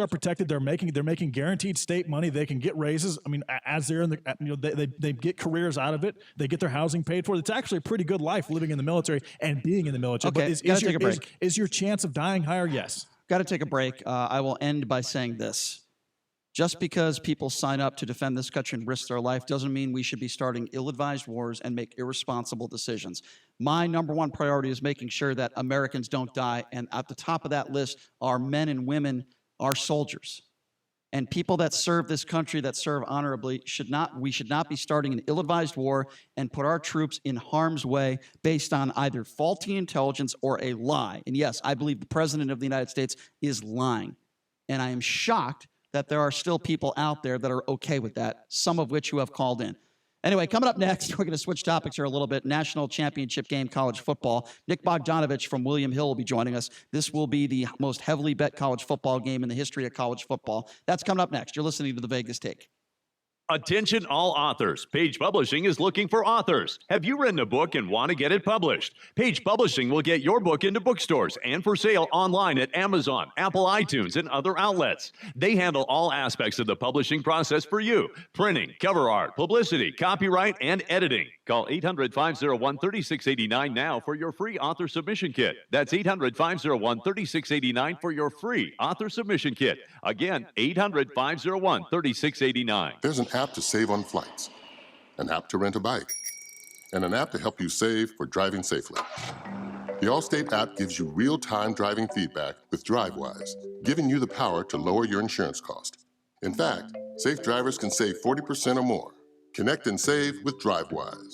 protected. They're making guaranteed state money. They can get raises. I mean, as they're in the they get careers out of it. They get their housing paid for. It's actually a pretty good life living in the military and being in the military. Okay, but gotta take a break. Is your chance of dying higher? Yes. Got to take a break. I will end by saying this. Just because people sign up to defend this country and risk their life doesn't mean we should be starting ill-advised wars and make irresponsible decisions. My number one priority is making sure that Americans don't die, and at the top of that list are men and women, our soldiers. And people that serve this country, that serve honorably, we should not be starting an ill-advised war and put our troops in harm's way based on either faulty intelligence or a lie. And yes, I believe the President of the United States is lying. And I am shocked that there are still people out there that are okay with that, some of which who have called in. Anyway, coming up next, we're going to switch topics here a little bit. National championship game, college football. Nick Bogdanovich from William Hill will be joining us. This will be the most heavily bet college football game in the history of college football. That's coming up next. You're listening to The Vegas Take. Attention all authors. Page Publishing is looking for authors. Have you written a book and want to get it published? Page Publishing will get your book into bookstores and for sale online at Amazon, Apple iTunes, and other outlets. They handle all aspects of the publishing process for you. Printing, cover art, publicity, copyright, and editing. Call 800-501-3689 now for your free author submission kit. That's 800-501-3689 for your free author submission kit. Again, 800-501-3689. There's an app to save on flights, an app to rent a bike, and an app to help you save for driving safely. The Allstate app gives you real-time driving feedback with DriveWise, giving you the power to lower your insurance cost. In fact, safe drivers can save 40% or more. Connect and save with DriveWise.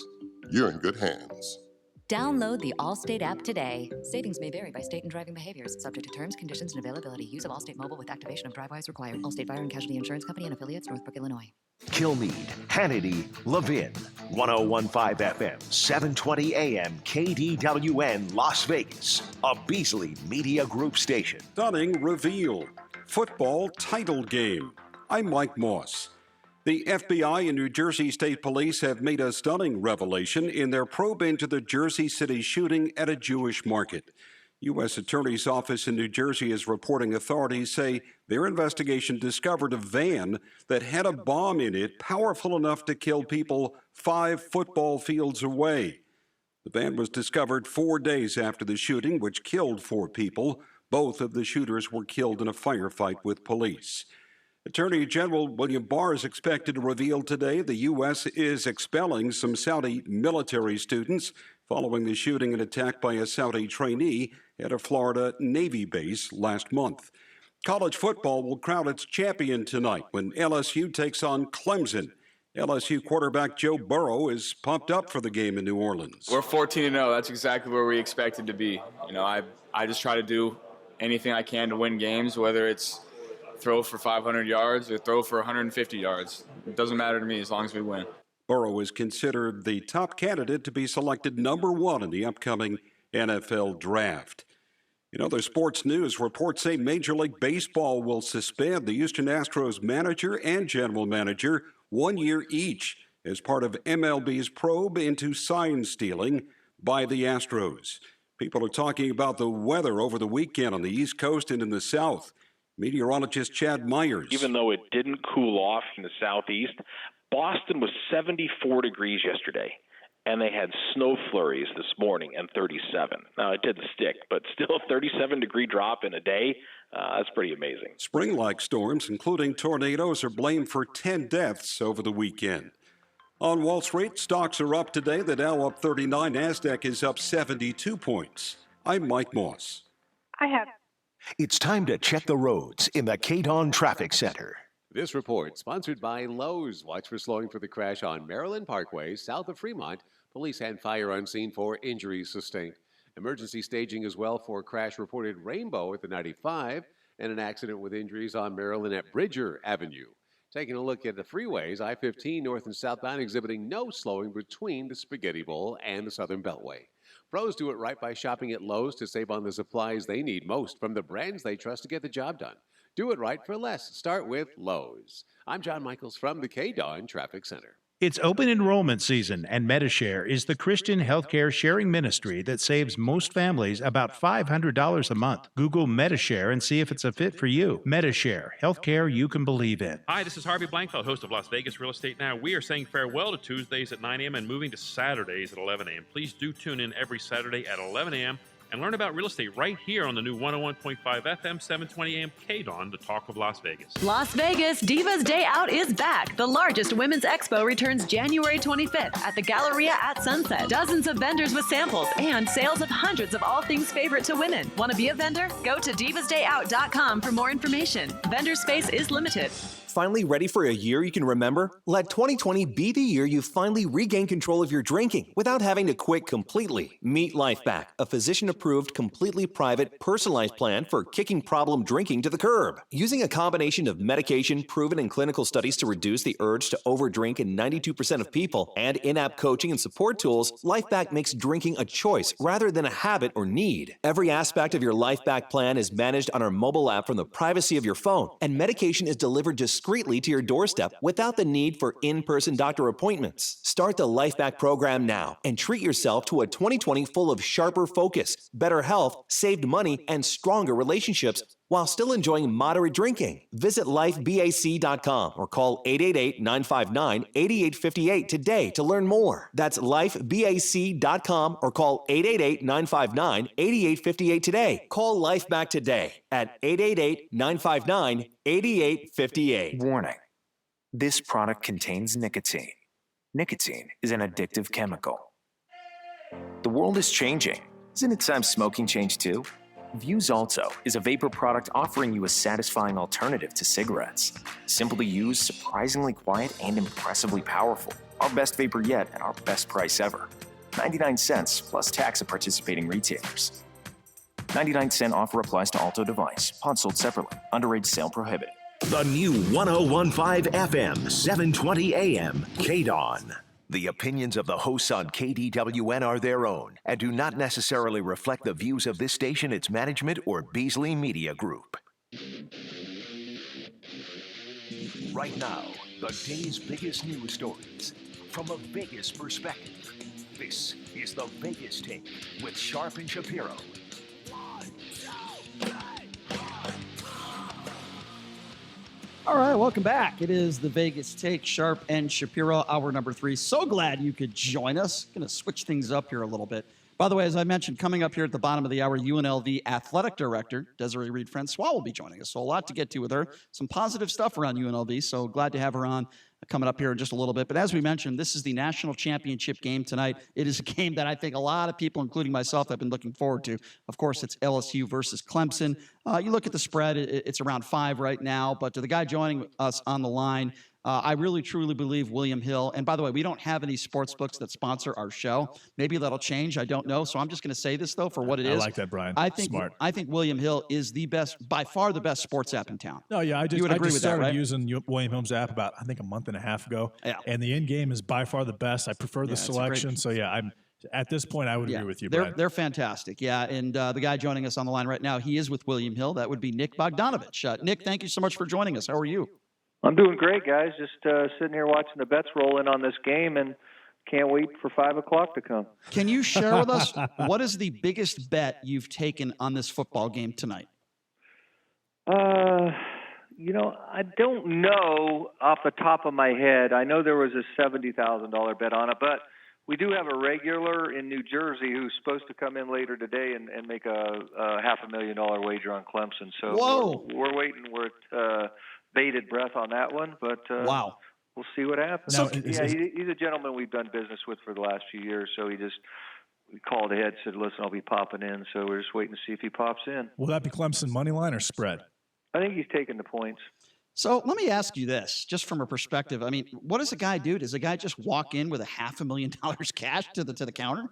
You're in good hands. Download the Allstate app today. Savings may vary by state and driving behaviors. Subject to terms, conditions, and availability. Use of Allstate Mobile with activation of DriveWise required. Allstate Fire and Casualty Insurance Company and affiliates, Northbrook, Illinois. Kilmeade, Hannity, Levin, 1015 FM, 720 AM, KDWN, Las Vegas, a Beasley Media Group station. Stunning reveal. Football title game. I'm Mike Moss. The FBI and New Jersey State Police have made a stunning revelation in their probe into the Jersey City shooting at a Jewish market. U.S. Attorney's Office in New Jersey is reporting authorities say their investigation discovered a van that had a bomb in it powerful enough to kill people 5 football fields away. The van was discovered 4 days after the shooting, which killed 4 people. Both of the shooters were killed in a firefight with police. Attorney General William Barr is expected to reveal today the U.S. is expelling some Saudi military students following the shooting and attack by a Saudi trainee at a Florida Navy base last month. College football will crown its champion tonight when LSU takes on Clemson. LSU quarterback Joe Burrow is pumped up for the game in New Orleans. We're 14-0. That's exactly where we expected to be. You know, I just try to do anything I can to win games, whether it's throw for 500 yards or throw for 150 yards. It doesn't matter to me as long as we win. Burrow is considered the top candidate to be selected number 1 in the upcoming NFL draft. In other sports news, reports say Major League Baseball will suspend the Houston Astros manager and general manager 1 year each as part of MLB's probe into sign stealing by the Astros. People are talking about the weather over the weekend on the East Coast and in the South. Meteorologist Chad Myers. Even though it didn't cool off in the southeast, Boston was 74 degrees yesterday. and they had snow flurries this morning and 37. Now, it didn't stick, but still 37-degree drop in a day. That's pretty amazing. Spring-like storms, including tornadoes, are blamed for 10 deaths over the weekend. On Wall Street, stocks are up today. The Dow up 39. NASDAQ is up 72 points. I'm Mike Moss. It's time to check the roads in the KDON Traffic Center. This report sponsored by Lowe's. Watch for slowing for the crash on Maryland Parkway, south of Fremont. Police and fire on scene for injuries sustained. Emergency staging as well for crash reported Rainbow at the 95 and an accident with injuries on Maryland at Bridger Avenue. Taking a look at the freeways, I-15 north and southbound exhibiting no slowing between the Spaghetti Bowl and the Southern Beltway. Pros do it right by shopping at Lowe's to save on the supplies they need most from the brands they trust to get the job done. Do it right for less. Start with Lowe's. I'm John Michaels from the KDON Traffic Center. It's open enrollment season, and Medishare is the Christian healthcare sharing ministry that saves most families about $500 a month. Google Medishare and see if it's a fit for you. Medishare, healthcare you can believe in. Hi, this is Harvey Blankfeld, host of Las Vegas Real Estate Now. We are saying farewell to Tuesdays at 9 a.m. and moving to Saturdays at 11 a.m. Please do tune in every Saturday at 11 a.m. and learn about real estate right here on the new 101.5 FM, 720 AM KDON, the talk of Las Vegas. Las Vegas Divas Day Out is back. The largest women's expo returns January 25th at the Galleria at Sunset. Dozens of vendors with samples and sales of hundreds of all things favorite to women. Want to be a vendor? Go to divasdayout.com for more information. Vendor space is limited. Finally ready for a year you can remember? Let 2020 be the year you finally regain control of your drinking without having to quit completely. Meet LifeBack, a physician-approved, completely private, personalized plan for kicking problem drinking to the curb. Using a combination of medication, proven in clinical studies to reduce the urge to overdrink in 92% of people, and in-app coaching and support tools, LifeBack makes drinking a choice rather than a habit or need. Every aspect of your LifeBack plan is managed on our mobile app from the privacy of your phone, and medication is delivered discreetly to your doorstep without the need for in-person doctor appointments. Start the LifeBack program now and treat yourself to a 2020 full of sharper focus, better health, saved money, and stronger relationships while still enjoying moderate drinking. Visit lifebac.com or call 888-959-8858 today to learn more. That's lifebac.com or call 888-959-8858 today. Call LifeBack today at 888-959-8858. Warning. This product contains nicotine. Nicotine is an addictive chemical. The world is changing. Isn't it time smoking changed too? Vuse Alto is a vapor product offering you a satisfying alternative to cigarettes. Simple to use, surprisingly quiet, and impressively powerful. Our best vapor yet at our best price ever. 99 cents plus tax at participating retailers. 99-cent offer applies to Alto device. Pod sold separately. Underage sale prohibited. The new 101.5 FM, 720 AM, KDON. The opinions of the hosts on KDWN are their own and do not necessarily reflect the views of this station, its management, or Beasley Media Group. Right now, the day's biggest news stories from a Vegas perspective. This is the Vegas Take with Sharp and Shapiro. All right, welcome back. It is the Vegas Take, Sharp and Shapiro, hour number 3. So glad you could join us. Going to switch things up here a little bit. By the way, as I mentioned, coming up here at the bottom of the hour, UNLV Athletic Director Desiree Reed Francois will be joining us. So a lot to get to with her. Some positive stuff around UNLV, so glad to have her on coming up here in just a little bit. But as we mentioned, this is the national championship game tonight. It is a game that I think a lot of people, including myself, have been looking forward to. Of course, it's LSU versus Clemson. You look at the spread, it's around 5 right now. But to the guy joining us on the line, I really, truly believe William Hill. And by the way, we don't have any sports books that sponsor our show. Maybe that'll change. I don't know. So I'm just going to say this, though, for what it is. I like that, Brian. I think Smart. I think William Hill is the best, by far the best sports app in town. No, yeah, I just agree with started that, right? using William Hill's app about, I think, a month and a half ago. Yeah. And the end game is by far the best. I prefer the it's a great selection. So, yeah, at this point, I would agree with you, Brian. They're fantastic. Yeah. And the guy joining us on the line right now, he is with William Hill. That would be Nick Bogdanovich. Nick, thank you so much for joining us. How are you? I'm doing great, guys. Just sitting here watching the bets roll in on this game and can't wait for 5 o'clock to come. Can you share with us what is the biggest bet you've taken on this football game tonight? I don't know off the top of my head. I know there was a $70,000 bet on it, but We do have a regular in New Jersey who's supposed to come in later today and make a $500,000 wager on Clemson. So Whoa. we're waiting. We're bated breath on that one, but wow. We'll see what happens. Now, he's a gentleman we've done business with for the last few years, so we called ahead, said, listen, I'll be popping in, so we're just waiting to see if he pops in. Will that be Clemson money line or spread? I think he's taking the points. So let me ask you this, just from a perspective. I mean, what does a guy do? Does a guy just walk in with $500,000 cash to the counter?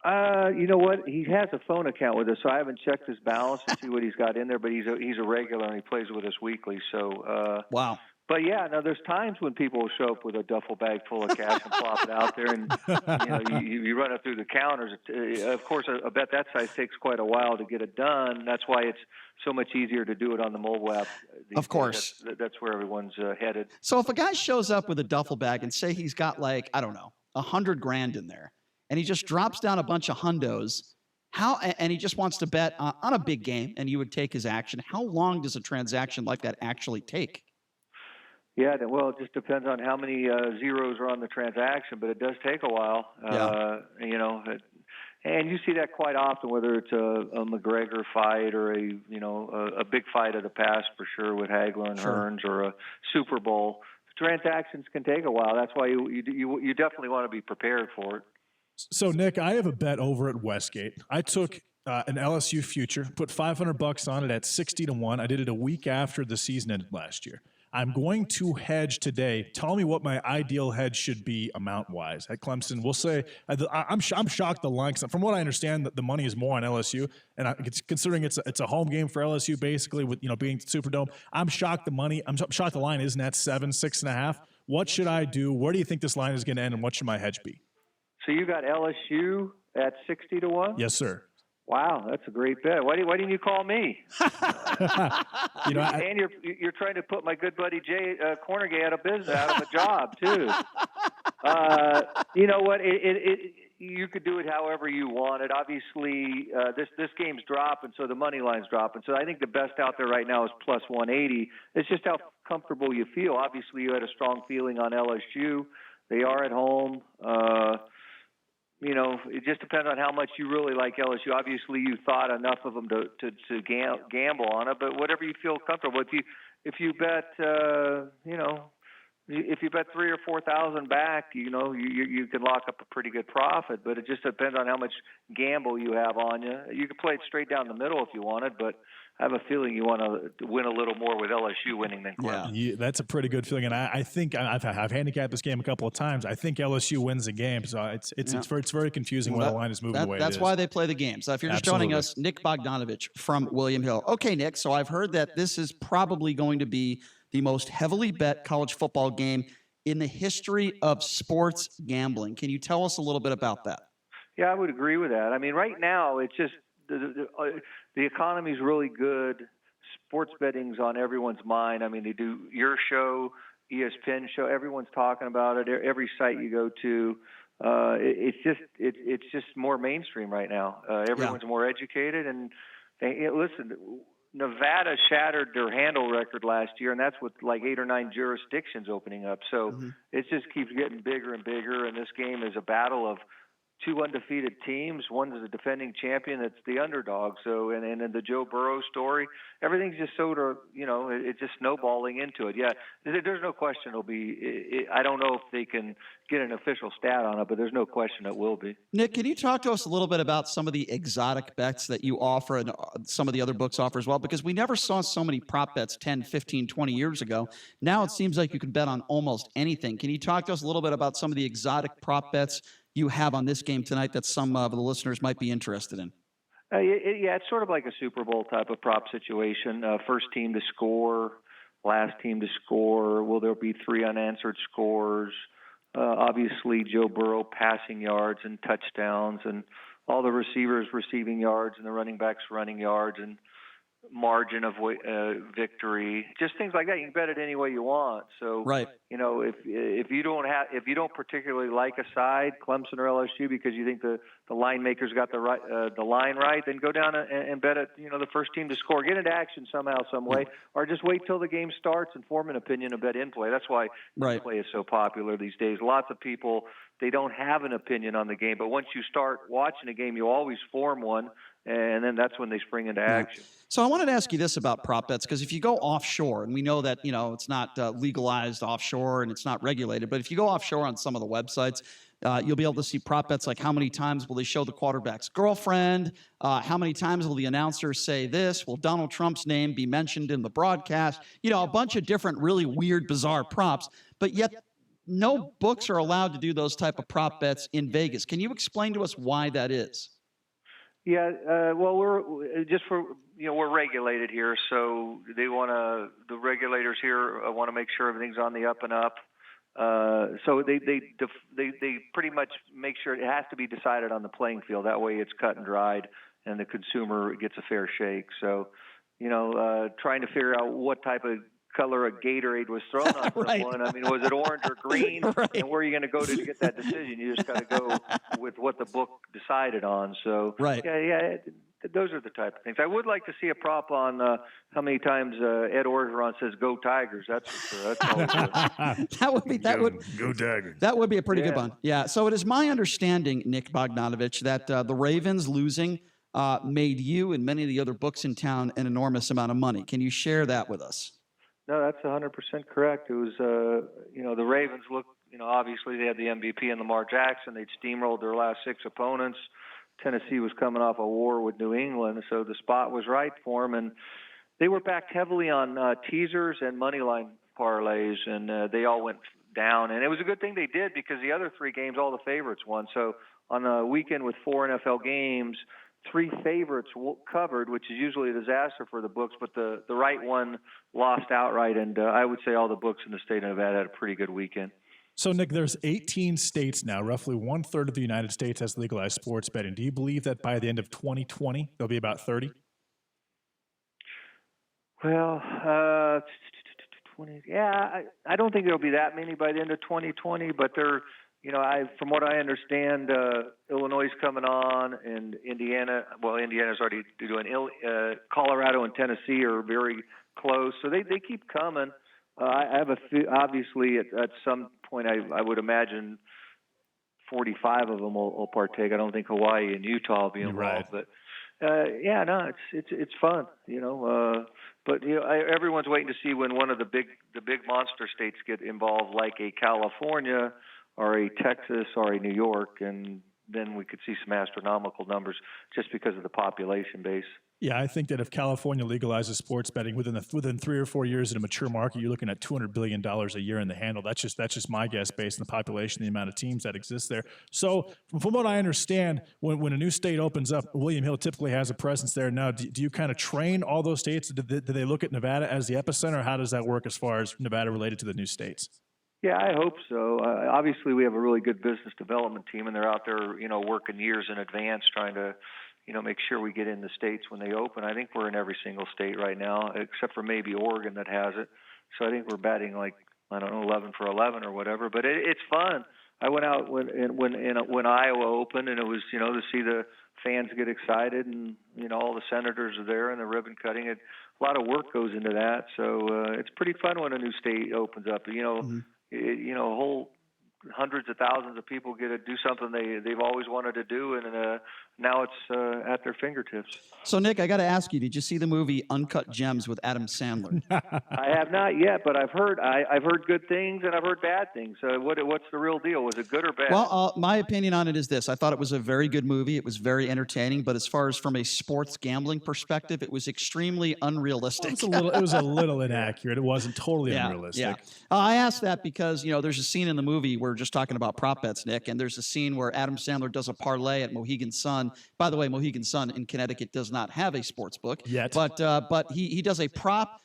You know what? He has a phone account with us, so I haven't checked his balance to see what he's got in there. But he's a regular and he plays with us weekly. So wow. But yeah, no, there's times when people will show up with a duffel bag full of cash and plop it out there, and you run it through the counters. Of course, a bet that size takes quite a while to get it done. That's why it's so much easier to do it on the mobile app. Of course, that's where everyone's headed. So if a guy shows up with a duffel bag and say he's got like $100,000 in there, and he just drops down a bunch of hundos, and he just wants to bet on a big game, and you would take his action. How long does a transaction like that actually take? Yeah, well, it just depends on how many zeros are on the transaction, but it does take a while. And you see that quite often, whether it's a McGregor fight or a big fight of the past for sure with Hagler and Hearns, or a Super Bowl. Transactions can take a while. That's why you definitely want to be prepared for it. So, Nick, I have a bet over at Westgate. I took an LSU future, put $500 on it at 60-1. I did it a week after the season ended last year. I'm going to hedge today. Tell me what my ideal hedge should be amount-wise at Clemson. We'll say I'm shocked the line. From what I understand, that the money is more on LSU, and considering it's a home game for LSU, basically with being Superdome. I'm shocked shocked the line isn't at 6.5. What should I do? Where do you think this line is going to end, and what should my hedge be? So you got LSU at 60-1? Yes, sir. Wow, that's a great bet. Why didn't you call me? And you're trying to put my good buddy Jay Cornegay out of a job too. You know what? You could do it however you want it. Obviously, this game's dropping, so the money line's dropping. So I think the best out there right now is plus 180. It's just how comfortable you feel. Obviously, you had a strong feeling on LSU. They are at home. It just depends on how much you really like LSU. Obviously, you thought enough of them to gamble on it, but whatever you feel comfortable. If you bet, if you bet 3,000 or 4,000 back, you can lock up a pretty good profit. But it just depends on how much gamble you have on you. You could play it straight down the middle if you wanted, but I have a feeling you want to win a little more with LSU winning than Clemson. Yeah, that's a pretty good feeling, and I think I've handicapped this game a couple of times. I think LSU wins the game, so it's very confusing when the line is moving the way it is. That's why they play the games. If you're just joining us, Nick Bogdanovich from William Hill. Okay, Nick, so I've heard that this is probably going to be the most heavily bet college football game in the history of sports gambling. Can you tell us a little bit about that? Yeah, I would agree with that. I mean, right now it's just the economy's really good. Sports betting's on everyone's mind. I mean, they do your show, ESPN show. Everyone's talking about it. Every site you go to, it's just more mainstream right now. Everyone's more educated, and listen. Nevada shattered their handle record last year, and that's with like 8 or 9 jurisdictions opening up. So it just keeps getting bigger and bigger, and this game is a battle of 2 undefeated teams. One is a defending champion that's the underdog. So, and the Joe Burrow story, everything's just it's just snowballing into it. Yeah, there's no question it'll be. I don't know if they can get an official stat on it, but there's no question it will be. Nick, can you talk to us a little bit about some of the exotic bets that you offer and some of the other books offer as well? Because we never saw so many prop bets 10, 15, 20 years ago. Now it seems like you can bet on almost anything. Can you talk to us a little bit about some of the exotic prop bets you have on this game tonight that some of the listeners might be interested in? Yeah, it's sort of like a Super Bowl type of prop situation. First team to score, last team to score. Will there be 3 unanswered scores? Obviously, Joe Burrow passing yards and touchdowns, and all the receivers receiving yards and the running backs running yards. And margin of victory, just things like that. You can bet it any way you want. So, right. If you don't particularly like a side, Clemson or LSU, because you think the line makers got the line right, then go down and bet it. The first team to score, get into action somehow, some way, or just wait till the game starts and form an opinion and bet in play. That's why in play is so popular these days. Lots of people, they don't have an opinion on the game, but once you start watching a game, you always form one. And then that's when they spring into action. So I wanted to ask you this about prop bets, because if you go offshore, and we know that, it's not legalized offshore and it's not regulated, but if you go offshore on some of the websites, you'll be able to see prop bets like how many times will they show the quarterback's girlfriend, how many times will the announcer say this, will Donald Trump's name be mentioned in the broadcast, a bunch of different really weird, bizarre props, but yet no books are allowed to do those type of prop bets in Vegas. Can you explain to us why that is? Yeah, well, we're regulated here, so the regulators here want to make sure everything's on the up and up. So they pretty much make sure it has to be decided on the playing field. That way, it's cut and dried, and the consumer gets a fair shake. So, trying to figure out what type of color a Gatorade was thrown on someone. I mean, was it orange or green? And where are you going to go to get that decision? You just got to go with what the book decided on. So, yeah, those are the type of things. I would like to see a prop on how many times Ed Orgeron says "Go Tigers." That's for sure. That's always good. Go Tigers. That would be a pretty good one. Yeah. So it is my understanding, Nick Bogdanovich, that the Ravens losing made you and many of the other books in town an enormous amount of money. Can you share that with us? No, that's 100% correct. It was, the Ravens looked, obviously they had the MVP in Lamar Jackson. They'd steamrolled their last 6 opponents. Tennessee was coming off a war with New England, so the spot was right for them. And they were backed heavily on teasers and money line parlays, and they all went down. And it was a good thing they did, because the other 3 games, all the favorites won. So on a weekend with 4 NFL games, 3 favorites covered, which is usually a disaster for the books, but the right one lost outright, and I would say all the books in the state of Nevada had a pretty good weekend. So, Nick, there's 18 states now. Roughly 1/3 of the United States has legalized sports betting. Do you believe that by the end of 2020, there'll be about 30? Well, 20. Yeah, I don't think there'll be that many by the end of 2020, but they're – from what I understand, Illinois is coming on, and Indiana. Well, Indiana's already doing. Colorado and Tennessee are very close, so they keep coming. I have obviously at some point I would imagine 45 of them will partake. I don't think Hawaii and Utah will be involved, but it's fun, But everyone's waiting to see when one of the big monster states get involved, like a California or a Texas or a New York, and then we could see some astronomical numbers just because of the population base. Yeah, I think that if California legalizes sports betting within 3 or 4 years in a mature market, you're looking at $200 billion a year in the handle. That's just my guess based on the population, the amount of teams that exist there. So from what I understand, when a new state opens up, William Hill typically has a presence there. Now, do you kind of train all those states? Do they look at Nevada as the epicenter? How does that work as far as Nevada related to the new states? Yeah, I hope so. Obviously, we have a really good business development team, and they're out there, working years in advance trying to, make sure we get in the states when they open. I think we're in every single state right now, except for maybe Oregon that has it. So I think we're batting 11 for 11 or whatever. But it's fun. I went out when Iowa opened, and it was, to see the fans get excited, and all the senators are there and the ribbon cutting. A lot of work goes into that, so it's pretty fun when a new state opens up. Whole hundreds of thousands of people get to do something they've always wanted to do, and now it's at their fingertips. So, Nick, I got to ask you: did you see the movie Uncut Gems with Adam Sandler? I have not yet, but I've heard good things and I've heard bad things. What's the real deal? Was it good or bad? Well, my opinion on it is this: I thought it was a very good movie. It was very entertaining, but as far as from a sports gambling perspective, it was extremely unrealistic. Well, it was a little inaccurate. It wasn't totally unrealistic. Yeah. I asked that because there's a scene in the movie. We're just talking about prop bets, Nick, and there's a scene where Adam Sandler does a parlay at Mohegan Sun. By the way, Mohegan Sun in Connecticut does not have a sports book yet, but he does a prop.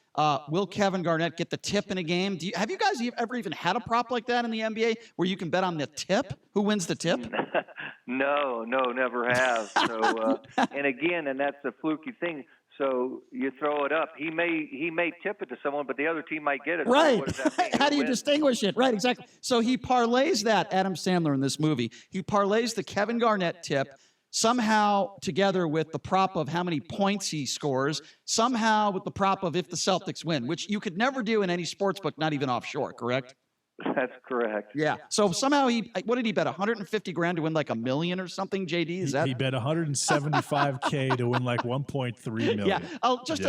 Will Kevin Garnett get the tip in a game? Have you guys ever even had a prop like that in the NBA where you can bet on the tip? Who wins the tip? No, never have. So, and that's a fluky thing. So you throw it up. He may tip it to someone, but the other team might get it. Right. So what does that mean? How do you distinguish it? Right, exactly. So he parlays that, Adam Sandler in this movie, he parlays the Kevin Garnett tip somehow together with the prop of how many points he scores, somehow with the prop of if the Celtics win, which you could never do in any sports book, not even offshore, correct? That's correct. Yeah. So somehow what did he bet? 150 grand to win like $1 million or something, JD? Is that? He bet 175K to win like 1.3 million. Yeah. Oh, just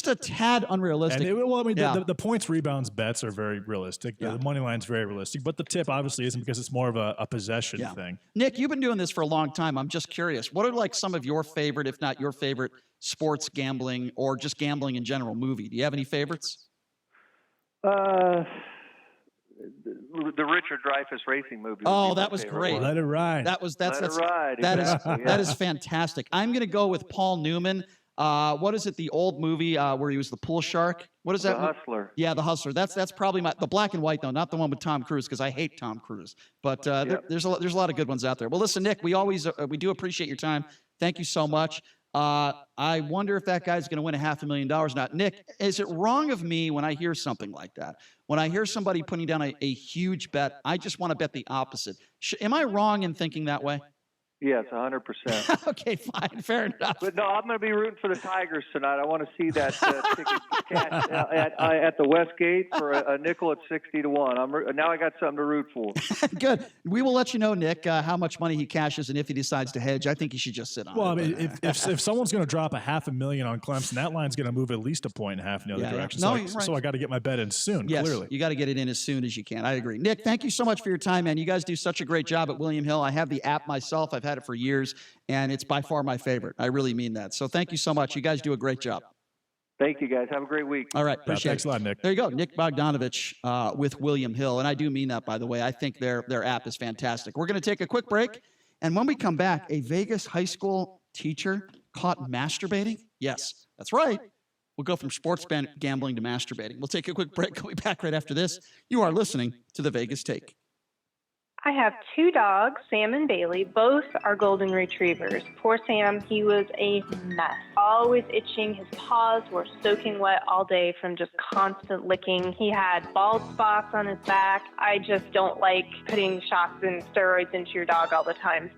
a tad unrealistic. And the points rebounds bets are very realistic. The money line's very realistic, but the tip obviously isn't because it's more of a possession thing. Nick, you've been doing this for a long time. I'm just curious. What are like some of your favorite, if not your favorite, sports gambling or just gambling in general movie? Do you have any favorites? The Richard Dreyfuss racing movie. Oh, that was great. Let It Ride. That That is fantastic. I'm going to go with Paul Newman. What is it? The old movie where he was the pool shark. What is that? The Hustler. Yeah, The Hustler. That's probably the black and white though, not the one with Tom Cruise because I hate Tom Cruise. But there's a lot of good ones out there. Well, listen, Nick, we do appreciate your time. Thank you so much. I wonder if that guy's going to win $500,000 now. Nick, is it wrong of me when I hear something like that? When I hear somebody putting down a huge bet, I just want to bet the opposite. Am I wrong in thinking that way? Yes, 100%. Okay, fine, fair enough. But no, I'm going to be rooting for the Tigers tonight. I want to see that ticket cash at the Westgate for a nickel at 60-1. Now I got something to root for. Good. We will let you know, Nick, how much money he cashes and if he decides to hedge. I think he should just sit on it. Well, I mean, if someone's going to drop $500,000 on Clemson, that line's going to move at least 1.5 points in the other direction. No, so I got to get my bet in soon. Yes, Clearly, you got to get it in as soon as you can. I agree. Nick, thank you so much for your time, man. You guys do such a great job at William Hill. I have the app myself. I've had it for years, and it's by far my favorite. I really mean that. So thank you so much. You guys do a great job. Thank you, guys. Have a great week. All right. Appreciate Thanks a lot, Nick. There you go. Nick Bogdanovich with William Hill. And I do mean that, by the way. I think their app is fantastic. We're going to take a quick break. And when we come back, a Vegas high school teacher caught masturbating? Yes, that's right. We'll go from sports gambling to masturbating. We'll take a quick break. We'll be back right after this. You are listening to The Vegas Take. I have two dogs, Sam and Bailey. Both are golden retrievers. Poor Sam, he was a mess. Always itching. His paws were soaking wet all day from just constant licking. He had bald spots on his back. I just don't like putting shots and steroids into your dog all the time.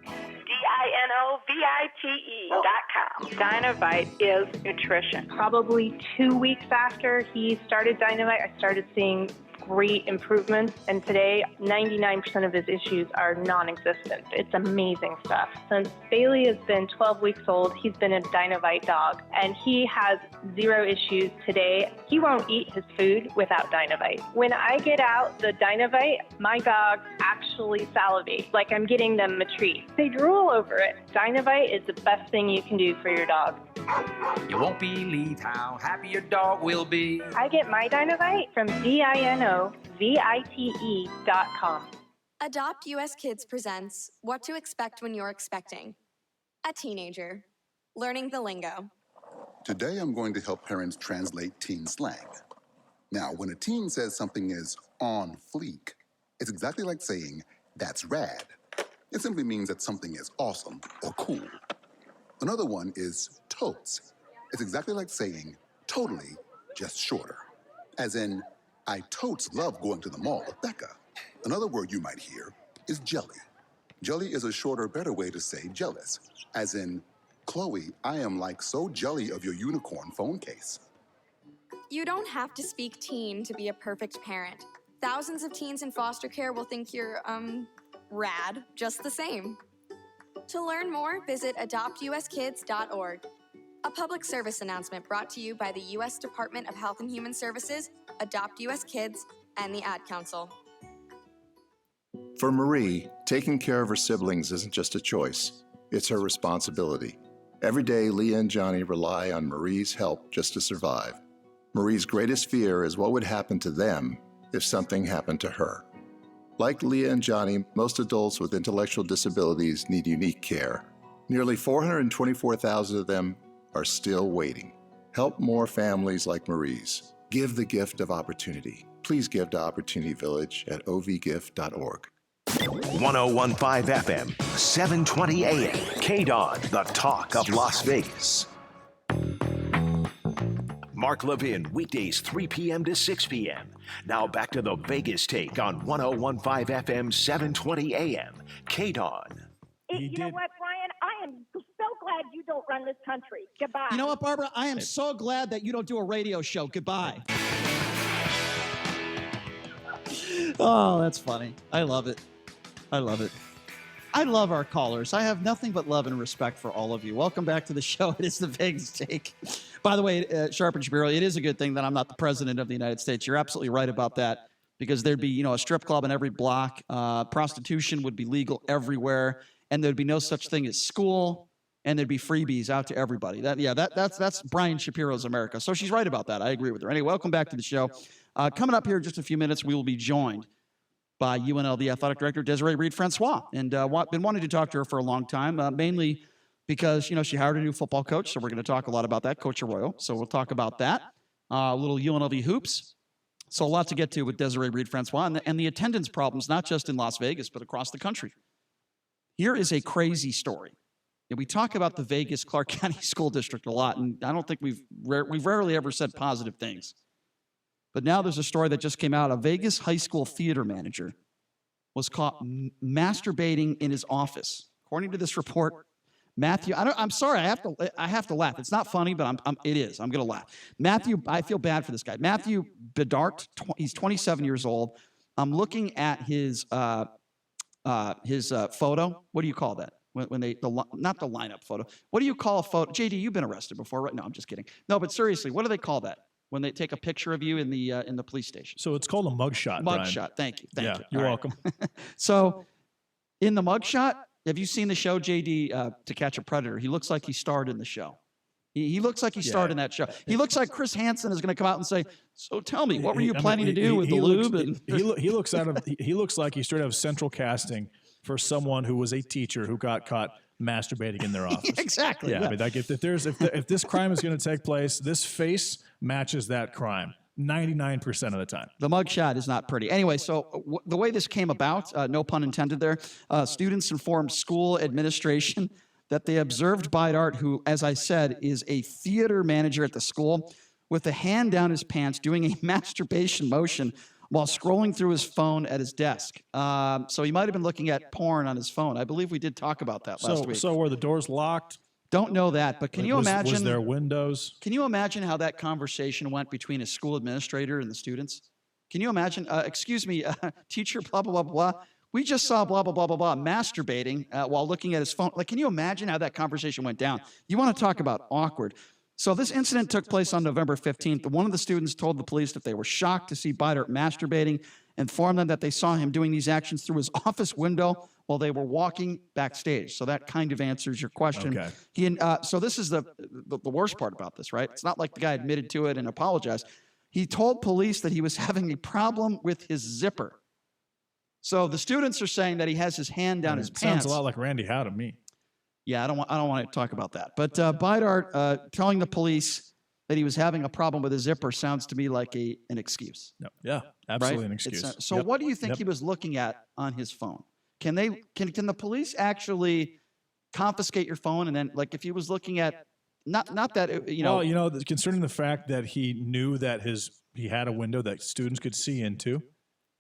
DINOVITE.com. Dinovite is nutrition. Probably 2 weeks after he started Dinovite, I started seeing great improvements, and today 99% of his issues are non-existent. It's amazing stuff. Since Bailey has been 12 weeks old, he's been a Dinovite dog, and he has 0 issues today. He won't eat his food without Dinovite. When I get out the Dinovite, my dogs actually salivate, like I'm getting them a treat. They drool over it. Dinovite is the best thing you can do for your dog. You won't believe how happy your dog will be. I get my Dinovite from DINOVITE.com. Adopt US Kids presents What to Expect When You're Expecting. A teenager. Learning the lingo. Today I'm going to help parents translate teen slang. Now, when a teen says something is on fleek, it's exactly like saying, that's rad. It simply means that something is awesome or cool. Another one is totes. It's exactly like saying totally, just shorter. As in, I totes love going to the mall with Becca. Another word you might hear is jelly. Jelly is a shorter, better way to say jealous. As in, Chloe, I am like so jelly of your unicorn phone case. You don't have to speak teen to be a perfect parent. Thousands of teens in foster care will think you're, rad just the same. To learn more, visit adoptuskids.org. A public service announcement brought to you by the U.S. Department of Health and Human Services, Adopt U.S. Kids, and the Ad Council. For Marie, taking care of her siblings isn't just a choice, it's her responsibility. Every day, Leah and Johnny rely on Marie's help just to survive. Marie's greatest fear is what would happen to them if something happened to her. Like Leah and Johnny, most adults with intellectual disabilities need unique care. Nearly 424,000 of them are still waiting. Help more families like Marie's. Give the gift of opportunity. Please give to Opportunity Village at ovgift.org. 101.5 FM, 720 AM, KDON, the talk of Las Vegas. Mark Levin, weekdays 3 p.m. to 6 p.m. Now back to the Vegas Take on 101.5 FM, 720 a.m. KDON. You know what, Brian? I am so glad you don't run this country. Goodbye. You know what, Barbara? I am so glad that you don't do a radio show. Goodbye. Oh, that's funny. I love it. I love it. I love our callers. I have nothing but love and respect for all of you. Welcome back to the show. It is the Vegas Take. By the way, Sharp and Shapiro, it is a good thing that I'm not the president of the United States. You're absolutely right about that, because there'd be, a strip club in every block. Prostitution would be legal everywhere, and there'd be no such thing as school, and there'd be freebies out to everybody. That's Brian Shapiro's America. So she's right about that. I agree with her. Anyway, welcome back to the show. Coming up here in just a few minutes, we will be joined by UNLV Athletic Director Desiree Reed Francois. And been wanting to talk to her for a long time, mainly because, she hired a new football coach. So we're going to talk a lot about that, Coach Arroyo. So we'll talk about that. A little UNLV hoops. So a lot to get to with Desiree Reed Francois and the attendance problems, not just in Las Vegas, but across the country. Here is a crazy story. And we talk about the Vegas Clark County School District a lot, and I don't think we've rarely ever said positive things. But now there's a story that just came out. A Vegas high school theater manager was caught masturbating in his office. According to this report, Matthew, I'm sorry, I have to laugh. It's not funny, but it is. I'm going to laugh. Matthew, I feel bad for this guy. Matthew Bedart, he's 27 years old. I'm looking at his photo. What do you call that? When not the lineup photo. What do you call a photo? JD, you've been arrested before, right? No, I'm just kidding. No, but seriously, what do they call that when they take a picture of you in the police station? So it's called a mugshot. Mugshot. Thank you. Thank you. You're welcome. So, in the mugshot, have you seen the show JD To Catch a Predator? He looks like he starred in the show. He looks like he starred in that show. He looks like Chris Hansen is going to come out and say, "So tell me, what were you planning to do with the lube?" He looks like he straight out of central casting for someone who was a teacher who got caught masturbating in their office. Exactly. Yeah. I mean, if this crime is going to take place, this face matches that crime 99% of the time. The mugshot is not pretty. Anyway, so the way this came about, no pun intended there, students informed school administration that they observed Bedart, who, as I said, is a theater manager at the school, with a hand down his pants doing a masturbation motion while scrolling through his phone at his desk. So he might have been looking at porn on his phone. I believe we did talk about that last week. So were the doors locked? Don't know that, but can you imagine? Was there windows? Can you imagine how that conversation went between a school administrator and the students? Can you imagine? Excuse me, teacher, blah, blah, blah, blah. We just saw blah, blah, blah, blah, blah, masturbating while looking at his phone. Like, can you imagine how that conversation went down? You want to talk about awkward. So this incident took place on November 15th. One of the students told the police that they were shocked to see Bedart masturbating, informed them that they saw him doing these actions through his office window while they were walking backstage. So that kind of answers your question. Okay. So this is the worst part about this, right? It's not like the guy admitted to it and apologized. He told police that he was having a problem with his zipper. So the students are saying that he has his hand down his pants. Sounds a lot like Randy Howe to me. Yeah, I don't want to talk about that. But Bedart telling the police that he was having a problem with his zipper sounds to me like an excuse. No. Yeah, absolutely right? An excuse. So what do you think he was looking at on his phone? Can the police actually confiscate your phone, and then, like, if he was looking at not that Well, concerning the fact that he knew that he had a window that students could see into,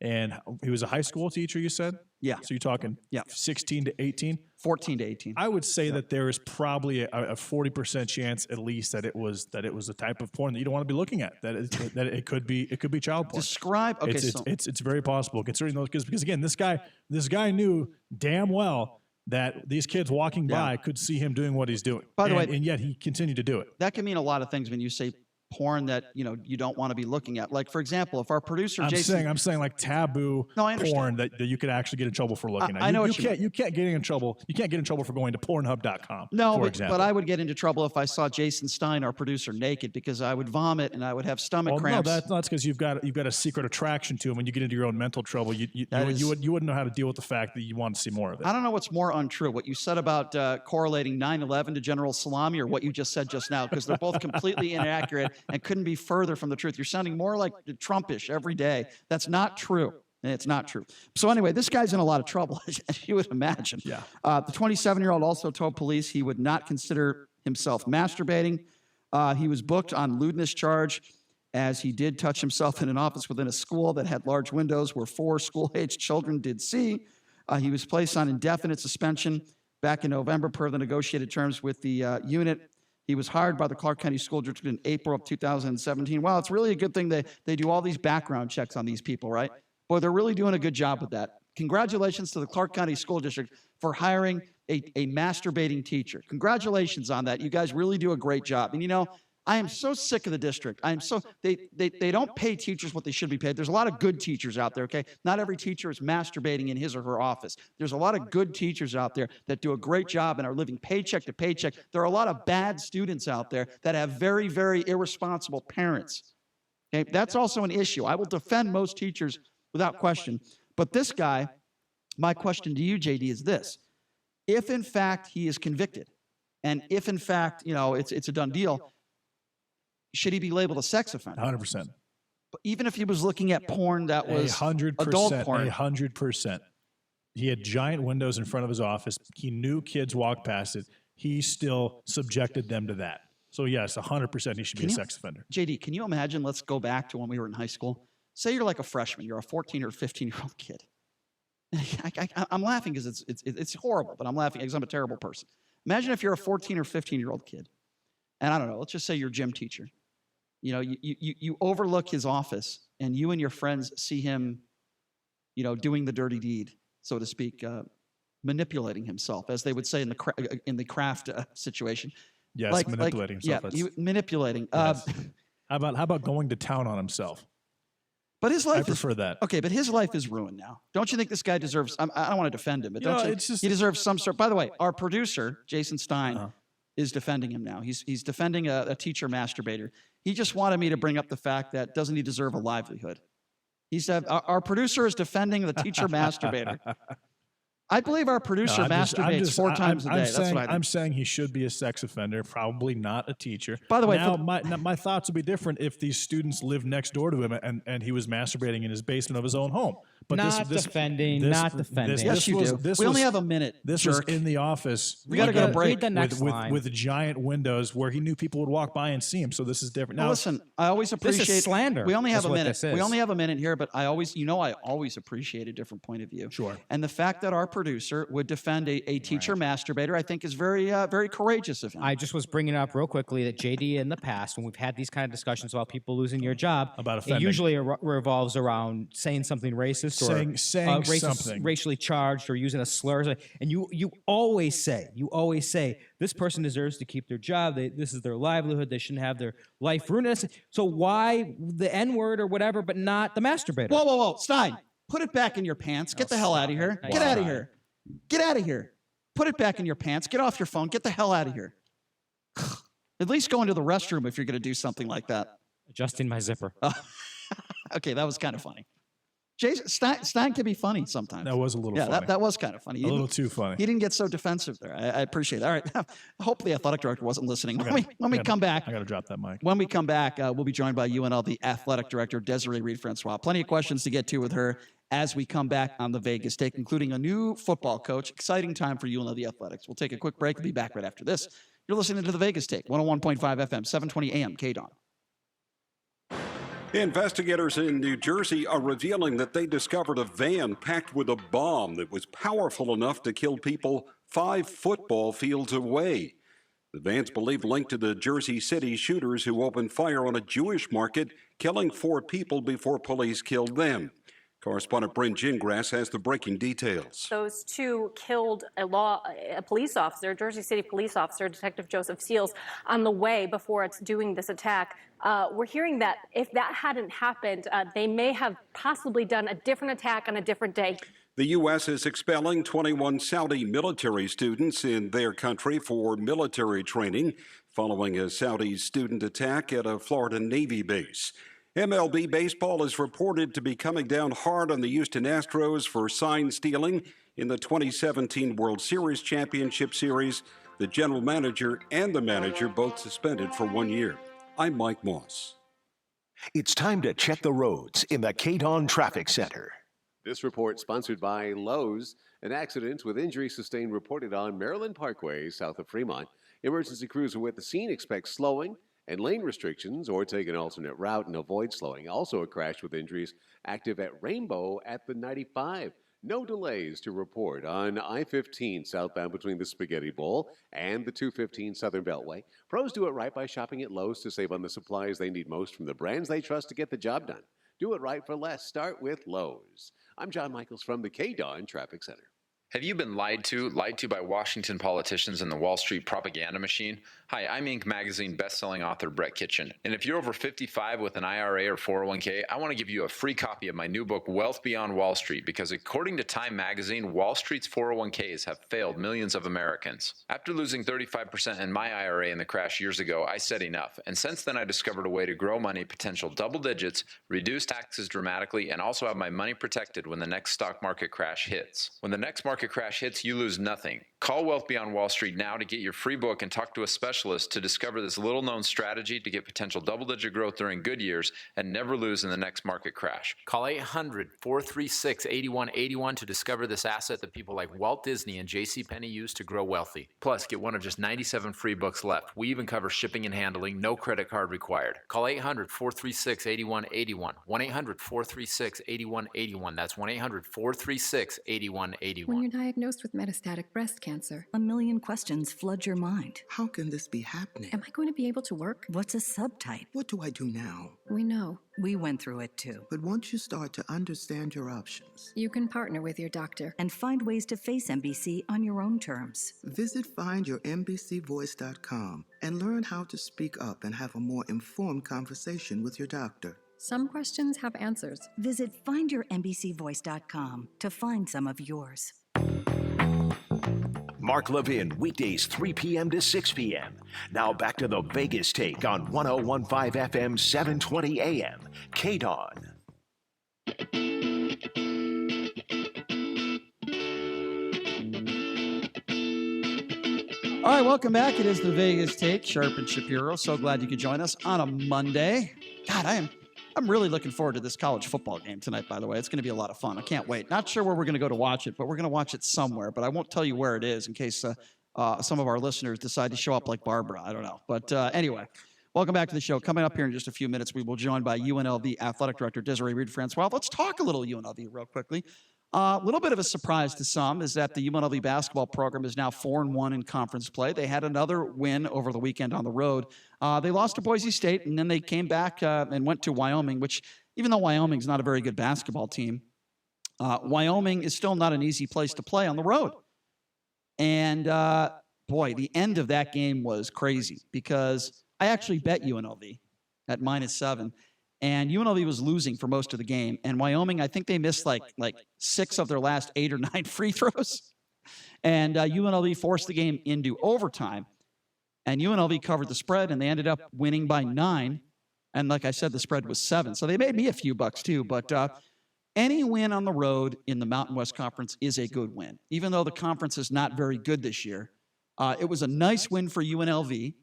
and he was a high school teacher, you said? Yeah. So you're talking 16 to 18? 14 to 18. I would say that there is probably a 40% chance at least that it was the type of porn that you don't want to be looking at. That it could be child porn. Describe. Okay, it's very possible considering those kids, because again, this guy knew damn well that these kids walking by could see him doing what he's doing. By the way, and yet he continued to do it. That can mean a lot of things when you say porn that you don't want to be looking at. Like, for example, if our producer Jason, I'm saying like taboo porn that you could actually get in trouble for looking at. I know you can't get in trouble. You can't get in trouble for going to Pornhub.com. No, for example. But I would get into trouble if I saw Jason Stein, our producer, naked, because I would vomit and I would have stomach cramps. No, that's because you've got a secret attraction to him. When you get into your own mental trouble, you wouldn't know how to deal with the fact that you want to see more of it. I don't know what's more untrue, what you said about correlating 9/11 to General Salami, or what you just said just now, because they're both completely inaccurate and couldn't be further from the truth. You're sounding more like Trumpish every day. That's not true. It's not true. So anyway, this guy's in a lot of trouble, as you would imagine. Yeah. The 27-year-old also told police he would not consider himself masturbating. He was booked on lewdness charge as he did touch himself in an office within a school that had large windows where 4 school-aged children did see. He was placed on indefinite suspension back in November per the negotiated terms with the unit. He was hired by the Clark County School District in April of 2017. Wow, it's really a good thing they do all these background checks on these people, right? Boy, they're really doing a good job with that. Congratulations to the Clark County School District for hiring a masturbating teacher. Congratulations on that. You guys really do a great job. And you know, I am so sick of the district. They don't pay teachers what they should be paid. There's a lot of good teachers out there, okay? Not every teacher is masturbating in his or her office. There's a lot of good teachers out there that do a great job and are living paycheck to paycheck. There are a lot of bad students out there that have very, very irresponsible parents. Okay? That's also an issue. I will defend most teachers without question. But this guy, my question to you, JD, is this. If, in fact, he is convicted, and if, in fact, you know, it's a done deal, should he be labeled a sex offender? 100%. But even if he was looking at porn that was 100%, adult porn. 100%. He had giant windows in front of his office. He knew kids walked past it. He still subjected them to that. So, yes, 100% he should be a sex offender. JD, can you imagine, let's go back to when we were in high school. Say you're like a freshman. You're a 14 or 15-year-old kid. I'm laughing because it's horrible, but I'm laughing because I'm a terrible person. Imagine if you're a 14 or 15-year-old kid. And I don't know, let's just say you're a gym teacher. You know, you overlook his office, and you and your friends see him, you know, doing the dirty deed, so to speak, manipulating himself, as they would say in the craft situation. Yes, manipulating himself. Yeah, manipulating. Yes. How about going to town on himself? But his life I prefer that. Okay, but his life is ruined now. Don't you think this guy deserves? I don't want to defend him, but don't you? It's just, he deserves some sort. By the way, our producer Jason Stein is defending him now. He's defending a teacher masturbator. He just wanted me to bring up the fact that doesn't he deserve a livelihood? He said our producer is defending the teacher masturbator. I believe our producer masturbates 4 times a day. That's what I think. I'm saying he should be a sex offender, probably not a teacher. By the way, now my thoughts would be different if these students lived next door to him and he was masturbating in his basement of his own home. But not defending. Yes, you do. We only have a minute. This jerk. was in the office. We got to go to break. With giant windows where he knew people would walk by and see him. So this is different. Now, listen, I always appreciate this is slander. We only have a minute. We only have a minute here, but I always appreciate a different point of view. Sure. And the fact that our producer would defend a teacher masturbator, I think, is very very courageous of him. I just was bringing up real quickly that JD in the past, when we've had these kind of discussions about people losing your job, about offending, it usually revolves around saying something racist or saying something racially charged or using a slur. And you always say this person deserves to keep their job. This is their livelihood. They shouldn't have their life ruined. So why the N-word or whatever, but not the masturbator? Whoa, Stein, put it back in your pants. Get the hell out of here. Get out of here. Get out of here. Put it back in your pants. Get off your phone. Get the hell out of here. At least go into the restroom if you're going to do something like that. Adjusting my zipper. Okay, that was kind of funny. Jason Stein can be funny sometimes. That was a little funny. Yeah, that was kind of funny. A little too funny. He didn't get so defensive there. I appreciate it. All right. Hopefully, the athletic director wasn't listening. When we come back, I got to drop that mic. When we come back, we'll be joined by UNLV athletic director Desiree Reed Francois. Plenty of questions to get to with her as we come back on the Vegas Take, including a new football coach. Exciting time for UNLV athletics. We'll take a quick break and be back right after this. You're listening to the Vegas Take, 101.5 FM, 720 AM, KDON. Investigators in New Jersey are revealing that they discovered a van packed with a bomb that was powerful enough to kill people 5 football fields away. The van's believed linked to the Jersey City shooters who opened fire on a Jewish market, killing 4 people before police killed them. Correspondent Bryn Gingras has the breaking details. Those 2 killed a police officer, Jersey City police officer, Detective Joseph Seals, on the way before it's doing this attack. We're hearing that if that hadn't happened, they may have possibly done a different attack on a different day. The U.S. is expelling 21 Saudi military students in their country for military training following a Saudi student attack at a Florida Navy base. MLB baseball is reported to be coming down hard on the Houston Astros for sign stealing in the 2017 World Series Championship Series. The general manager and the manager both suspended for 1 year. I'm Mike Moss. It's time to check the roads in the KDON Traffic Center. This report sponsored by Lowe's. An accident with injury sustained reported on Maryland Parkway, south of Fremont. Emergency crews are at the scene expect slowing and lane restrictions or take an alternate route and avoid slowing. Also a crash with injuries active at Rainbow at the 95. No delays to report on I-15 southbound between the Spaghetti Bowl and the 215 Southern Beltway. Pros do it right by shopping at Lowe's to save on the supplies they need most from the brands they trust to get the job done. Do it right for less. Start with Lowe's. I'm John Michaels from the KDON Traffic Center. Have you been lied to by Washington politicians and the Wall Street propaganda machine? Hi, I'm Inc. Magazine bestselling author Brett Kitchen. And if you're over 55 with an IRA or 401k, I want to give you a free copy of my new book, Wealth Beyond Wall Street, because according to Time Magazine, Wall Street's 401ks have failed millions of Americans. After losing 35% in my IRA in the crash years ago, I said enough. And since then, I discovered a way to grow money potential double digits, reduce taxes dramatically, and also have my money protected when the next stock market crash hits. When the next market crash hits, you lose nothing. Call Wealth Beyond Wall Street now to get your free book and talk to a specialist to discover this little-known strategy to get potential double-digit growth during good years and never lose in the next market crash. Call 800-436-8181 to discover this asset that people like Walt Disney and JCPenney use to grow wealthy. Plus, get one of just 97 free books left. We even cover shipping and handling, no credit card required. Call 800-436-8181. 1-800-436-8181. That's 1-800-436-8181. When you're diagnosed with metastatic breast cancer, a million questions flood your mind. How can this be happening? Am I going to be able to work? What's a subtype? What do I do now? We know. We went through it too. But once you start to understand your options, you can partner with your doctor and find ways to face MBC on your own terms. Visit findyourmbcvoice.com and learn how to speak up and have a more informed conversation with your doctor. Some questions have answers. Visit findyourmbcvoice.com to find some of yours. Mark Levin, weekdays 3 p.m. to 6 p.m. Now back to the Vegas Take on 101.5 FM, 720 a.m. KDON. All right, welcome back. It is the Vegas Take, Sharp and Shapiro. So glad you could join us on a Monday. God, I'm really looking forward to this college football game tonight, by the way. It's going to be a lot of fun. I can't wait. Not sure where we're going to go to watch it, but we're going to watch it somewhere. But I won't tell you where it is in case some of our listeners decide to show up like Barbara. I don't know. But anyway, welcome back to the show. Coming up here in just a few minutes, we will be joined by UNLV Athletic Director Desiree Reed, Francois. Let's talk a little UNLV real quickly. A little bit of a surprise to some is that the UNLV basketball program is now 4-1 in conference play. They had another win over the weekend on the road. They lost to Boise State, and then they came back and went to Wyoming, which, even though Wyoming's not a very good basketball team, Wyoming is still not an easy place to play on the road. And, boy, the end of that game was crazy because I actually bet UNLV at -7. And UNLV was losing for most of the game. And Wyoming, I think they missed like 6 of their last 8 or 9 free throws. And UNLV forced the game into overtime. And UNLV covered the spread, and they ended up winning by 9. And like I said, the spread was 7. So they made me a few bucks too. But any win on the road in the Mountain West Conference is a good win. Even though the conference is not very good this year, it was a nice win for UNLV.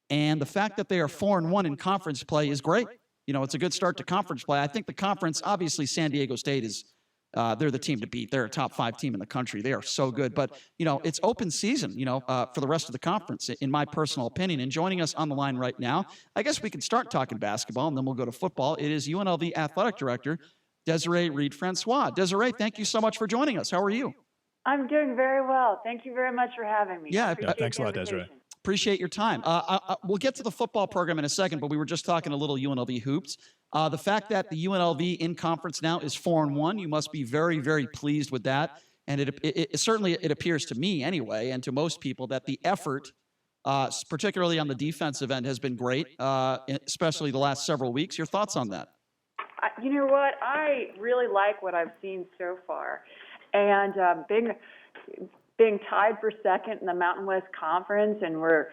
And the fact that they are 4-1 in conference play is great. You know, it's a good start to conference play. I think the conference, obviously, San Diego State is, they're the team to beat. They're a top 5 team in the country. They are so good. But, you know, it's open season, you know, for the rest of the conference, in my personal opinion. And joining us on the line right now, I guess we can start talking basketball, and then we'll go to football. It is UNLV Athletic Director Desiree Reed Francois. Desiree, thank you so much for joining us. How are you? I'm doing very well. Thank you very much for having me. Yeah, thanks a lot, Desiree. Appreciate your time. We'll get to the football program in a second, but we were just talking a little UNLV hoops. The fact that the UNLV in conference now is 4-1, you must be very, very pleased with that. And it certainly appears to me anyway, and to most people, that the effort, particularly on the defensive end, has been great, especially the last several weeks. Your thoughts on that? You know what? I really like what I've seen so far. And being tied for second in the Mountain West Conference, and we're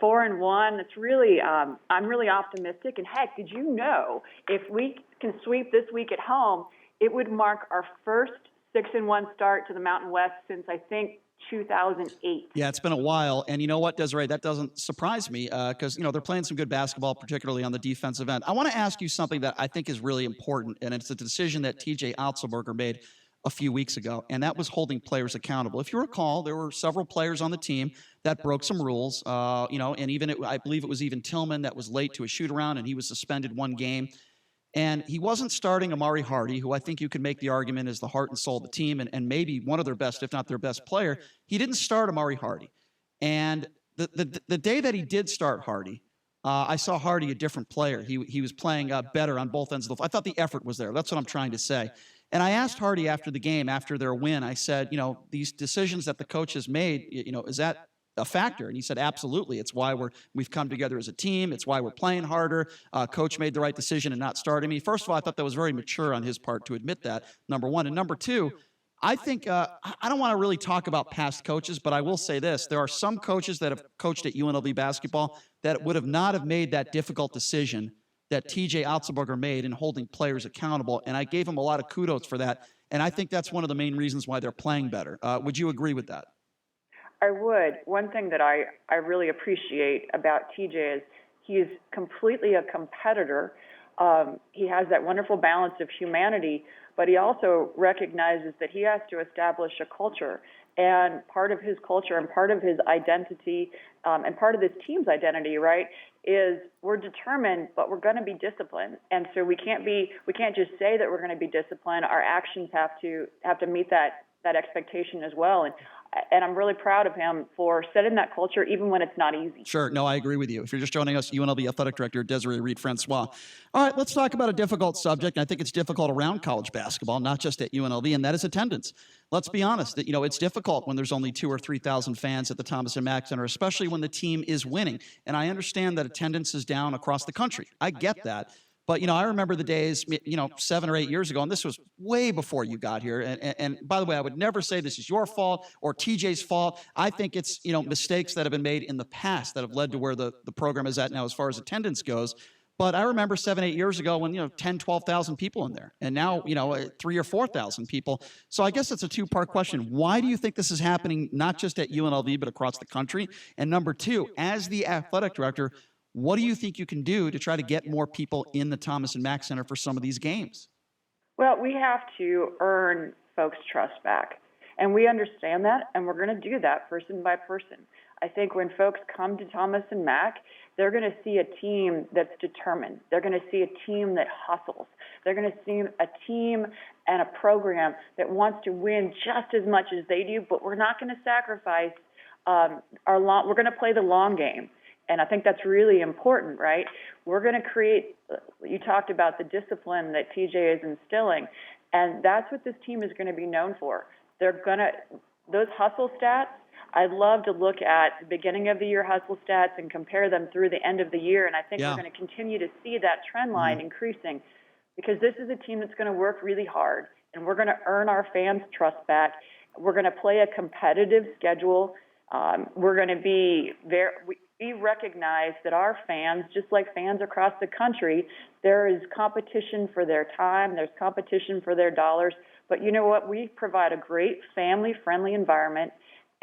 4-1. It's really I'm really optimistic. And heck, did you know if we can sweep this week at home, it would mark our first 6-1 start to the Mountain West since I think 2008. Yeah, it's been a while. And you know what, Desiree, that doesn't surprise me because, you know, they're playing some good basketball, particularly on the defensive end. I want to ask you something that I think is really important, and it's a decision that TJ Otzelberger made a few weeks ago, and that was holding players accountable. If you recall, there were several players on the team that broke some rules, and even I believe it was even Tillman that was late to a shoot-around, and he was suspended 1 game. And he wasn't starting Amari Hardy, who I think you could make the argument is the heart and soul of the team and maybe one of their best, if not their best player. He didn't start Amari Hardy. And the day that he did start Hardy, I saw Hardy a different player. He was playing better on both ends of the floor. I thought the effort was there. That's what I'm trying to say. And I asked Hardy after the game, after their win, I said, these decisions that the coach has made, is that a factor? And he said, absolutely. It's why we've come together as a team. It's why we're playing harder. Coach made the right decision in not starting me. First of all, I thought that was very mature on his part to admit that, number one. And number two, I think I don't want to really talk about past coaches, but I will say this. There are some coaches that have coached at UNLV basketball that would have not have made that difficult decision that TJ Otzelberger made in holding players accountable, and I gave him a lot of kudos for that, and I think that's one of the main reasons why they're playing better. Would you agree with that? I would. One thing that I really appreciate about TJ is he's completely a competitor. He has that wonderful balance of humanity, but he also recognizes that he has to establish a culture. And part of his culture and part of his identity and part of this team's identity, right, is we're determined, but we're going to be disciplined. And so we can't just say that we're going to be disciplined. Our actions have to meet that expectation as well. And I'm really proud of him for setting that culture even when it's not easy. Sure. No, I agree with you. If you're just joining us, UNLV Athletic Director Desiree Reed, Francois. All right, let's talk about a difficult subject. I think it's difficult around college basketball, not just at UNLV, and that is attendance. Let's be honest, that it's difficult when there's only 2,000 or 3,000 fans at the Thomas and Mack Center, especially when the team is winning. And I understand that attendance is down across the country. I get that. But, I remember the days, 7 or 8 years ago, and this was way before you got here. And by the way, I would never say this is your fault or TJ's fault. I think it's, mistakes that have been made in the past that have led to where the program is at now as far as attendance goes. But I remember 7, 8 years ago when, 10, 12,000 people in there. And now, 3,000 or 4,000 people. So I guess it's a two-part question. Why do you think this is happening, not just at UNLV, but across the country? And number two, as the athletic director, what do you think you can do to try to get more people in the Thomas and Mack Center for some of these games? Well, we have to earn folks' trust back. And we understand that, and we're going to do that person by person. I think when folks come to Thomas and Mack, they're going to see a team that's determined. They're going to see a team that hustles. They're going to see a team and a program that wants to win just as much as they do, but we're not going to sacrifice we're going to play the long game. And I think that's really important, right? We're going to create, you talked about the discipline that TJ is instilling, and that's what this team is going to be known for. Those hustle stats, I'd love to look at the beginning of the year hustle stats and compare them through the end of the year, and I think we're going to continue to see that trend line increasing because this is a team that's going to work really hard, and we're going to earn our fans' trust back. We're going to play a competitive schedule. We're going to be we recognize that our fans, just like fans across the country, there is competition for their time, there's competition for their dollars. But you know what? We provide a great family-friendly environment,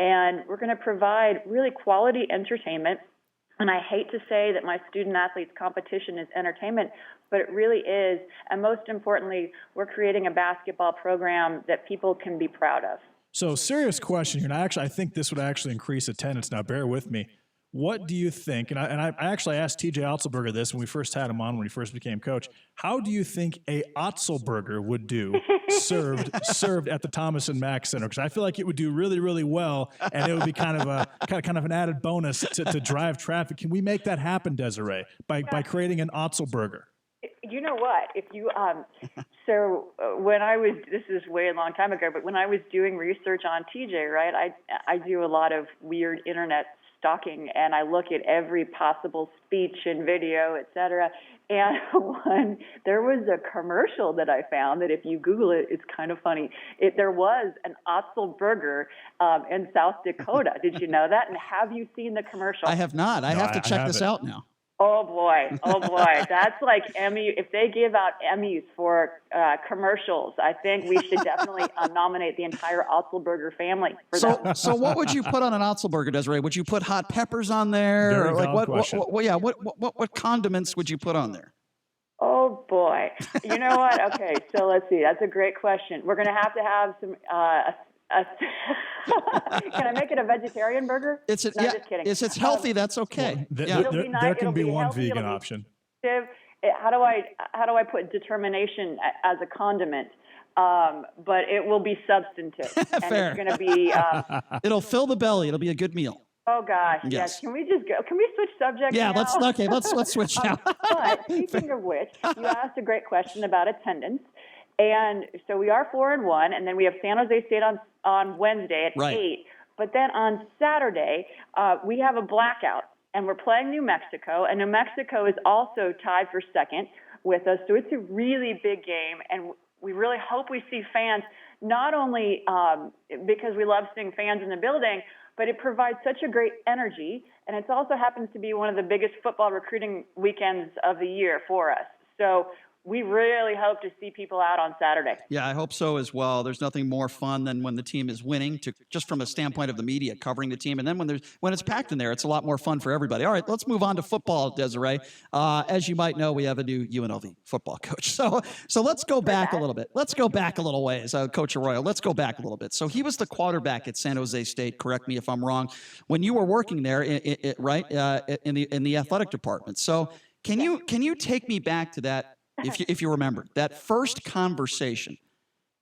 and we're going to provide really quality entertainment. And I hate to say that my student-athletes competition is entertainment, but it really is. And most importantly, we're creating a basketball program that people can be proud of. So serious question here, and I think this would actually increase attendance. Now, bear with me. What do you think, and I actually asked TJ Otzelberger this when we first had him on when he first became coach, how do you think a Otzelberger would do served at the Thomas and Mack Center? Because I feel like it would do really, really well, and it would be kind of an added bonus to drive traffic. Can we make that happen, Desiree, by creating an Otzelberger? You know what? If you when I was, this is way a long time ago, but when I was doing research on TJ, right, I do a lot of weird internet stalking, and I look at every possible speech and video, et cetera. And there was a commercial that I found that if you Google it, it's kind of funny. There was an Otzelberger in South Dakota. Did you know that? And have you seen the commercial? I have not. I have to check this out now. Oh boy. That's like Emmy. If they give out Emmys for commercials, I think we should definitely nominate the entire Otzelberger family for that. So what would you put on an Otzelberger, Desiree? Would you put hot peppers on there? Very or like what what condiments would you put on there? Oh, boy. You know what? Okay, so let's see. That's a great question. We're going to have some. Can I make it a vegetarian burger? Just kidding. It's healthy. That's okay. There can be one vegan option. How do I put determination as a condiment? But it will be substantive. And Fair. It's going to be. It'll fill the belly. It'll be a good meal. Oh gosh, yes. Can we just go? Can we switch subjects? Yeah, now? let's switch now. But speaking of which, you asked a great question about attendance, and so we are 4-1, and then we have San Jose State on Wednesday at 8. But then on Saturday, we have a blackout, and we're playing New Mexico, and New Mexico is also tied for second with us, so it's a really big game, and we really hope we see fans. Not only because we love seeing fans in the building, but it provides such a great energy, and it also happens to be one of the biggest football recruiting weekends of the year for us. So we really hope to see people out on Saturday. Yeah, I hope so as well. There's nothing more fun than when the team is winning, just from a standpoint of the media covering the team. And then when it's packed in there, it's a lot more fun for everybody. All right, let's move on to football, Desiree. As you might know, we have a new UNLV football coach. So let's go back a little bit. Let's go back a little ways, Coach Arroyo. Let's go back a little bit. So he was the quarterback at San Jose State. Correct me if I'm wrong. When you were working there, in the athletic department. So can you take me back to that? If you remember, that first conversation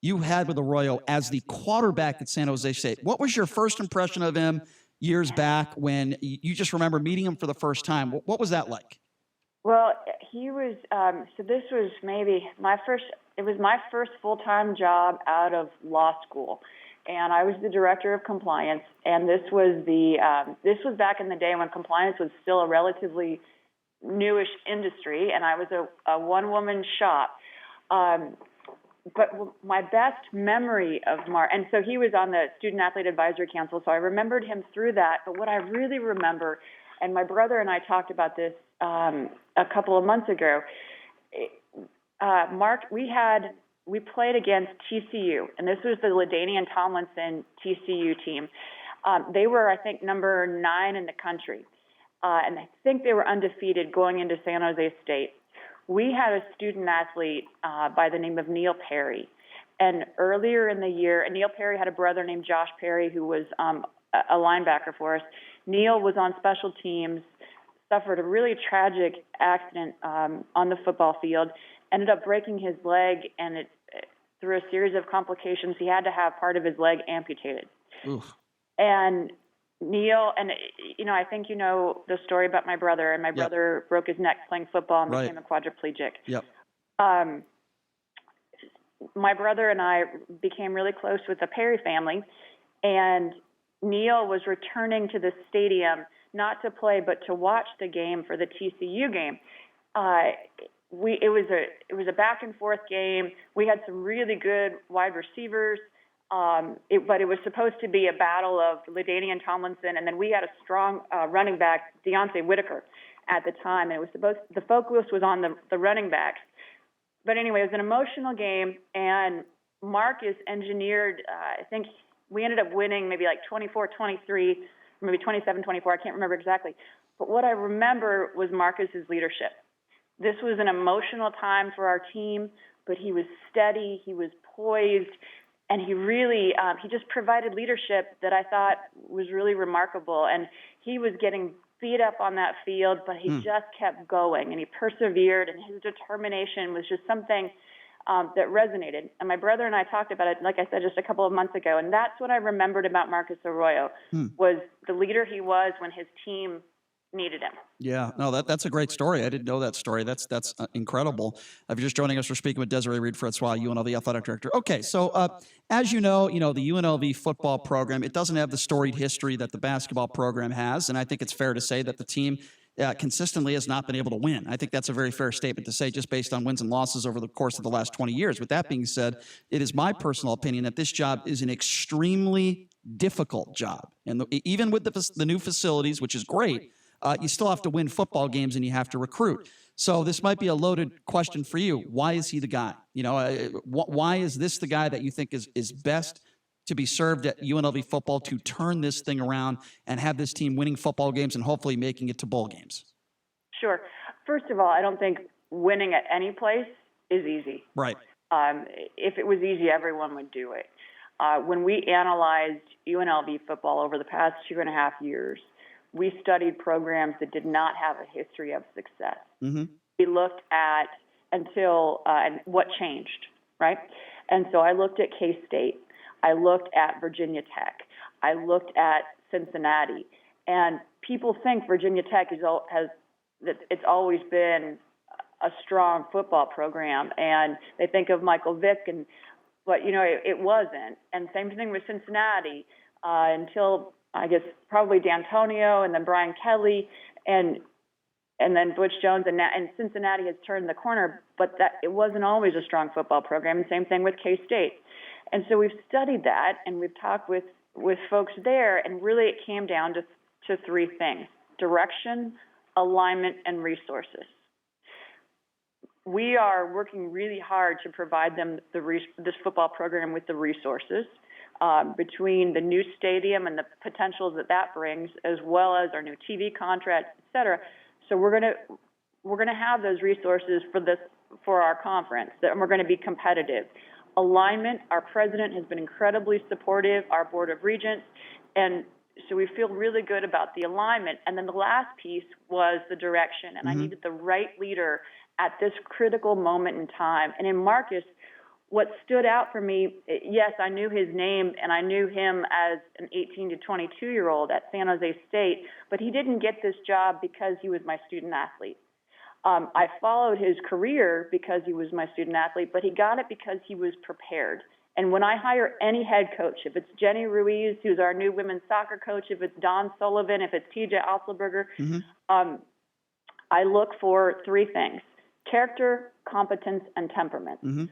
you had with Arroyo as the quarterback at San Jose State, what was your first impression of him years back when you just remember meeting him for the first time? What was that like? Well, he was, so this was maybe it was my first full-time job out of law school. And I was the director of compliance. And this was back in the day when compliance was still a relatively newish industry, and I was a one-woman shop. But my best memory of Mark, and so he was on the Student Athlete Advisory Council, so I remembered him through that. But what I really remember, and my brother and I talked about this a couple of months ago, Mark, we played against TCU, and this was the LaDainian Tomlinson TCU team. They were, I think, number 9 in the country. And I think they were undefeated going into San Jose State. We had a student athlete by the name of Neil Perry. And earlier in the year, Neil Perry had a brother named Josh Perry who was a linebacker for us. Neil was on special teams, suffered a really tragic accident on the football field, ended up breaking his leg, and through a series of complications, he had to have part of his leg amputated. Oof. And Neil, and I think you know the story about my brother, and my brother broke his neck playing football and became a quadriplegic. Yep. My brother and I became really close with the Perry family, and Neil was returning to the stadium not to play but to watch the game for the TCU game. It was a back and forth game. We had some really good wide receivers. But it was supposed to be a battle of LaDainian Tomlinson, and then we had a strong running back, Deontay Whitaker, at the time, and the focus was on the running backs. But anyway, it was an emotional game, and Marcus engineered, I think we ended up winning maybe like 24-23, maybe 27-24, I can't remember exactly. But what I remember was Marcus's leadership. This was an emotional time for our team, but he was steady, he was poised, and he really, he just provided leadership that I thought was really remarkable. And he was getting beat up on that field, but he just kept going, and he persevered, and his determination was just something that resonated. And my brother and I talked about it, like I said, just a couple of months ago, and that's what I remembered about Marcus Arroyo, was the leader he was when his team needed him. Yeah, no, that's a great story. I didn't know that story. That's incredible. If you're just joining us, we're speaking with Desiree Reed, Francois, UNLV athletic director. Okay, so as you know, the UNLV football program, it doesn't have the storied history that the basketball program has, and I think it's fair to say that the team consistently has not been able to win. I think that's a very fair statement to say just based on wins and losses over the course of the last 20 years. With that being said, it is my personal opinion that this job is an extremely difficult job. And even with the new facilities, which is great, you still have to win football games and you have to recruit. So this might be a loaded question for you. Why is he the guy? Why is this the guy that you think is best to be served at UNLV football to turn this thing around and have this team winning football games and hopefully making it to bowl games? Sure. First of all, I don't think winning at any place is easy. Right. If it was easy, everyone would do it. When we analyzed UNLV football over the past 2.5 years, we studied programs that did not have a history of success. Mm-hmm. We looked at and what changed, right? And so I looked at K-State. I looked at Virginia Tech. I looked at Cincinnati. And people think Virginia Tech it's always been a strong football program, and they think of Michael Vick, but it wasn't. And same thing with Cincinnati until I guess probably D'Antonio and then Brian Kelly and then Butch Jones and Cincinnati has turned the corner, but that it wasn't always a strong football program. And same thing with K-State. And so we've studied that and we've talked with folks there, and really it came down to three things: direction, alignment, and resources. We are working really hard to provide them this football program with the resources between the new stadium and the potentials that brings, as well as our new TV contract, et cetera. So we're gonna have those resources for our conference, and we're going to be competitive. Alignment, our president has been incredibly supportive, our board of regents, and so we feel really good about the alignment. And then the last piece was the direction, and I needed the right leader at this critical moment in time. And in Marcus, what stood out for me, yes, I knew his name and I knew him as an 18 to 22-year-old at San Jose State, but he didn't get this job because he was my student athlete. I followed his career because he was my student athlete, but he got it because he was prepared. And when I hire any head coach, if it's Jenny Ruiz, who's our new women's soccer coach, if it's Don Sullivan, if it's TJ Otzelberger, I look for three things: character, competence, and temperament.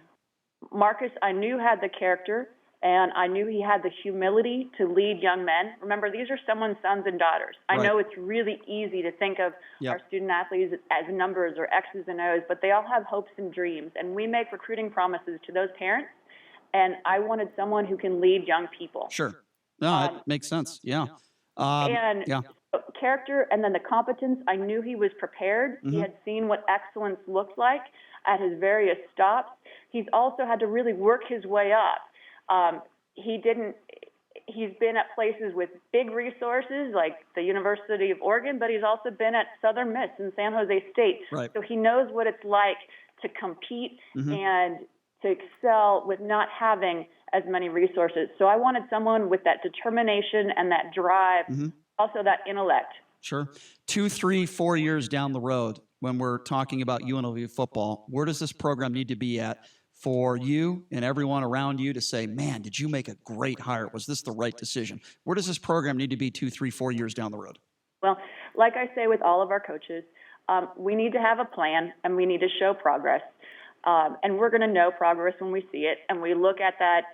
Marcus, I knew had the character, and I knew he had the humility to lead young men. Remember, these are someone's sons and daughters. I know it's really easy to think of our student athletes as numbers or X's and O's, but they all have hopes and dreams, and we make recruiting promises to those parents, and I wanted someone who can lead young people. Sure. No, that makes sense. Yeah. Character, and then the competence, I knew he was prepared. He had seen what excellence looked like at his various stops. He's also had to really work his way up. He's been at places with big resources like the University of Oregon, but he's also been at Southern Miss and San Jose State. Right. So he knows what it's like to compete and to excel with not having as many resources. So I wanted someone with that determination and that drive, also that intellect. Sure. 2, 3, 4 years down the road, when we're talking about UNLV football, where does this program need to be at for you and everyone around you to say, man, did you make a great hire? Was this the right decision? Where does this program need to be 2, 3, 4 years down the road? Well, like I say with all of our coaches, we need to have a plan and we need to show progress. And we're going to know progress when we see it. And we look at that,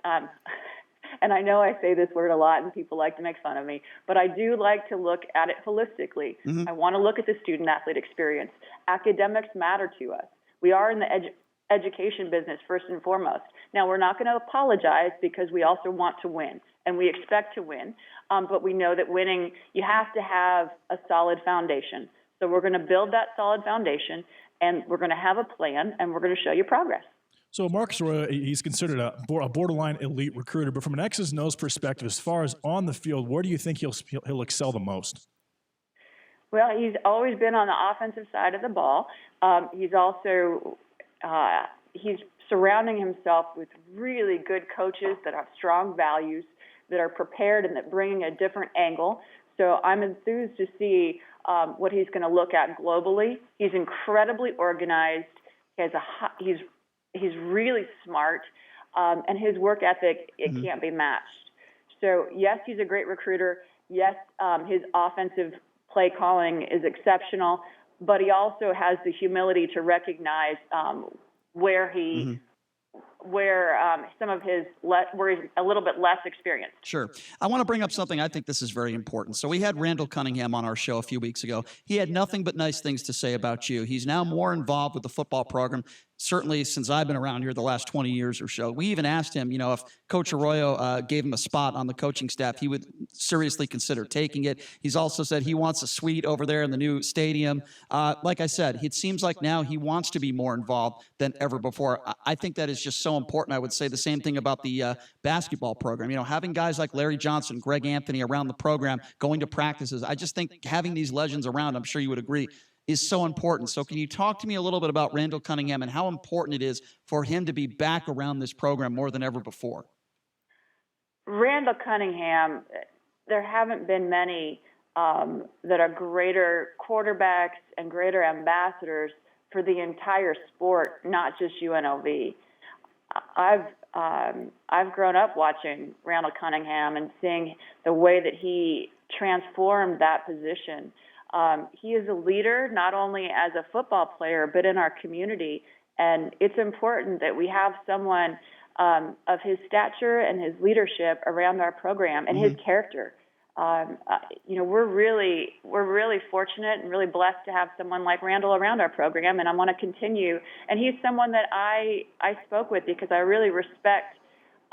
and I know I say this word a lot and people like to make fun of me, but I do like to look at it holistically. I want to look at the student-athlete experience. Academics matter to us. We are in the education business first and foremost. Now, we're not going to apologize because we also want to win, and we expect to win. But we know that winning, you have to have a solid foundation. So we're going to build that solid foundation, and we're going to have a plan, and we're going to show you progress. So Marcus Arroyo, he's considered a borderline elite recruiter, but from an X's and O's perspective, as far as on the field, where do you think he'll excel the most? Well, he's always been on the offensive side of the ball. He's also he's surrounding himself with really good coaches that have strong values, that are prepared and that bring a different angle. So I'm enthused to see what he's going to look at globally. He's incredibly organized. He's really smart, and his work ethic, it can't be matched. So yes, he's a great recruiter. Yes, his offensive play calling is exceptional, but he also has the humility to recognize where he's a little bit less experienced. Sure. I want to bring up something. I think this is very important. So we had Randall Cunningham on our show a few weeks ago. He had nothing but nice things to say about you. He's now more involved with the football program. certainly since I've been around here the last 20 years or so. We even asked him, if Coach Arroyo gave him a spot on the coaching staff, he would seriously consider taking it. He's also said he wants a suite over there in the new stadium. Like I said, it seems like now he wants to be more involved than ever before. I think that is just so important. I would say the same thing about the basketball program. Having guys like Larry Johnson, Greg Anthony around the program, going to practices. I just think having these legends around, I'm sure you would agree, is so important. So can you talk to me a little bit about Randall Cunningham and how important it is for him to be back around this program more than ever before? Randall Cunningham, there haven't been many that are greater quarterbacks and greater ambassadors for the entire sport, not just UNLV. I've grown up watching Randall Cunningham and seeing the way that he transformed that position. He is a leader, not only as a football player, but in our community. And it's important that we have someone of his stature and his leadership around our program and his character. We're really fortunate and really blessed to have someone like Randall around our program, and I want to continue. And he's someone that I spoke with because I really respect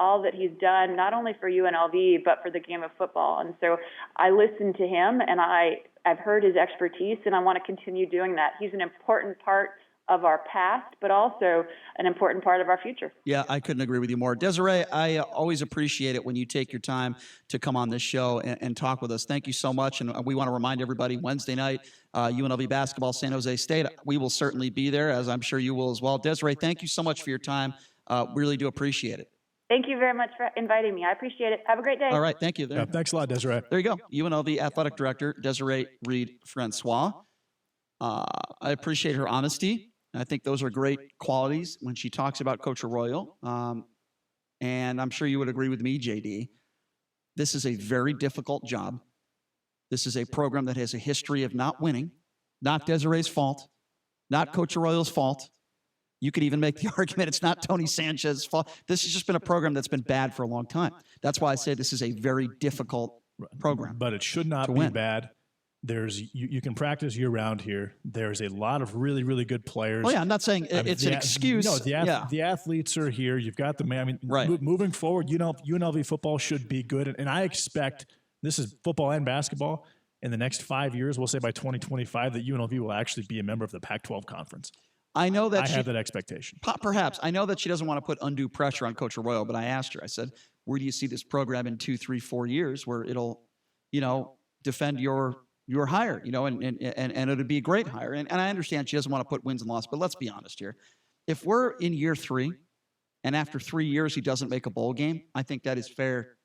all that he's done, not only for UNLV, but for the game of football. And so I listened to him, and I've heard his expertise, and I want to continue doing that. He's an important part of our past, but also an important part of our future. Yeah, I couldn't agree with you more. Desiree, I always appreciate it when you take your time to come on this show and talk with us. Thank you so much. And we want to remind everybody, Wednesday night, UNLV basketball, San Jose State. We will certainly be there, as I'm sure you will as well. Desiree, thank you so much for your time. Really do appreciate it. Thank you very much for inviting me. I appreciate it. Have a great day. All right, thank you. Yeah, thanks a lot, Desiree. There you go. UNLV Athletic Director Desiree Reed Francois. I appreciate her honesty. I think those are great qualities when she talks about Coach Arroyo. And I'm sure you would agree with me, JD. This is a very difficult job. This is a program that has a history of not winning, not Desiree's fault, not Coach Arroyo's fault. You could even make the argument it's not Tony Sanchez's fault. This has just been a program that's been bad for a long time. That's why I say this is a very difficult program. But it should not be bad. You can practice year-round here. There's a lot of really, really good players. Oh, yeah, I'm not saying it's an excuse. No, the athletes are here. You've got the man. Moving forward, UNLV football should be good. And I expect, this is football and basketball, in the next 5 years, we'll say by 2025, that UNLV will actually be a member of the Pac-12 conference. I know that I have that expectation. Perhaps. I know that she doesn't want to put undue pressure on Coach Arroyo, but I asked her, I said, where do you see this program in 2, 3, 4 years where it'll, defend your hire, and it'll be a great hire. And I understand she doesn't want to put wins and losses, but let's be honest here. If we're in year 3 and after 3 years he doesn't make a bowl game, I think that is fair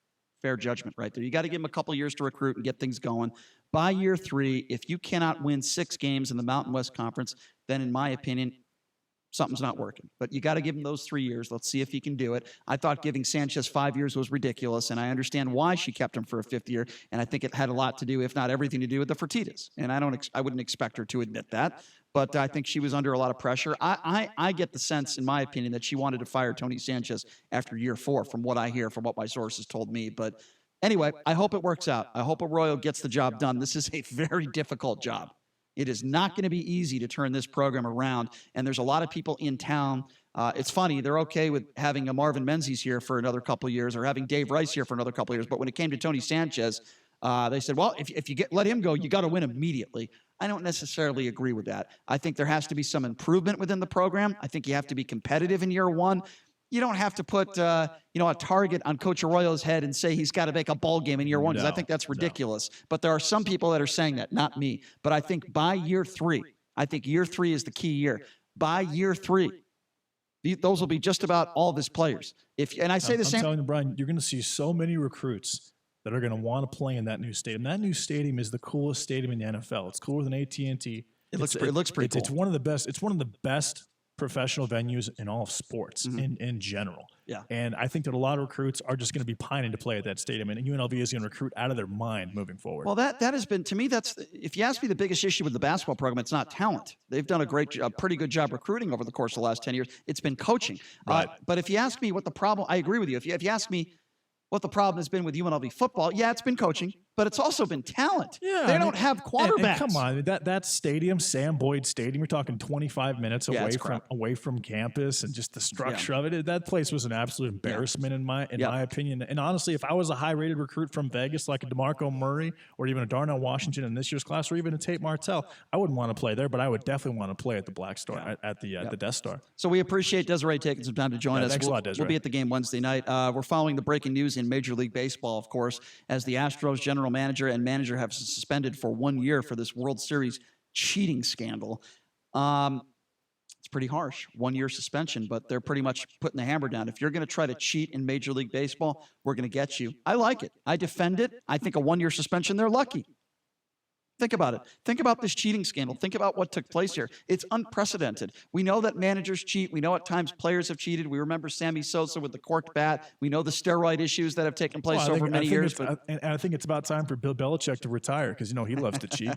judgment right there. You got to give him a couple years to recruit and get things going. By year 3, if you cannot win 6 games in the Mountain West Conference, then in my opinion, something's not working. But you got to give him those 3 years. Let's see if he can do it. I thought giving Sanchez 5 years was ridiculous, and I understand why she kept him for a 5th year, and I think it had a lot to do, if not everything to do, with the Fertittas. And I wouldn't expect her to admit that, but I think she was under a lot of pressure. I get the sense, in my opinion, that she wanted to fire Tony Sanchez after year 4, from what I hear, from what my sources told me. But anyway, I hope it works out. I hope Arroyo gets the job done. This is a very difficult job. It is not going to be easy to turn this program around, and there's a lot of people in town. It's funny, they're okay with having a Marvin Menzies here for another couple of years or having Dave Rice here for another couple of years, but when it came to Tony Sanchez, they said, well, if you let him go, you got to win immediately. I don't necessarily agree with that. I think there has to be some improvement within the program. I think you have to be competitive in year 1. You don't have to put a target on Coach Arroyo's head and say he's got to make a bowl game in year 1, because I think that's ridiculous. But there are some people that are saying that, not me. But I think by year 3, year 3 is the key year. By year 3, those will be just about all of his players. I'm telling you, Brian, you're going to see so many recruits that are going to want to play in that new stadium. That new stadium is the coolest stadium in the NFL. It's cooler than AT&T. It looks pretty cool. It's one of the best. It's one of the best professional venues in all of sports in general. Yeah. And I think that a lot of recruits are just going to be pining to play at that stadium, and UNLV is going to recruit out of their mind moving forward. Well, that has been, to me, if you ask me the biggest issue with the basketball program, it's not talent. They've done a pretty good job recruiting over the course of the last 10 years. It's been coaching. Right. But if you ask me what the problem, I agree with you. If you ask me what the problem has been with UNLV football, yeah, it's been coaching. but it's also been talent. Yeah, they don't have quarterbacks. And come on, that stadium, Sam Boyd Stadium, we're talking 25 minutes away from campus, and just the structure of it. That place was an absolute embarrassment in my opinion. And honestly, if I was a high-rated recruit from Vegas, like a DeMarco Murray or even a Darnell Washington in this year's class, or even a Tate Martell, I wouldn't want to play there, but I would definitely want to play at the Black Star, at the Death Star. So we appreciate Desiree taking some time to join us. Thanks a lot, Desiree. We'll be at the game Wednesday night. We're following the breaking news in Major League Baseball, of course, as the Astros general manager and manager have suspended for 1 year for this World Series cheating scandal. It's pretty harsh, 1 year suspension, but they're pretty much putting the hammer down. If you're going to try to cheat in Major League Baseball, we're going to get you. I like it. I defend it. I think a 1 year suspension, they're lucky. Think about it. Think about this cheating scandal. Think about what took place here. It's unprecedented. We know that managers cheat. We know at times players have cheated. We remember Sammy Sosa with the corked bat. We know the steroid issues that have taken place over many years. And I think it's about time for Bill Belichick to retire, because he loves to cheat.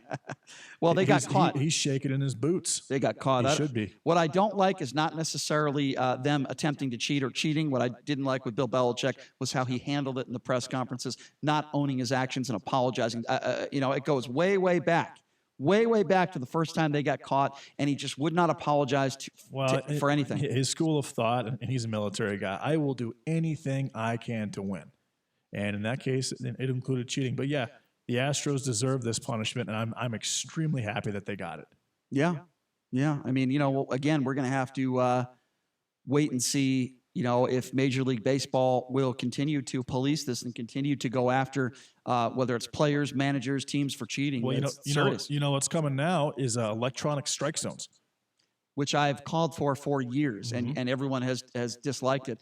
Well, they got caught. He's shaking in his boots. They got caught. He should be. What I don't like is not necessarily them attempting to cheat or cheating. What I didn't like with Bill Belichick was how he handled it in the press conferences, not owning his actions and apologizing. It goes way back. Way back to the first time they got caught, and he just would not apologize for anything. His school of thought, and he's a military guy, I will do anything I can to win. And in that case, it included cheating. But yeah, the Astros deserve this punishment, and I'm extremely happy that they got it. Yeah. I mean, again, we're going to have to wait and see, if Major League Baseball will continue to police this and continue to go after whether it's players, managers, teams for cheating. Well, what's coming now is electronic strike zones, which I've called for years, and everyone has disliked it.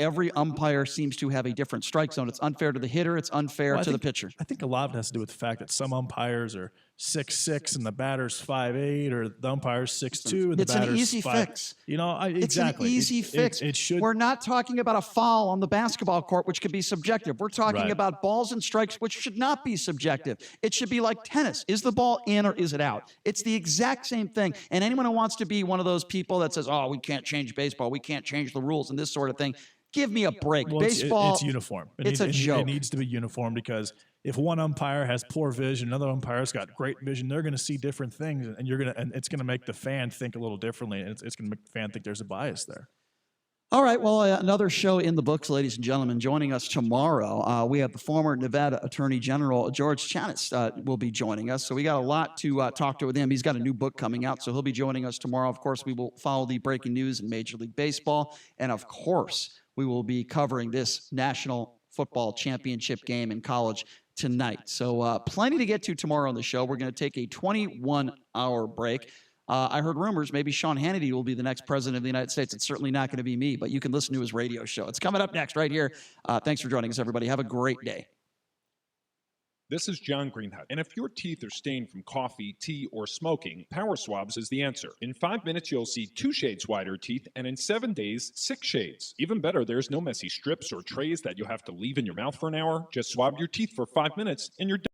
Every umpire seems to have a different strike zone. It's unfair to the hitter. It's unfair to the pitcher. I think a lot of it has to do with the fact that some umpires are 6'6" and the batter's 5'8", or the umpire's 6'2" and the batter's 5'. It's an easy fix. Exactly. It's an easy fix. It should. We're not talking about a foul on the basketball court, which could be subjective. We're talking about balls and strikes, which should not be subjective. It should be like tennis. Is the ball in or is it out? It's the exact same thing. And anyone who wants to be one of those people that says, we can't change baseball, we can't change the rules and this sort of thing, give me a break. Well, baseball, it's uniform. It's a joke. It needs to be uniform, because if one umpire has poor vision, another umpire's got great vision, they're going to see different things, and it's going to make the fan think a little differently, and it's going to make the fan think there's a bias there. All right, well, another show in the books, ladies and gentlemen. Joining us tomorrow, we have the former Nevada Attorney General, George Chanis, will be joining us. So we got a lot to talk to with him. He's got a new book coming out, so he'll be joining us tomorrow. Of course, we will follow the breaking news in Major League Baseball, and of course, we will be covering this National Football Championship game in college tonight. So plenty to get to tomorrow on the show. We're going to take a 21-hour break. I heard rumors maybe Sean Hannity will be the next president of the United States. It's certainly not going to be me, but you can listen to his radio show. It's coming up next right here. Thanks for joining us, everybody. Have a great day. This is John Greenhut, and if your teeth are stained from coffee, tea, or smoking, Power Swabs is the answer. In 5 minutes, you'll see 2 shades whiter teeth, and in 7 days, 6 shades. Even better, there's no messy strips or trays that you'll have to leave in your mouth for an hour. Just swab your teeth for 5 minutes, and you're done.